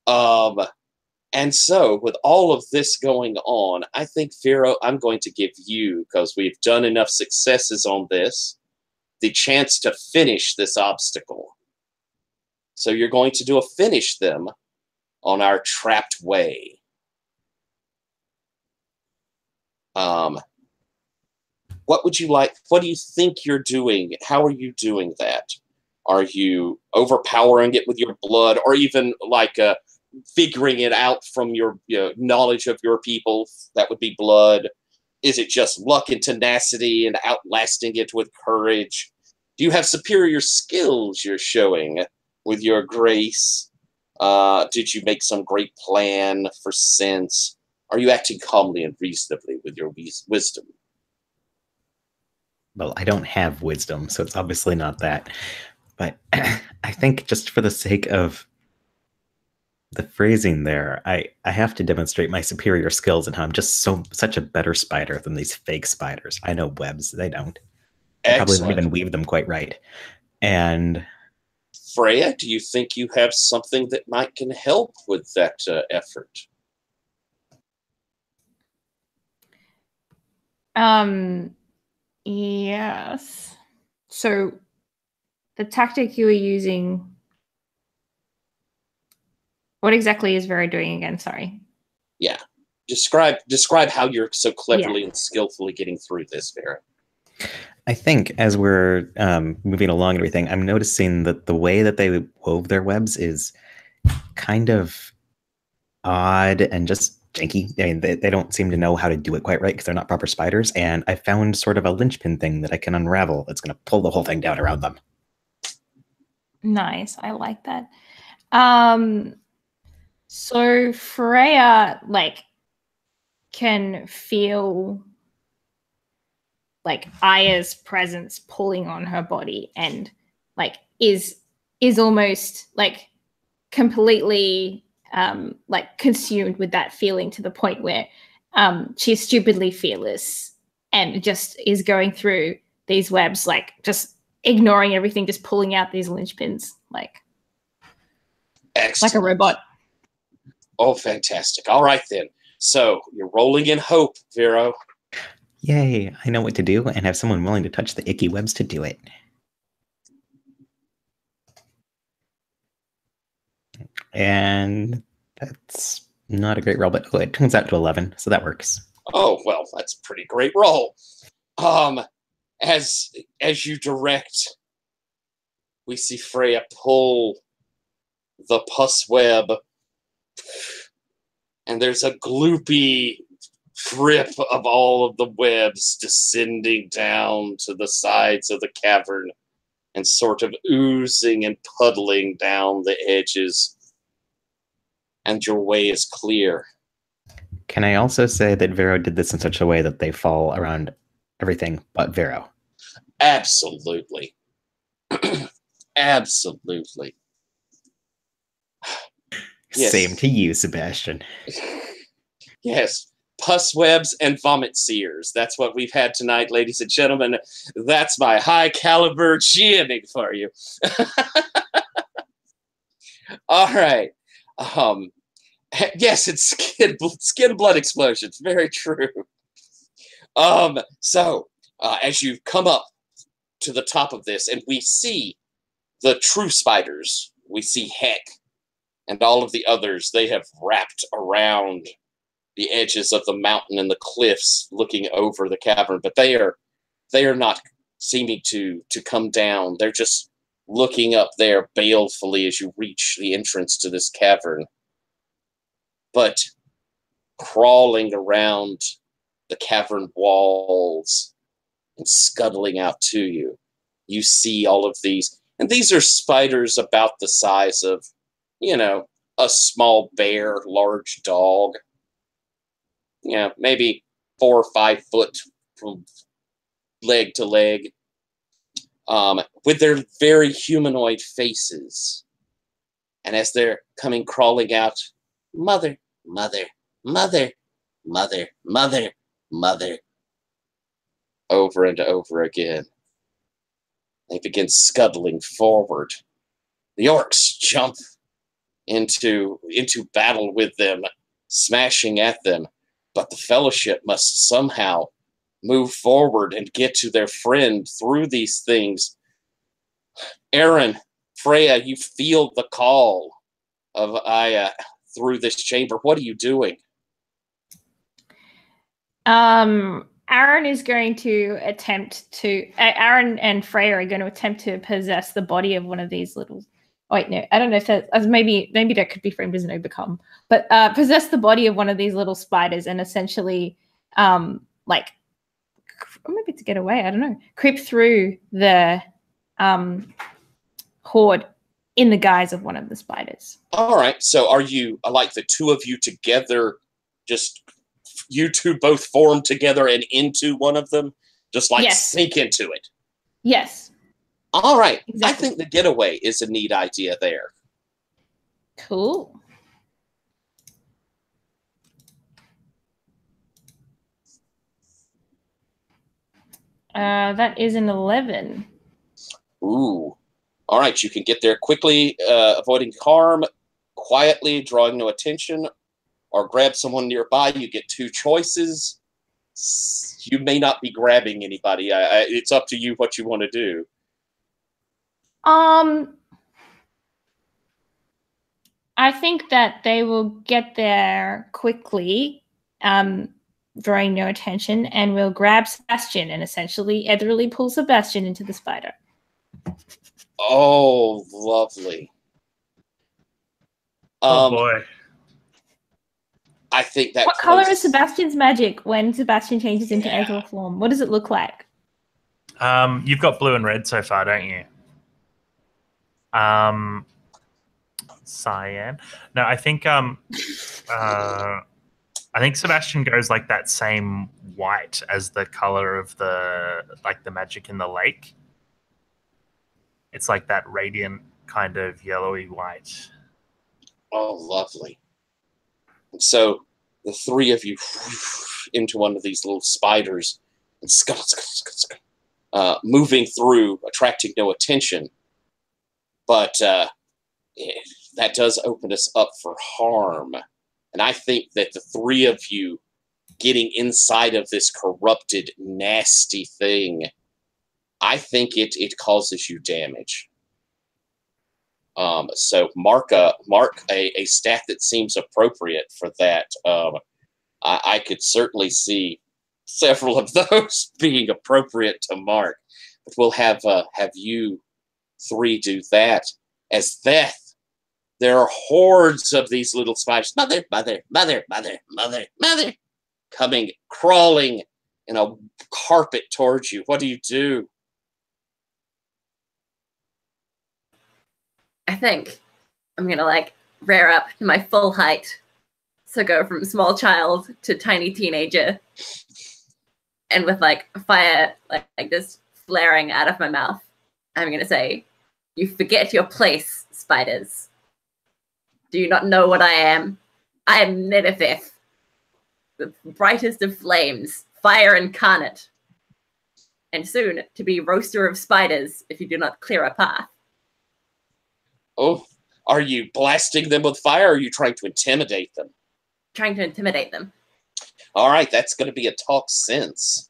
And so, with all of this going on, I think, Pharaoh, I'm going to give you, because we've done enough successes on this, the chance to finish this obstacle. So you're going to do a finish them on our trapped way. What would you like? What do you think you're doing? How are you doing that? Are you overpowering it with your blood, or even like figuring it out from your knowledge of your people? That would be blood. Is it just luck and tenacity and outlasting it with courage? Do you have superior skills you're showing with your grace? Did you make some great plan for sense? Are you acting calmly and reasonably with your wisdom? Well, I don't have wisdom, so it's obviously not that. But I think just for the sake of the phrasing there, I have to demonstrate my superior skills and how I'm just such a better spider than these fake spiders. I know webs, they don't. They probably don't even weave them quite right. And Freya, do you think you have something that might can help with that effort? Yes. So the tactic you were using, what exactly is Vera doing again? Sorry. Yeah. Describe how you're so cleverly and skillfully getting through this, Vera. I think as we're moving along and everything, I'm noticing that the way that they wove their webs is kind of odd and just janky. I mean, they don't seem to know how to do it quite right because they're not proper spiders. And I found sort of a linchpin thing that I can unravel that's going to pull the whole thing down around them. Nice. I like that. So Freya, like, can feel like Aya's presence pulling on her body, and like is almost like completely like consumed with that feeling to the point where she's stupidly fearless and just is going through these webs, like just ignoring everything, just pulling out these linchpins like Excellent. like a robot. Oh, fantastic. All right, then. So you're rolling in hope, Vero. Yay, I know what to do and have someone willing to touch the icky webs to do it. And that's not a great roll, but it turns out to 11, so that works. Oh, well, that's a pretty great roll. As you direct, we see Freya pull the pus web, and there's a gloopy drip of all of the webs descending down to the sides of the cavern and sort of oozing and puddling down the edges. And your way is clear. Can I also say that Vero did this in such a way that they fall around everything but Vero? Absolutely. Absolutely. Yes. Same to you, Sebastian. Yes. Pus webs and vomit seers. That's what we've had tonight, ladies and gentlemen. That's my high caliber GMing for you. All right. Yes, it's skin blood explosions. Very true. So as you come up to the top of this, and we see the true spiders, we see Heck and all of the others. They have wrapped around the edges of the mountain and the cliffs, looking over the cavern, but they are not seeming to come down. They're just looking up there balefully as you reach the entrance to this cavern. But crawling around the cavern walls and scuttling out to you, you see all of these. And these are spiders about the size of, a small bear, large dog. Yeah, maybe 4 or 5 foot from leg to leg, with their very humanoid faces. And as they're coming crawling out, mother, mother, mother, mother, mother, mother, over and over again. They begin scuttling forward. The orcs jump into battle with them, smashing at them. But the Fellowship must somehow move forward and get to their friend through these things. Aaron, Freya, you feel the call of Aya through this chamber. What are you doing? Aaron is going to attempt to. Aaron and Freya are going to attempt to possess the body of one of these little. Oh, wait, no, I don't know if that's maybe that could be framed as an overcome, but possess the body of one of these little spiders and essentially, like, maybe to get away. I don't know. Creep through the horde in the guise of one of the spiders. All right. So are you like the two of you together? Just you two both form together and into one of them, just like sink into it. Yes. All right. Exactly. I think the getaway is a neat idea there. Cool. That is an 11. Ooh. All right. You can get there quickly, avoiding harm, quietly, drawing no attention, or grab someone nearby. You get two choices. You may not be grabbing anybody. It's up to you what you want to do. I think that they will get there quickly, drawing no attention, and will grab Sebastian and essentially Etherly pull Sebastian into the spider. Oh, lovely. Oh boy. I think that. What color is Sebastian's magic when Sebastian changes into Ether form? What does it look like? You've got blue and red so far, don't you? Cyan. No, I think Sebastian goes like that same white as the color of the magic in the lake. It's like that radiant kind of yellowy white. Oh, lovely. So the three of you into one of these little spiders and moving through, attracting no attention. But that does open us up for harm. And I think that the three of you getting inside of this corrupted, nasty thing, I think it causes you damage. So mark a stat that seems appropriate for that. I could certainly see several of those being appropriate to mark. But we'll have you three do that. As Theth, there are hordes of these little spiders. Mother, coming, crawling in a carpet towards you. What do you do? I think I'm going to rear up to my full height. So go from small child to tiny teenager. And with fire just flaring out of my mouth, I'm going to say, "You forget your place, spiders. Do you not know what I am? I am Nenefith, the brightest of flames, fire incarnate. And soon to be roaster of spiders if you do not clear a path." Oh, are you blasting them with fire, or are you trying to intimidate them? Trying to intimidate them. All right, that's going to be a talk sense.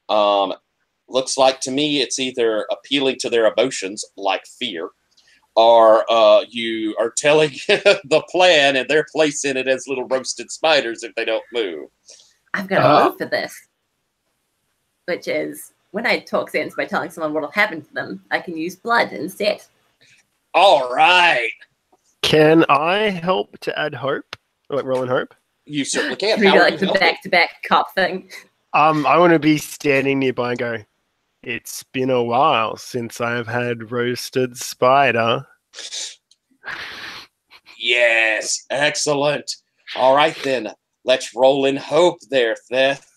Looks like to me it's either appealing to their emotions, like fear, or you are telling the plan and they're placing it as little roasted spiders if they don't move. I've got a move for this, which is when I talk sense by telling someone what will happen to them, I can use blood instead. All right. Can I help to add hope? Like rolling hope? You certainly can. Maybe like the back-to-back cop thing. I want to be standing nearby and go, "It's been a while since I've had roasted spider." Yes, excellent. All right then, let's roll in hope there, Theth.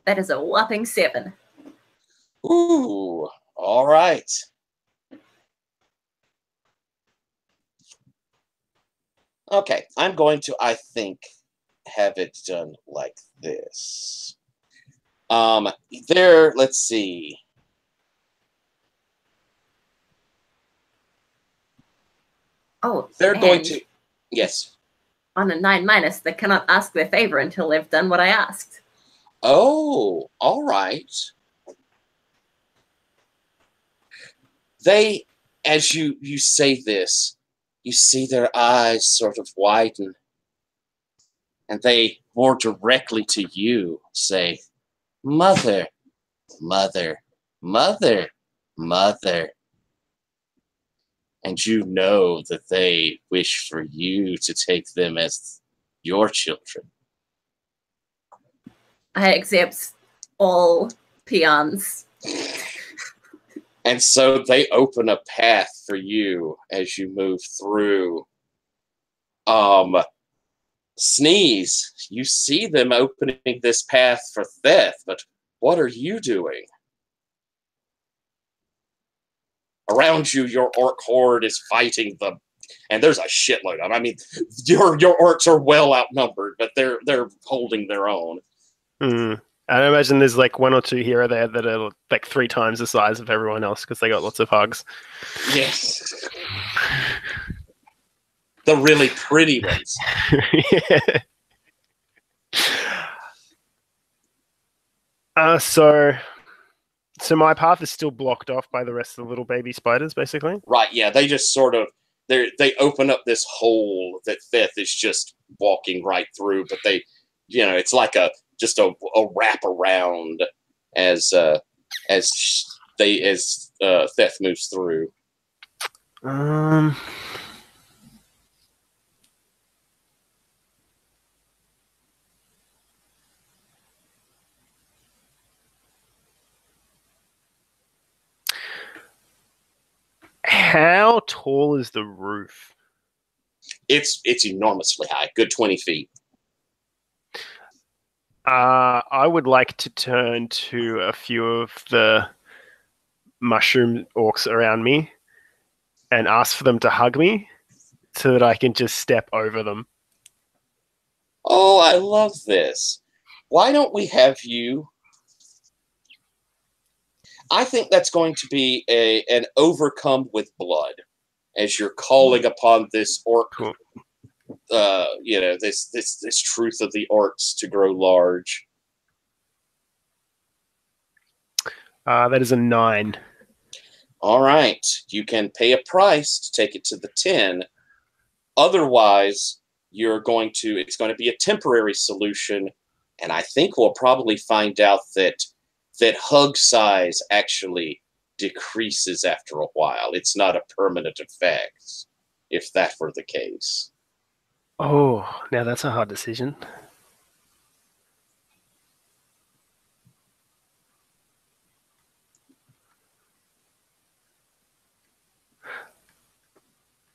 That is a whopping 7. Ooh, all right. Okay, I'm going to, I think, have it done like this. Let's see. Oh, they're going to, yes. On a 9-, they cannot ask their favor until they've done what I asked. Oh, all right. They, as you say this, you see their eyes sort of widen, and they more directly to you say, "Mother, mother, mother, mother." And you know that they wish for you to take them as your children. I accept all peons. And so they open a path for you as you move through. Sneeze, you see them opening this path for Theth, but what are you doing? Around you, your orc horde is fighting them, and there's a shitload of them. I mean, your orcs are well outnumbered, but they're holding their own. I imagine there's like one or two here or there that are like 3 times the size of everyone else because they got lots of hugs. Yes. The really pretty ones. Yeah. So my path is still blocked off by the rest of the little baby spiders, basically. Right, yeah, they just sort of they open up this hole that Theth is just walking right through, but they, it's like just a wrap around as Theth moves through. How tall is the roof? It's enormously high, good 20 feet. I would like to turn to a few of the mushroom orcs around me and ask for them to hug me so that I can just step over them. Oh, I love this. Why don't we have you? I think that's going to be an overcome with blood as you're calling upon this orc, Cool. this truth of the orcs to grow large. That is a 9. All right, you can pay a price to take it to the 10. Otherwise, it's going to be a temporary solution, and I think we'll probably find out that hug size actually decreases after a while. It's not a permanent effect, if that were the case. Oh, now that's a hard decision.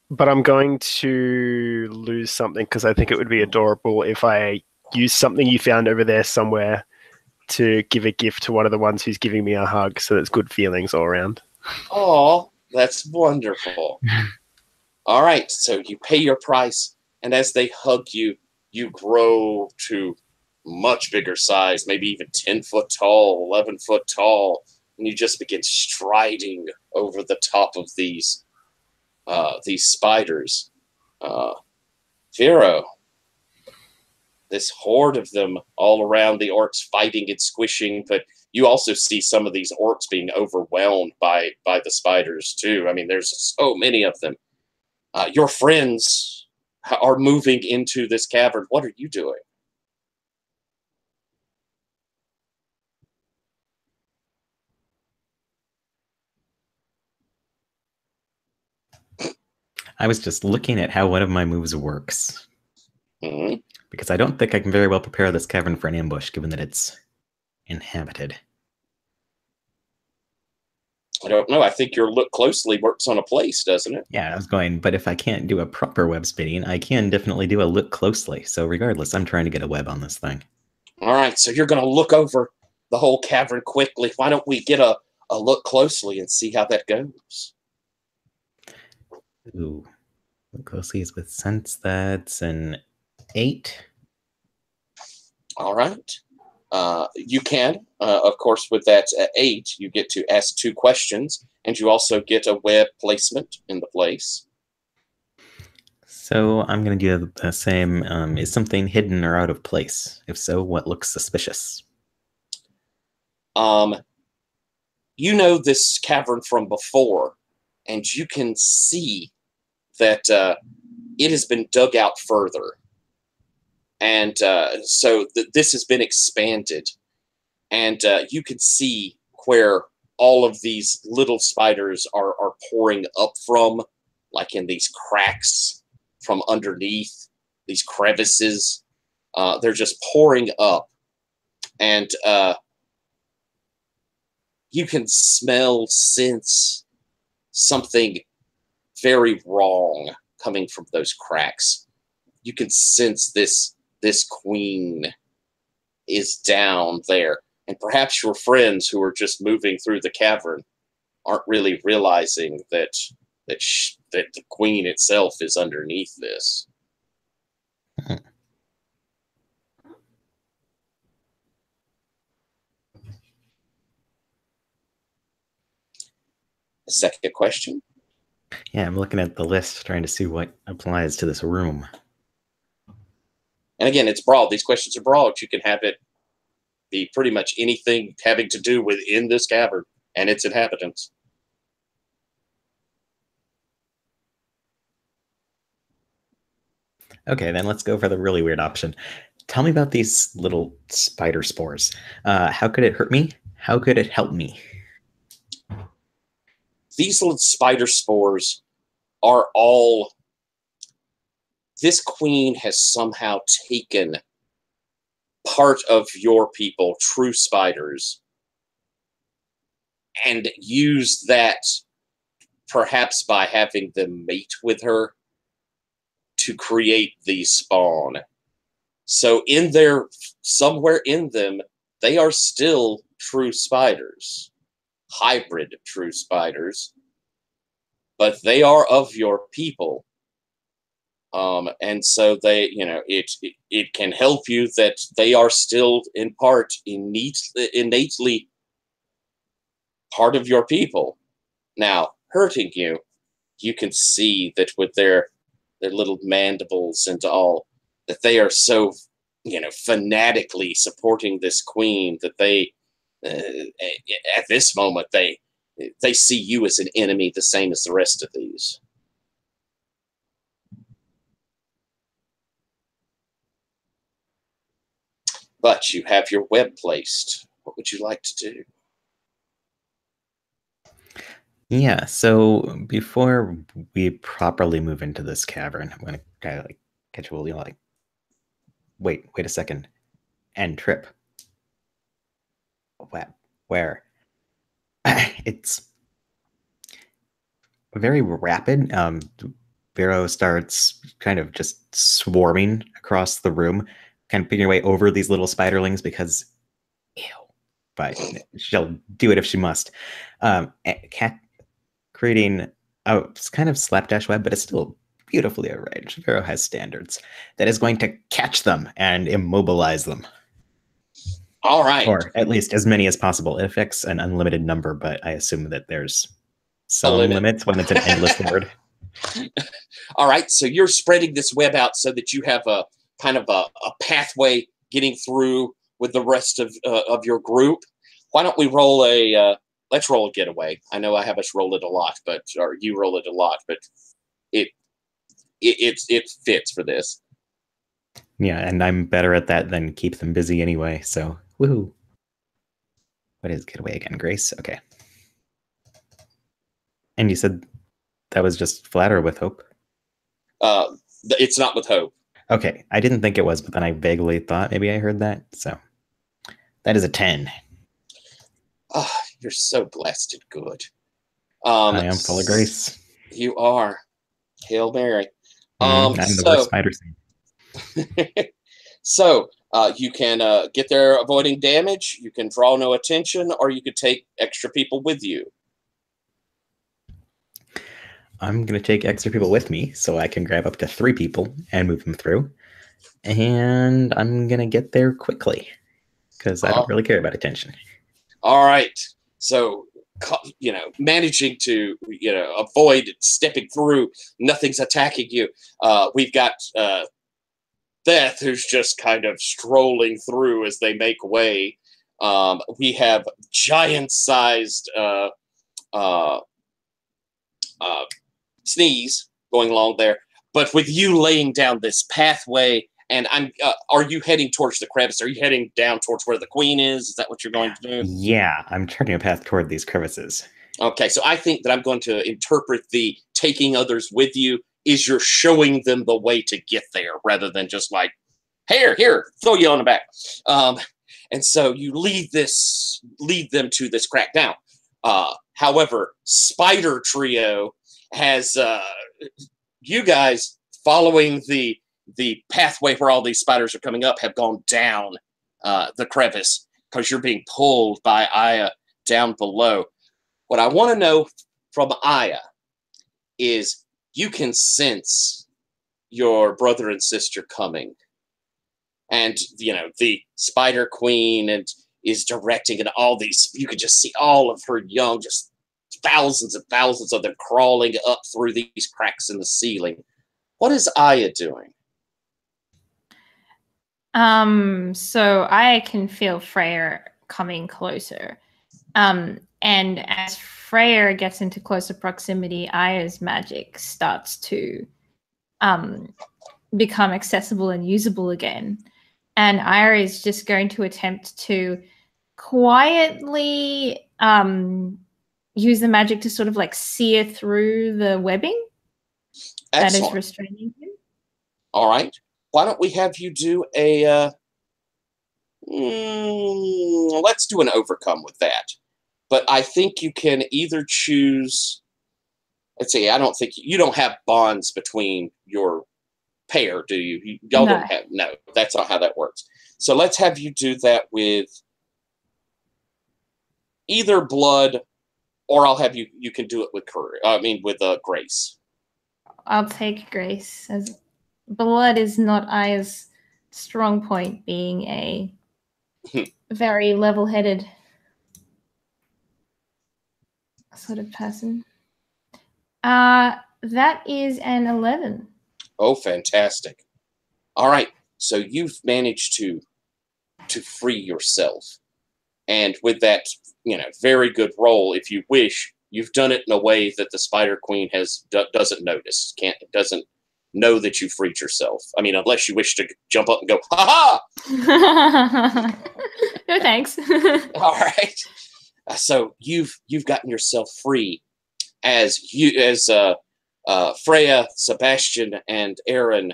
But I'm going to lose something because I think it would be adorable if I use something you found over there somewhere to give a gift to one of the ones who's giving me a hug, so it's good feelings all around. Oh, that's wonderful. All right, so you pay your price, and as they hug you, you grow to much bigger size, maybe even 10 foot tall, 11 foot tall, and you just begin striding over the top of these spiders. Vero, this horde of them all around the orcs fighting and squishing, but you also see some of these orcs being overwhelmed by the spiders too. I mean, there's so many of them. Your friends are moving into this cavern. What are you doing? I was just looking at how one of my moves works. Mm-hmm. Because I don't think I can very well prepare this cavern for an ambush, given that it's inhabited. I don't know. I think your look closely works on a place, doesn't it? Yeah, I was going, but if I can't do a proper web spinning, I can definitely do a look closely. So regardless, I'm trying to get a web on this thing. All right, so you're going to look over the whole cavern quickly. Why don't we get a look closely and see how that goes? Ooh. Look closely is with sense. That's an 8. All right. You can, of course, with that 8, you get to ask 2 questions, and you also get a web placement in the place. So I'm going to do the same. Is something hidden or out of place? If so, what looks suspicious? You know this cavern from before. and you can see that it has been dug out further. And so this has been expanded. And you can see where all of these little spiders are pouring up from, like in these cracks from underneath, these crevices. They're just pouring up. And you can sense something very wrong coming from those cracks. You can sense this queen is down there. And perhaps your friends who are just moving through the cavern aren't really realizing that the queen itself is underneath this. A second question? Yeah, I'm looking at the list, trying to see what applies to this room. And again, it's broad. These questions are broad. You can have it be pretty much anything having to do within this cavern and its inhabitants. Okay, then let's go for the really weird option. Tell me about these little spider spores. How could it hurt me? How could it help me? These little spider spores are all... This queen has somehow taken part of your people, true spiders, and used that, perhaps by having them mate with her, to create these spawn. So in there, somewhere in them, they are still true spiders, hybrid true spiders, but they are of your people. And so they, it can help you that they are still in part innately part of your people. Now, hurting you, you can see that with their little mandibles and all, that they are so, fanatically supporting this queen that they, at this moment, they see you as an enemy the same as the rest of these. But you have your web placed. What would you like to do? Yeah, so before we properly move into this cavern, I'm going to kind of catch a little, wait a second, and trip. Where? It's very rapid. Vero starts kind of just swarming across the room, kind of picking her way over these little spiderlings because, ew, but she'll do it if she must. Creating it's kind of slapdash web, but it's still beautifully arranged. Vero has standards that is going to catch them and immobilize them. All right. Or at least as many as possible. It affects an unlimited number, but I assume that there's some limits when it's an endless word. All right, so you're spreading this web out so that you have a kind of a pathway getting through with the rest of your group. Why don't we roll let's roll a getaway. I know I have us roll it a lot, or you roll it a lot, but it fits for this. Yeah, and I'm better at that than keep them busy anyway, so woohoo. What is getaway again, Grace? Okay. And you said that was just flat or with hope? It's not with hope. Okay, I didn't think it was, but then I vaguely thought maybe I heard that, so that is a 10. Oh, you're so blessed and good. I am full of grace. You are. Hail Mary. I'm the worst spider scene. So you can get there avoiding damage, you can draw no attention, or you could take extra people with you. I'm going to take extra people with me so I can grab up to 3 people and move them through. And I'm going to get there quickly because I don't really care about attention. All right. So, managing to, avoid stepping through, nothing's attacking you. We've got Beth, who's just kind of strolling through as they make way. We have giant-sized Sneeze going along there. But with you laying down this pathway, and are you heading towards the crevice? Are you heading down towards where the queen is? Is that what you're going to do? Yeah, I'm charting a path toward these crevices. Okay, so I think that I'm going to interpret the taking others with you is you're showing them the way to get there rather than just like, here, throw you on the back. And so you lead them to this crack down. However, Spider Trio has you guys following the pathway where all these spiders are coming up have gone down the crevice because you're being pulled by Aya down below. What I want to know from Aya is you can sense your brother and sister coming. And, you know, the Spider Queen is directing, and all these, you can just see all of her young, just thousands and thousands of them crawling up through these cracks in the ceiling. What is Aya doing? So I can feel Freyr coming closer. And as Freyr gets into closer proximity, Aya's magic starts to become accessible and usable again. And Aya is just going to attempt to quietly use the magic to sort of like sear through the webbing that is restraining him. All right. Why don't we have you do a... let's do an overcome with that. But I think you can either choose... Let's see, I don't think... You don't have bonds between your pair, do you? Y'all don't have... No, that's not how that works. So let's have you do that with either blood, or I'll have you... You can do it with courage. I mean, with grace. I'll take grace, as blood is not Aya's strong point, being a very level-headed sort of person. That is an 11. Oh, fantastic. All right. So you've managed to free yourself. And with that, you know, very good roll, if you wish, you've done it in a way that the Spider Queen doesn't notice, doesn't know that you freed yourself. I mean, unless you wish to jump up and go, ha-ha! No, thanks. All right. So you've gotten yourself free as Freya, Sebastian, and Aaron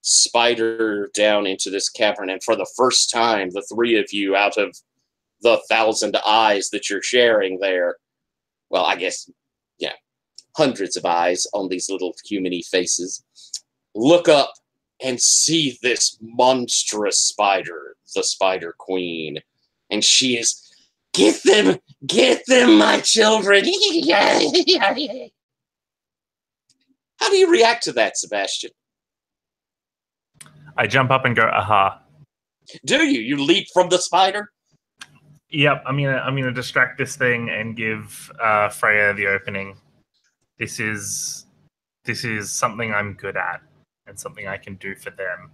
spider down into this cavern, and for the first time, the three of you, out of the 1,000 eyes that you're sharing there, well, I guess, yeah, hundreds of eyes on these little human-y faces, look up and see this monstrous spider, the Spider Queen, and she is, get them, my children. How do you react to that, Sebastian? I jump up and go, aha. Do you? You leap from the spider? Yep, I'm gonna distract this thing and give Freya the opening. This is something I'm good at and something I can do for them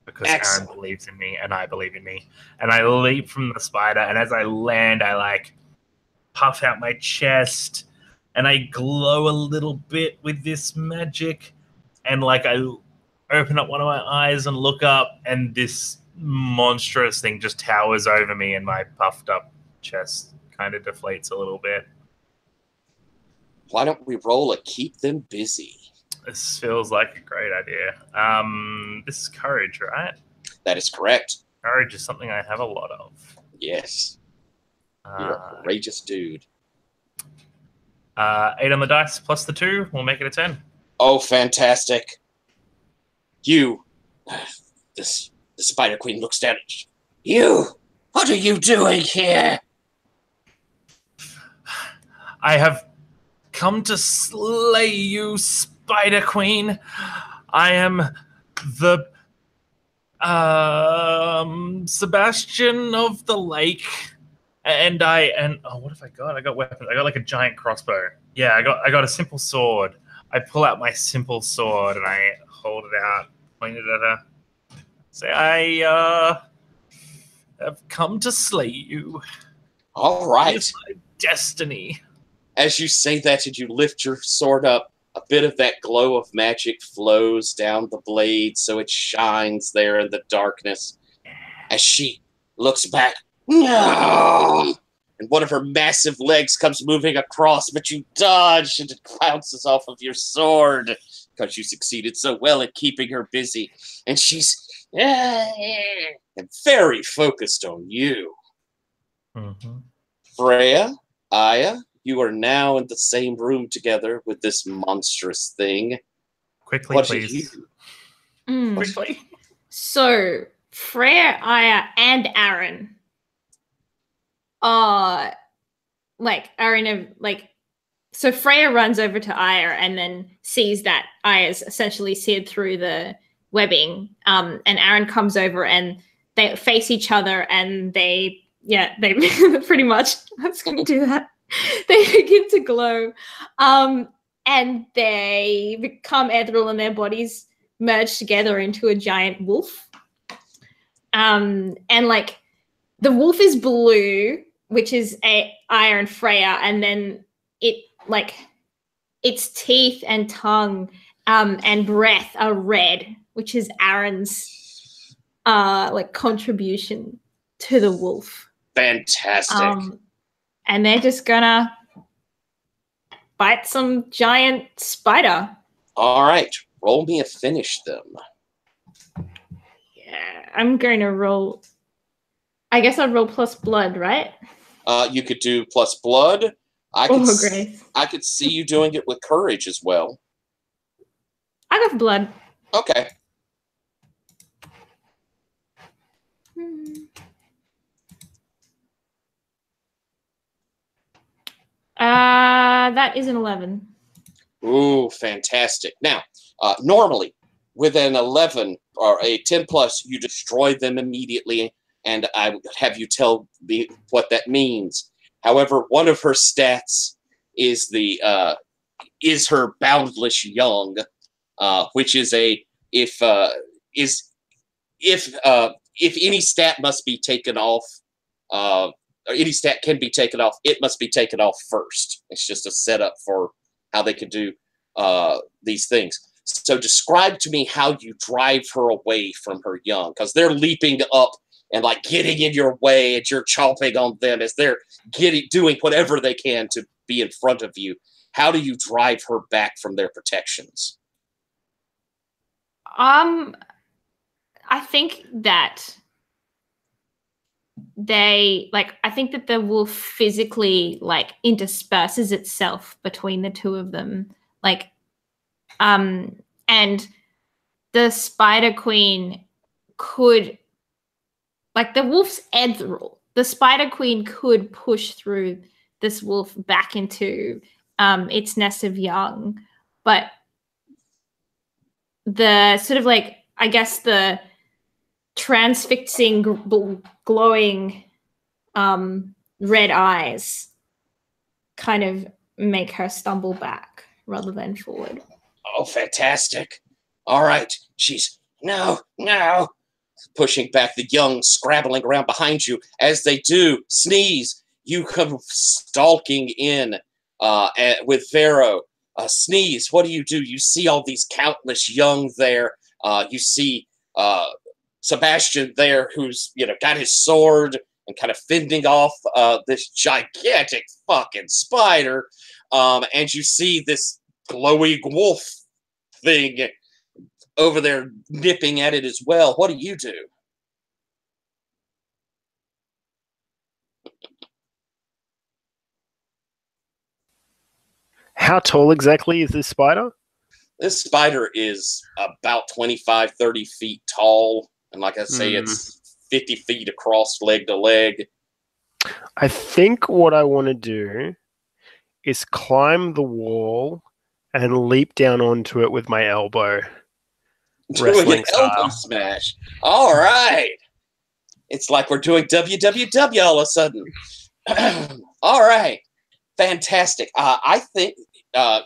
because Excellent. Aaron believes in me and I believe in me. And I leap from the spider, and as I land, I like puff out my chest and I glow a little bit with this magic, and like I open up one of my eyes and look up, and this monstrous thing just towers over me, and my puffed up chest kind of deflates a little bit. Why don't we roll a keep them busy? This feels like a great idea. This is courage, right? That is correct. Courage is something I have a lot of. Yes. You're a courageous dude. 8 on the dice plus the 2 will make it a 10. Oh, fantastic. You, the Spider Queen looks down at you. What are you doing here? I have come to slay you, Spider Queen. I am the Sebastian of the Lake, and what have I got? I got weapons. I got like a giant crossbow. Yeah, I got a simple sword. I pull out my simple sword and I hold it out, point it at her. Say, I have come to slay you. All right. It is my destiny. as you say that and you lift your sword up, a bit of that glow of magic flows down the blade so it shines there in the darkness. As she looks back, no! And one of her massive legs comes moving across, but you dodge and it bounces off of your sword because you succeeded so well at keeping her busy. And she's very focused on you. Mm-hmm. Freya, Aya, you are now in the same room together with this monstrous thing. Quickly, What please. do you? Quickly. So Freya, Aya, and Aaron are so Freya runs over to Aya and then sees that Aya's essentially seared through the webbing. And Aaron comes over and they face each other and they pretty much, I was going to do that. They begin to glow. And they become ethereal and their bodies merge together into a giant wolf. And like the wolf is blue, which is Aya and Freya, and then its teeth and tongue and breath are red, which is Aaron's contribution to the wolf. Fantastic. And they're just gonna bite some giant spider. All right, roll me a finish them. Yeah, I'm going to roll. I guess I'll roll plus blood, right? You could do plus blood. I could see you doing it with courage as well. I got blood. Okay. That is an 11. Ooh, fantastic. Now, normally, with an 11 or a 10 plus, you destroy them immediately, and I would have you tell me what that means. However, one of her stats is her boundless young, which is if any stat must be taken off, or any stat can be taken off, it must be taken off first. It's just a setup for how they can do these things. So describe to me how you drive her away from her young, because they're leaping up and like getting in your way, and you're chomping on them as they're doing whatever they can to be in front of you. How do you drive her back from their protections? I think that I think that the wolf physically intersperses itself between the two of them. And the Spider Queen could, the wolf's ethereal. The Spider Queen could push through this wolf back into its nest of young, but the sort of I guess the transfixing, glowing red eyes kind of make her stumble back rather than forward. Oh, fantastic. All right. She's no. Pushing back the young, scrabbling around behind you. As they do, Sneeze, you come stalking in with Vero. Sneeze, what do? You see all these countless young there. You see Sebastian there, who's got his sword and kind of fending off this gigantic fucking spider. And you see this glowing wolf thing over there nipping at it as well. What do you do? How tall exactly is this spider? This spider is about 25, 30 feet tall. And like I say, it's 50 feet across leg to leg. I think what I want to do is climb the wall and leap down onto it with my elbow. Doing an elbow smash. All right. It's like we're doing WWW all of a sudden. All right. Fantastic. I think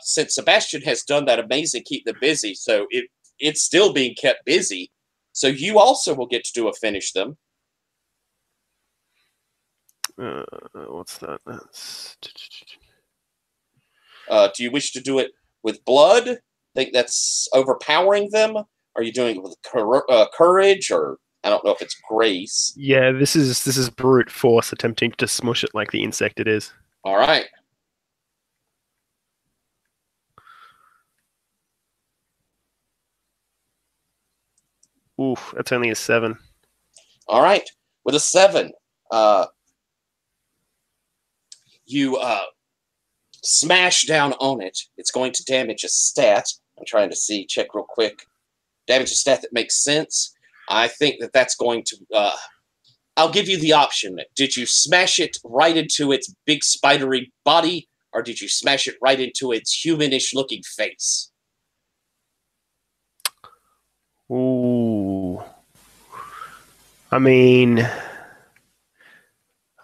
since Sebastian has done that amazing keep them busy, so it's still being kept busy. So you also will get to do a finish them. What's that? That's Do you wish to do it with blood? Think that's overpowering them? Are you doing it with courage, or I don't know if it's grace? Yeah, this is brute force attempting to smush it like the insect it is. All right. Oof, that's only a 7. All right. With a 7, you smash down on it. It's going to damage a stat. I'm trying to check real quick. Damage a stat that makes sense. I think that's going to... I'll give you the option. Did you smash it right into its big spidery body, or did you smash it right into its humanish looking face? Ooh. I mean,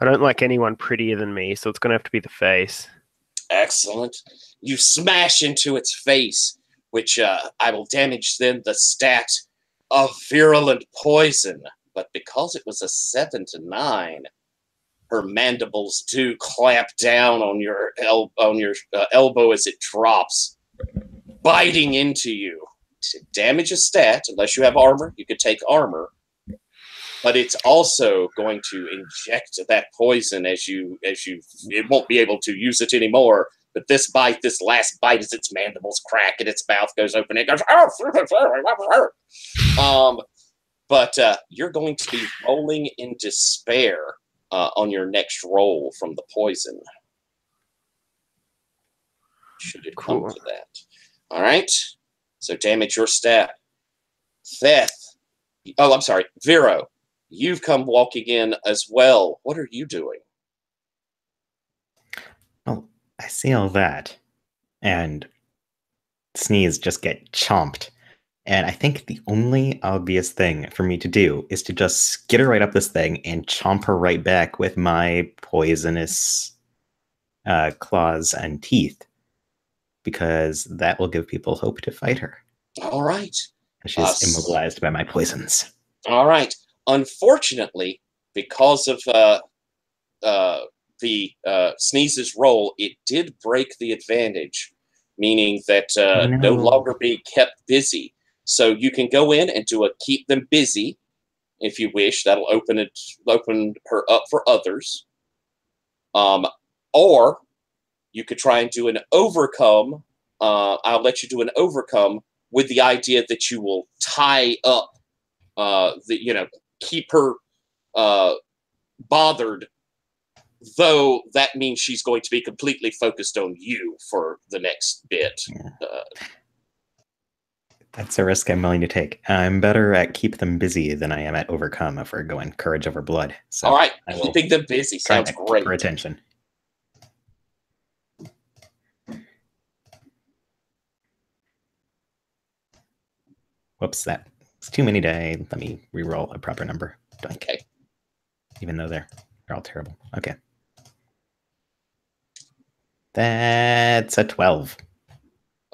I don't like anyone prettier than me, so it's going to have to be the face. Excellent. You smash into its face, which I will damage then the stat of virulent poison. But because it was a 7 to 9, her mandibles do clamp down on your elbow as it drops, biting into you. To damage a stat, unless you have armor, you could take armor. But it's also going to inject that poison as you it won't be able to use it anymore. But this last bite, as its mandibles crack and its mouth goes open, it goes. But you're going to be rolling in despair on your next roll from the poison. Should it come to that? All right. So damage your stat. Theth. Oh, I'm sorry. Vero, you've come walking in as well. What are you doing? Well, I see all that. And Sneeze just get chomped. And I think the only obvious thing for me to do is to just skitter right up this thing and chomp her right back with my poisonous claws and teeth. Because that will give people hope to fight her. All right. She's immobilized by my poisons. All right. Unfortunately, because of the Sneeze's roll, it did break the advantage, meaning that no longer be kept busy. So you can go in and do a keep them busy if you wish. That'll open her up for others. Or you could try and do an overcome. I'll let you do an overcome with the idea that you will tie up, keep her bothered, though that means she's going to be completely focused on you for the next bit. That's a risk I'm willing to take. I'm better at keep them busy than I am at overcome if we're going courage over blood. So all right, keeping them busy sounds great. For attention. Whoops, that's too many die. Let me re-roll a proper number. Okay. Even though they're all terrible. Okay. That's a 12.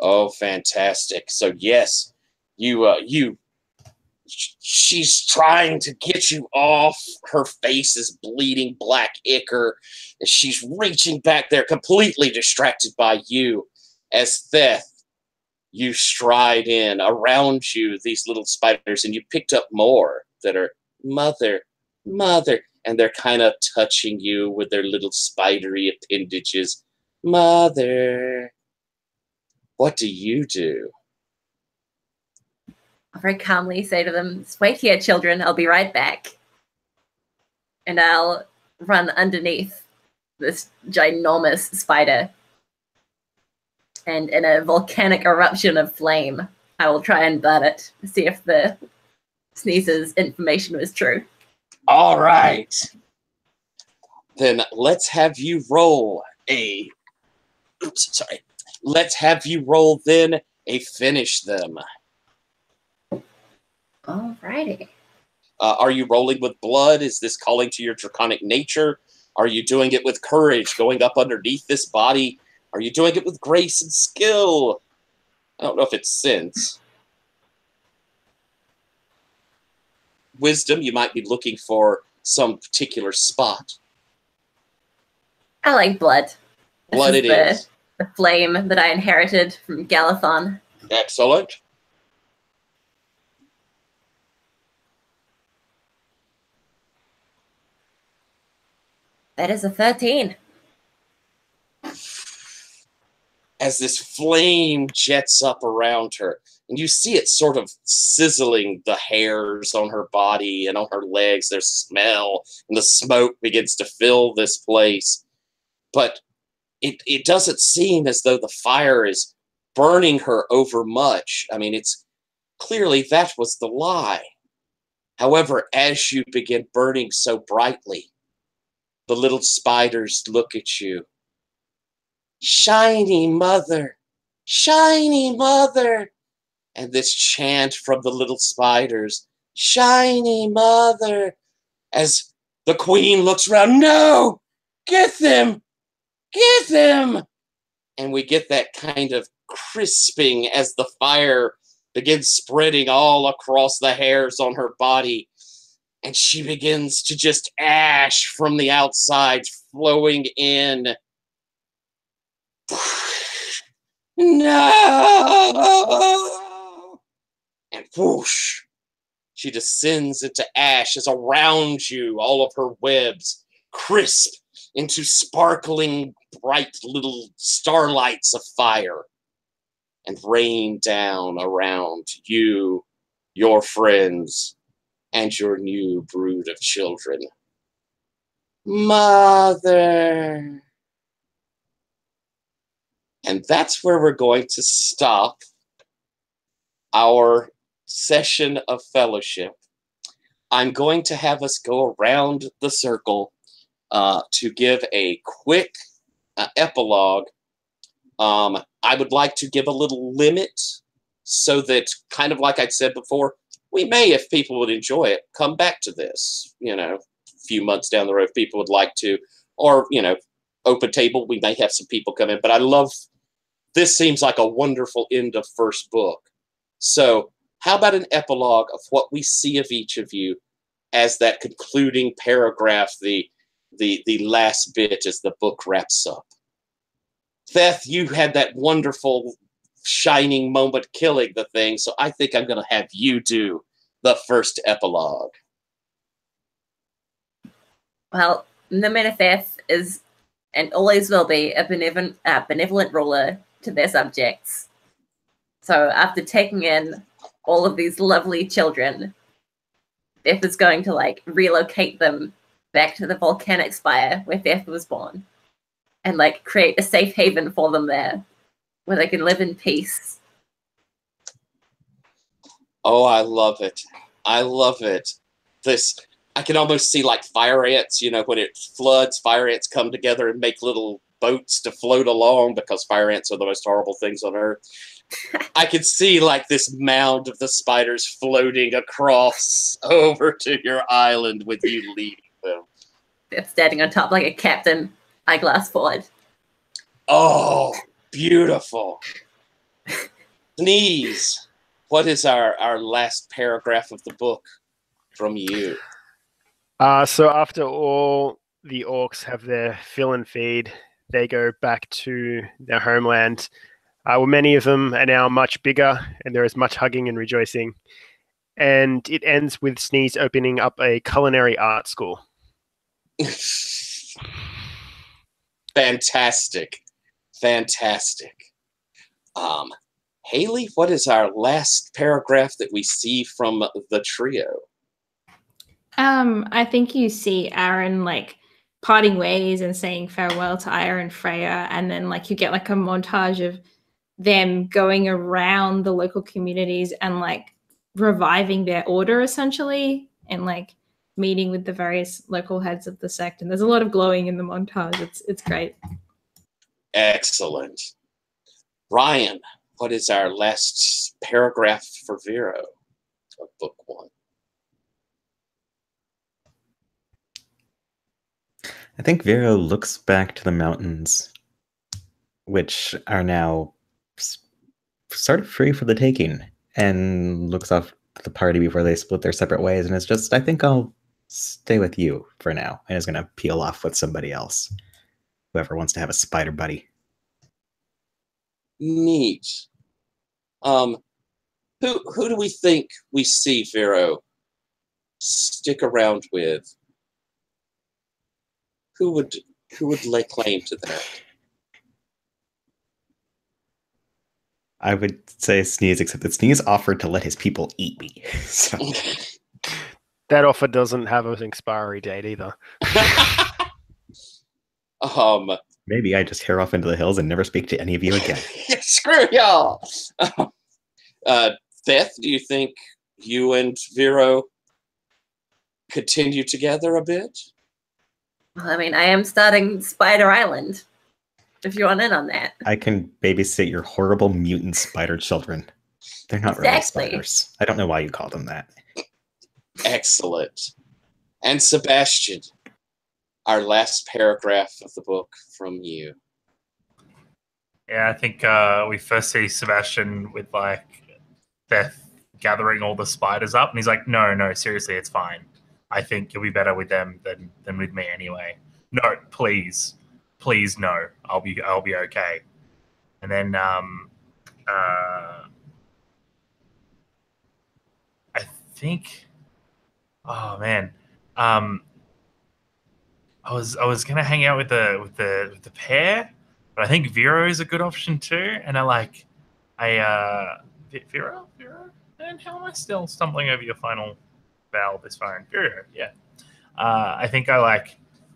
Oh, fantastic. So yes, she's trying to get you off. Her face is bleeding black ichor. She's reaching back there, completely distracted by you. As Theth, you stride in. Around you, these little spiders, and you picked up more that are mother, and they're kind of touching you with their little spidery appendages. Mother. What do you do? I'll very calmly say to them, wait here, children, I'll be right back. And I'll run underneath this ginormous spider. And in a volcanic eruption of flame, I will try and burn it, see if the Sneeze's information was true. All right. Then let's have you roll Let's have you roll then a finish them. Alrighty. Are you rolling with blood? Is this calling to your draconic nature? Are you doing it with courage, going up underneath this body? Are you doing it with grace and skill? I don't know if it's sense. Wisdom, you might be looking for some particular spot. I like blood. Blood it is. the flame that I inherited from Galathon. Excellent. That is a 13. As this flame jets up around her, and you see it sort of sizzling the hairs on her body and on her legs. There's smell, and the smoke begins to fill this place. But it doesn't seem as though the fire is burning her over much. I mean, it's clearly that was the lie. However, as you begin burning so brightly, the little spiders look at you. Shiny mother, shiny mother. And this chant from the little spiders, shiny mother. As the queen looks around, no, get them, get them. And we get that kind of crisping as the fire begins spreading all across the hairs on her body. And she begins to just ash from the outside flowing in. No! And whoosh, she descends into ash as around you all of her webs crisp into sparkling bright little starlights of fire and rain down around you, your friends, and your new brood of children. Mother. And that's where we're going to stop our session of fellowship. I'm going to have us go around the circle to give a quick epilogue. I would like to give a little limit so that, kind of like I said before, we may, if people would enjoy it, come back to this, a few months down the road if people would like to, or, open table, we may have some people come in, but I love, this seems like a wonderful end of first book. So how about an epilogue of what we see of each of you as that concluding paragraph, the last bit as the book wraps up. Theth, you had that wonderful shining moment killing the thing, so I think I'm going to have you do the first epilogue. Well, the Theth is, and always will be, a benevolent ruler to their subjects. So after taking in all of these lovely children, Theth is going to relocate them back to the volcanic spire where Theth was born and create a safe haven for them there where they can live in peace. Oh, I love it. I love it. I can almost see fire ants, when it floods, fire ants come together and make little boats to float along because fire ants are the most horrible things on earth. I could see this mound of the spiders floating across over to your island with you leading them. They're standing on top like a captain, eyeglass forward. Oh, beautiful. Sneeze. What is our last paragraph of the book from you? So after all the orcs have their fill and feed, they go back to their homeland. Well, many of them are now much bigger, and there is much hugging and rejoicing. And it ends with Sneeze opening up a culinary art school. Fantastic. Fantastic. Haley, what is our last paragraph that we see from the trio? I think you see Aaron parting ways and saying farewell to Aya and Freya, and then you get a montage of them going around the local communities and reviving their order essentially, and meeting with the various local heads of the sect. And there's a lot of glowing in the montage. It's great. Excellent. Ryan, what is our last paragraph for Vero of book one? I think Vero looks back to the mountains, which are now sort of free for the taking, and looks off to the party before they split their separate ways, and it's just, I think I'll stay with you for now, and is going to peel off with somebody else, whoever wants to have a spider buddy. Neat. Who do we think we see, Vero, stick around with? Who would lay claim to that? I would say Sneeze, except that Sneeze offered to let his people eat me. So. That offer doesn't have an expiry date either. Maybe I just head off into the hills and never speak to any of you again. Screw y'all. Beth, do you think you and Vero continue together a bit? Well, I mean, I am starting Spider Island. If you want in on that. I can babysit your horrible mutant spider children. They're not really spiders. I don't know why you call them that. Excellent. And Sebastian, our last paragraph of the book from you. Yeah, I think we first see Sebastian with like Beth gathering all the spiders up, and he's like, "No, seriously, it's fine. I think you'll be better with them than with me anyway. No, please, no. I'll be okay." And then I think, oh man, I was gonna hang out with the pair, but I think Vero is a good option too. And Vero, and how am I still stumbling over your final vowel this phone? Vero, yeah. I think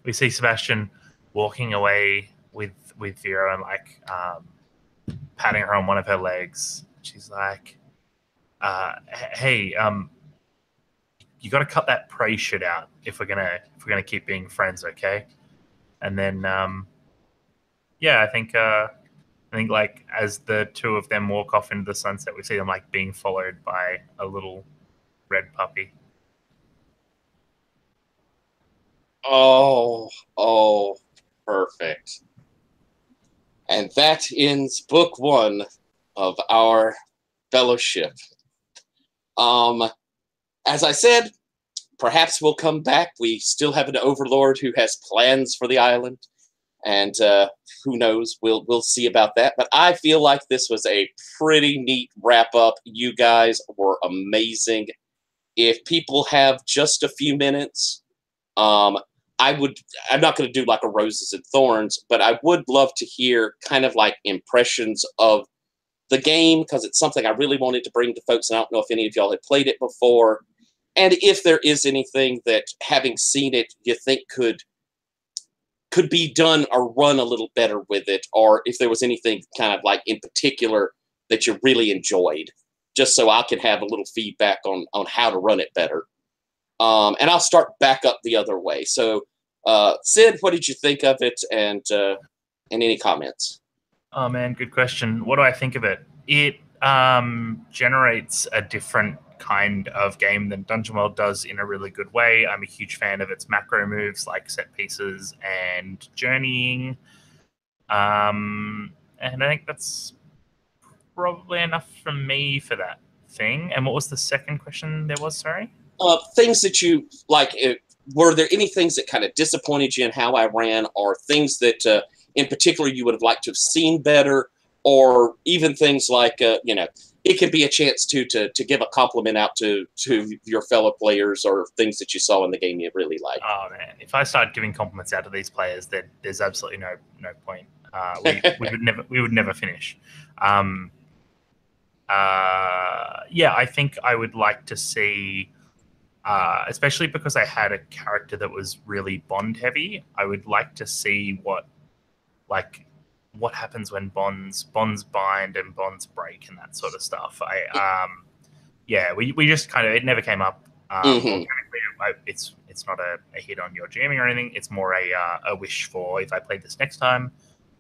we see Sebastian walking away with Vero and patting her on one of her legs. She's like, "Hey, you got to cut that prey shit out if we're gonna keep being friends, okay?" And then, yeah, I think like as the two of them walk off into the sunset, we see them like being followed by a little red puppy. Oh, perfect. And that ends book 1 of our fellowship. As I said, perhaps we'll come back. We still have an overlord who has plans for the island, and who knows? We'll see about that. But I feel like this was a pretty neat wrap up. You guys were amazing. If people have just a few minutes, I'm not going to do like a roses and thorns, but I would love to hear kind of like impressions of the game, because it's something I really wanted to bring to folks, and I don't know if any of y'all had played it before. And if there is anything that, having seen it, you think could be done or run a little better with it, or if there was anything kind of like in particular that you really enjoyed, just so I can have a little feedback on how to run it better. And I'll start back up the other way. So, Sid, what did you think of it, and any comments? Oh man, good question. What do I think of it? It generates a different kind of game than Dungeon World does in a really good way. I'm a huge fan of its macro moves like set pieces and journeying. And I think that's probably enough from me for that thing. And what was the second question there was, sorry? Things that you like, were there any things that kind of disappointed you in how I ran, or things that in particular you would have liked to have seen better, or even things like, it can be a chance to give a compliment out to your fellow players, or things that you saw in the game you really liked. Oh man, if I start giving compliments out to these players, then there's absolutely no point. We would never finish. Yeah, I think I would like to see, especially because I had a character that was really bond heavy, I would like to see what happens when bonds bind and bonds break and that sort of stuff. We just kind of, it never came up. Organically, it's not a hit on your GMing or anything. It's more a wish for, if I played this next time,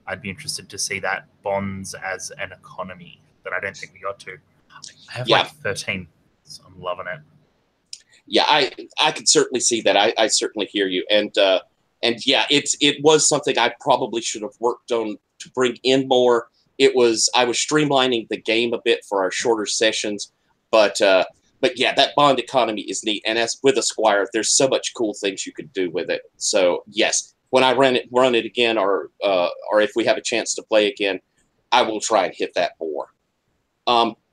I'd be interested to see that bonds as an economy that I don't think we got to. I have like 13, so I'm loving it. Yeah, I can certainly see that. I certainly hear you. And yeah, it was something I probably should have worked on to bring in more. I was streamlining the game a bit for our shorter sessions, but yeah, that bond economy is neat. And as with a Squire, there's so much cool things you could do with it. So yes, when I run it again, or if we have a chance to play again, I will try and hit that more.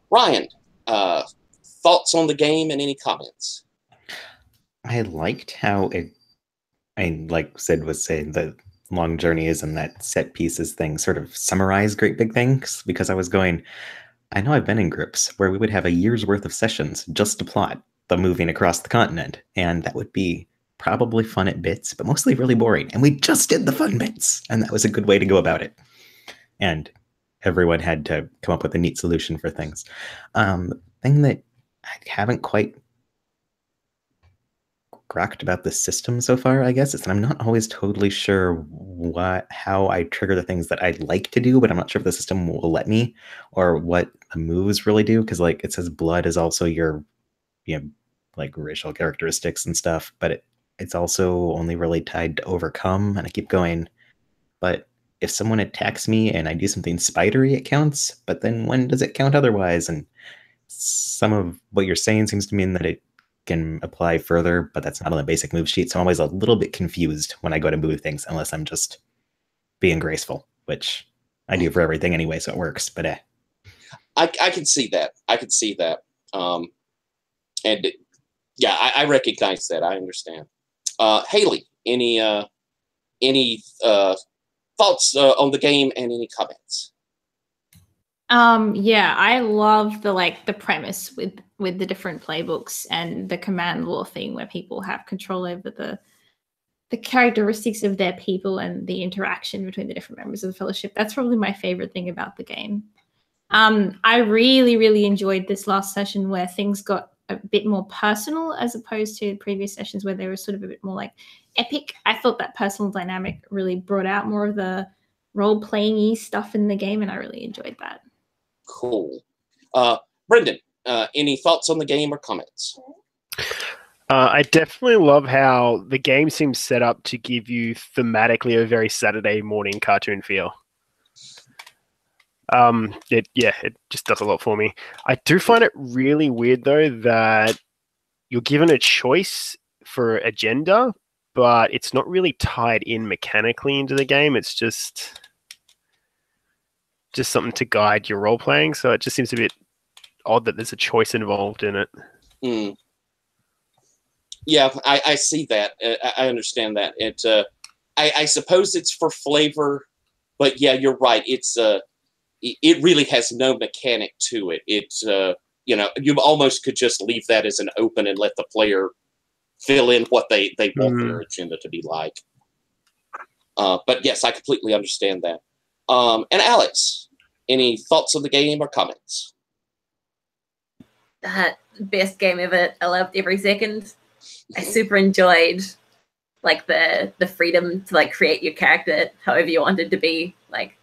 Ryan, thoughts on the game and any comments? I liked how like Sid was saying, the long journeys and that set pieces thing sort of summarize great big things, because I was going, I know I've been in groups where we would have a year's worth of sessions just to plot the moving across the continent, and that would be probably fun at bits, but mostly really boring. And we just did the fun bits, and that was a good way to go about it. And everyone had to come up with a neat solution for things. Thing that I haven't quite grokked about the system so far, I guess, is that I'm not always totally sure how I trigger the things that I'd like to do, but I'm not sure if the system will let me, or what the moves really do. Because like it says blood is also your, like racial characteristics and stuff, but it's also only really tied to overcome. And I keep going, but if someone attacks me and I do something spidery, it counts. But then when does it count otherwise? And some of what you're saying seems to mean that it can apply further, but that's not on the basic move sheet. So I'm always a little bit confused when I go to move things, unless I'm just being graceful, which I do for everything anyway, so it works. But I can see that. I can see that. And yeah, I recognize that. I understand. Haley, any thoughts on the game and any comments? Yeah, I love the premise with the different playbooks and the command law thing, where people have control over the characteristics of their people and the interaction between the different members of the Fellowship. That's probably my favorite thing about the game. I really, really enjoyed this last session where things got a bit more personal, as opposed to previous sessions where they were sort of a bit more like epic. I thought that personal dynamic really brought out more of the role-playing-y stuff in the game, and I really enjoyed that. Cool. Brendan, any thoughts on the game or comments? I definitely love how the game seems set up to give you thematically a very Saturday morning cartoon feel. It just does a lot for me. I do find it really weird though that you're given a choice for agenda, but it's not really tied in mechanically into the game. It's just something to guide your role playing. So it just seems a bit odd that there's a choice involved in it. Mm. Yeah, I see that. I understand that. I suppose it's for flavor, but yeah, you're right. It really has no mechanic to it. You almost could just leave that as an open and let the player fill in what they want their agenda to be like. But yes, I completely understand that. And Alex, any thoughts on the game or comments? Best game ever. I loved every second. I super enjoyed the freedom to create your character however you wanted to be.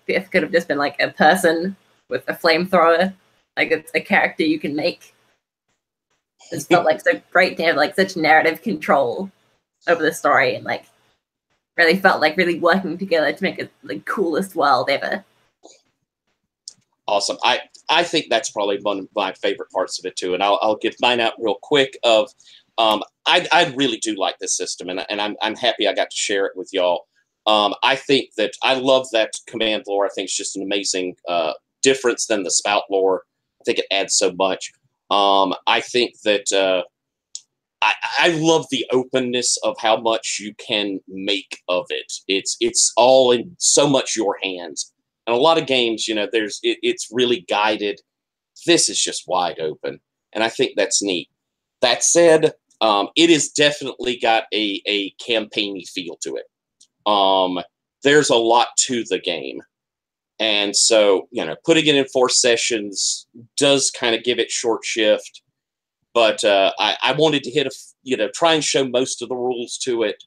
Beth could have just been a person with a flamethrower. It's a character you can make. It felt so great to have such narrative control over the story, and really felt really working together to make it the coolest world ever. Awesome. I think that's probably one of my favorite parts of it too, and I'll give mine out real quick. I really do like this system, and I'm happy I got to share it with y'all. I think that I love that command lore. I think it's just an amazing difference than the spout lore. I think it adds so much. I think that I love the openness of how much you can make of it. It's all in so much your hands. And a lot of games, it's really guided. This is just wide open, and I think that's neat. That said, it has definitely got a campaigny feel to it. There's a lot to the game. And so, putting it in 4 sessions does kind of give it short shift. But I wanted to try and show most of the rules to it.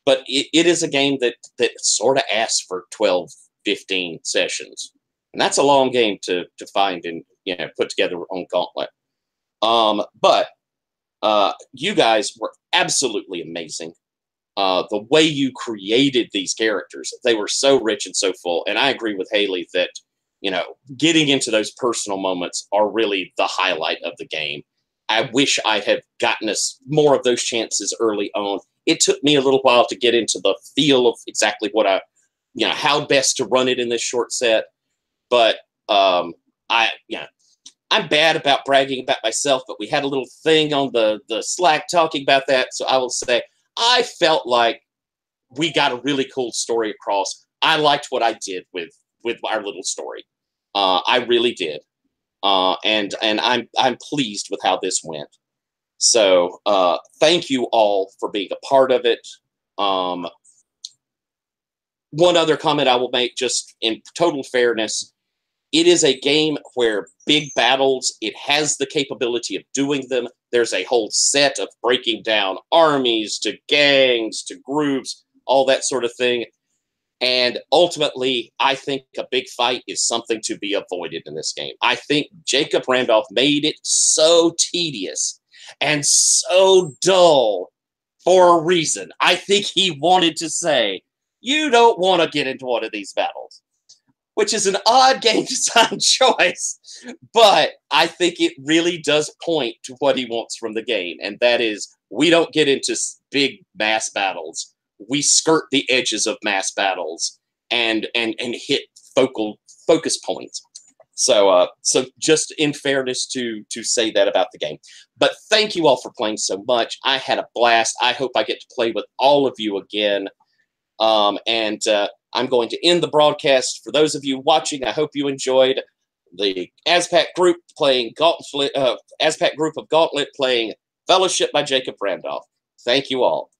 But it is a game that sort of asks for 12, 15 sessions. And that's a long game to find and put together on Gauntlet. But you guys were absolutely amazing. The way you created these characters, they were so rich and so full. And I agree with Haley that, getting into those personal moments are really the highlight of the game. I wish I had gotten us more of those chances early on. It took me a little while to get into the feel of exactly what how best to run it in this short set. But I'm bad about bragging about myself, but we had a little thing on the Slack talking about that. So I will say I felt like we got a really cool story across. I liked what I did with our little story. I really did. And I'm pleased with how this went. So thank you all for being a part of it. One other comment I will make, just in total fairness, it is a game where big battles, it has the capability of doing them. There's a whole set of breaking down armies to gangs to groups, all that sort of thing. And ultimately, I think a big fight is something to be avoided in this game. I think Jacob Randolph made it so tedious and so dull for a reason. I think he wanted to say, you don't want to get into one of these battles, which is an odd game design choice, but I think it really does point to what he wants from the game, and that is we don't get into big mass battles. We skirt the edges of mass battles and hit focus points. So just in fairness to say that about the game. But thank you all for playing so much. I had a blast. I hope I get to play with all of you again. I'm going to end the broadcast. For those of you watching, I hope you enjoyed the AsPac group playing Gauntlet, AsPac group of Gauntlet playing Fellowship by Jacob Randolph. Thank you all.